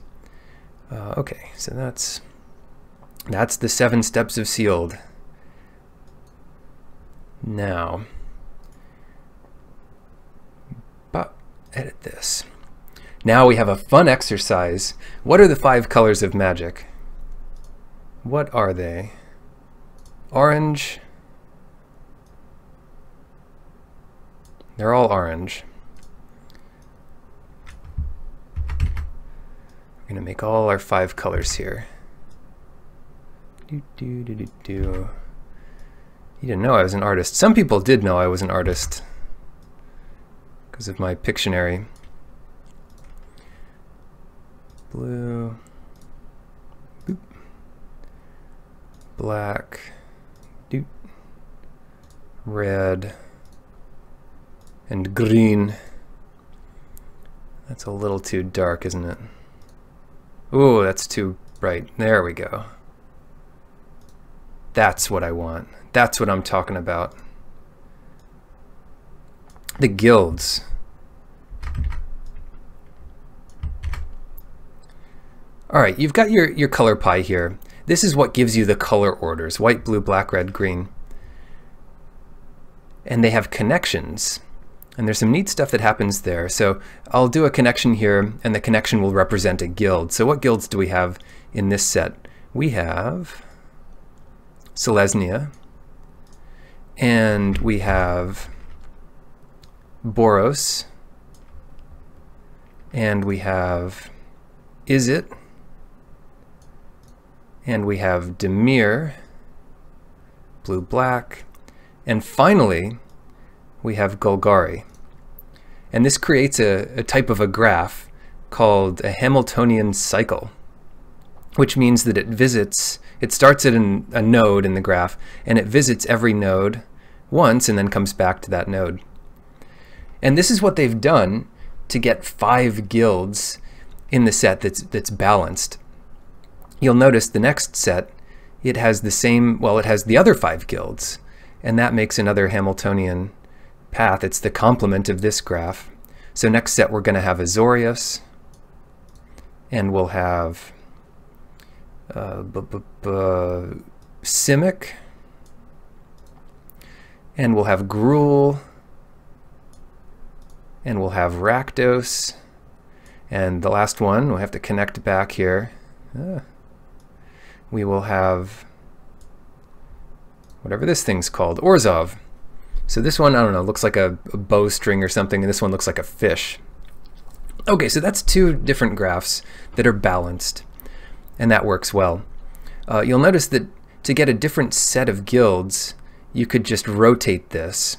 Okay, so that's the 7 steps of sealed. Now, edit this. Now we have a fun exercise. What are the 5 colors of magic? What are they? Orange. They're all orange. We're gonna make all our 5 colors here. You didn't know I was an artist. Some people did know I was an artist because of my Pictionary. Blue. Boop. Black. Doot. Red. And green. That's a little too dark, isn't it? Ooh, that's too bright. There we go. That's what I want. That's what I'm talking about. The guilds. All right, you've got your color pie here. This is what gives you the color orders: white, blue, black, red, green. And they have connections. And there's some neat stuff that happens there. So I'll do a connection here, and the connection will represent a guild. So what guilds do we have in this set? We have Selesnya, and we have Boros, and we have Izzet, and we have Dimir, blue-black, and finally we have Golgari. And this creates a type of a graph called a Hamiltonian cycle, which means that it starts at a node in the graph, and it visits every node once and then comes back to that node. And this is what they've done to get 5 guilds in the set that's balanced. You'll notice the next set, it has the same, well, it has the other 5 guilds, and that makes another Hamiltonian path. It's the complement of this graph. So next set we're going to have Azorius, and we'll have Simic, and we'll have Gruul, and we'll have Rakdos, and the last one, we'll have to connect back here. We will have whatever this thing's called, Orzhov. So this one, I don't know, looks like a bowstring or something, and this one looks like a fish. Okay, so that's 2 different graphs that are balanced, and that works well. You'll notice that to get a different set of guilds, you could just rotate this.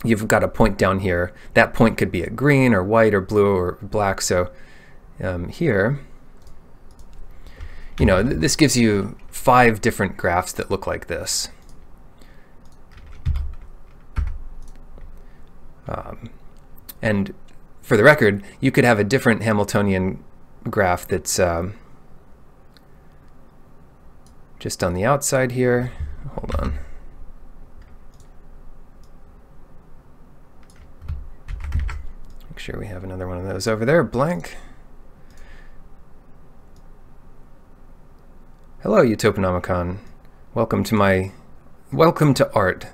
You've got a point down here. That point could be at green or white or blue or black. So here, you know, this gives you 5 different graphs that look like this. And for the record, you could have a different Hamiltonian graph that's just on the outside here. Hold on. Make sure we have another one of those over there, blank. Hello, Utoponomicon. Welcome to art.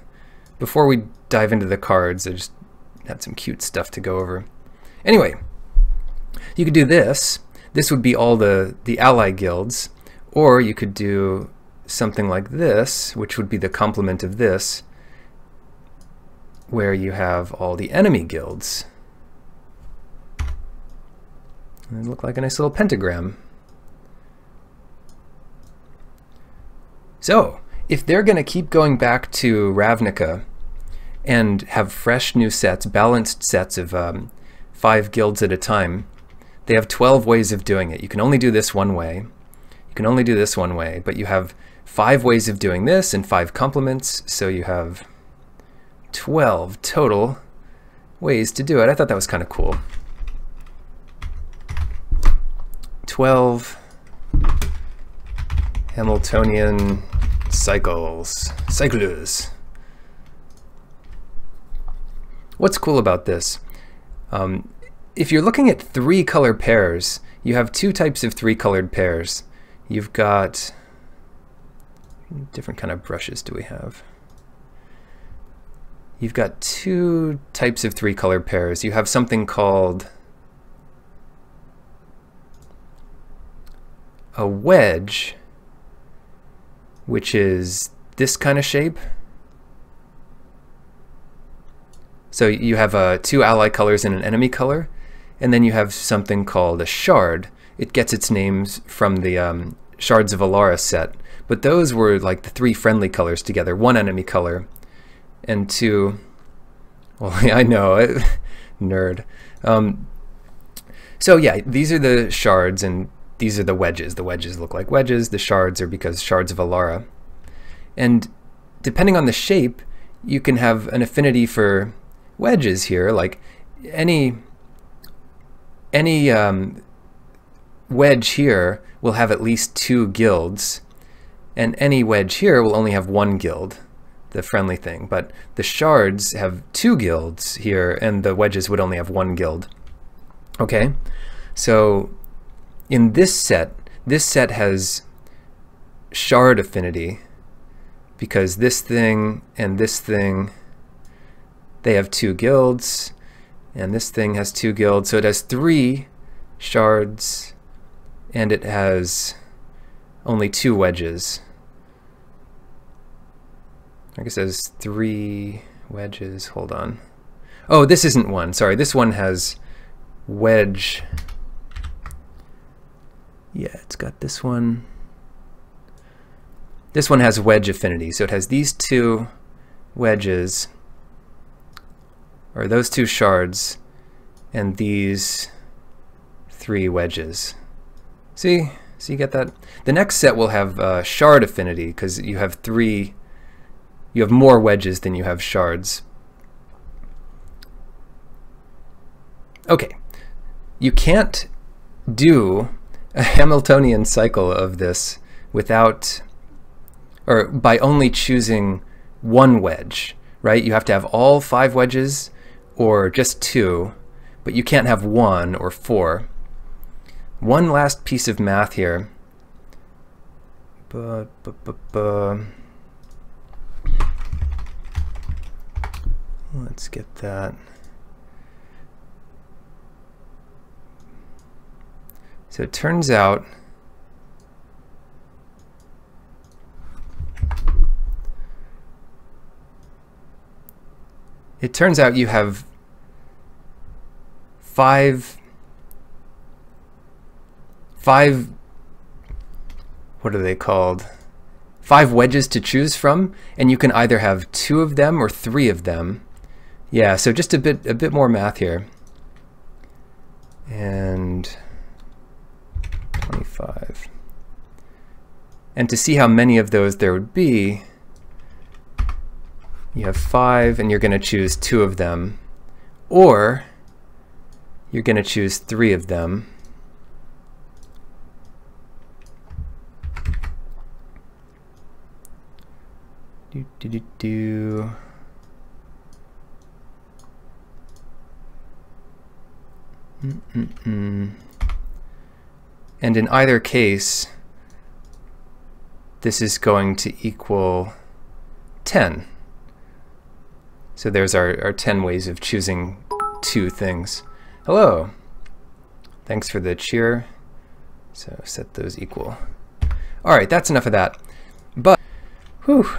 Before we dive into the cards, I just had some cute stuff to go over. Anyway, you could do this. This would be all the ally guilds, or you could do something like this, which would be the complement of this, where you have all the enemy guilds. And they look like a nice little pentagram. So, if they're going to keep going back to Ravnica and have fresh new sets, balanced sets of 5 guilds at a time, they have 12 ways of doing it. You can only do this one way. You can only do this one way, but you have 5 ways of doing this and 5 complements, so you have 12 total ways to do it. I thought that was kind of cool. 12 Hamiltonian cycles. What's cool about this? If you're looking at 3 color pairs, you have 2 types of 3 colored pairs. You've got different kind of brushes do we have? You've got 2 types of 3 colored pairs. You have something called a wedge, which is this kind of shape. So you have 2 ally colors and an enemy color, and then you have something called a shard. It gets its names from the Shards of Alara set, but those were like the 3 friendly colors together, 1 enemy color, and 2, well, I know, nerd. So yeah, these are the shards and these are the wedges. The wedges look like wedges, the shards are because Shards of Alara. And depending on the shape, you can have an affinity for wedges here, like any wedge here will have at least 2 guilds, and any wedge here will only have 1 guild, the friendly thing. But the shards have 2 guilds here, and the wedges would only have 1 guild. Okay, so in this set has shard affinity, because this thing and this thing, they have 2 guilds, and this thing has 2 guilds, so it has 3 shards, and it has only 2 wedges. I guess it has 3 wedges, hold on. Oh, this isn't one, sorry, this one has wedge. Yeah, it's got this one, This one has wedge affinity, so it has these two wedges, or those two shards, and these three wedges. See? So you get that? The next set will have shard affinity, because you have more wedges than you have shards. Okay, you can't do a Hamiltonian cycle of this without, or by only choosing one wedge, right? You have to have all 5 wedges or just 2, but you can't have 1 or 4. One last piece of math here. Let's get that. So it turns out you have 5, what are they called? 5 wedges to choose from, and you can either have 2 of them or 3 of them. Yeah, so just a bit more math here. And 25. And to see how many of those there would be, you have 5 and you're going to choose 2 of them, or you're going to choose 3 of them. And in either case, this is going to equal 10. So there's our 10 ways of choosing 2 things. Hello. Thanks for the cheer. So set those equal. All right, that's enough of that. But, whew.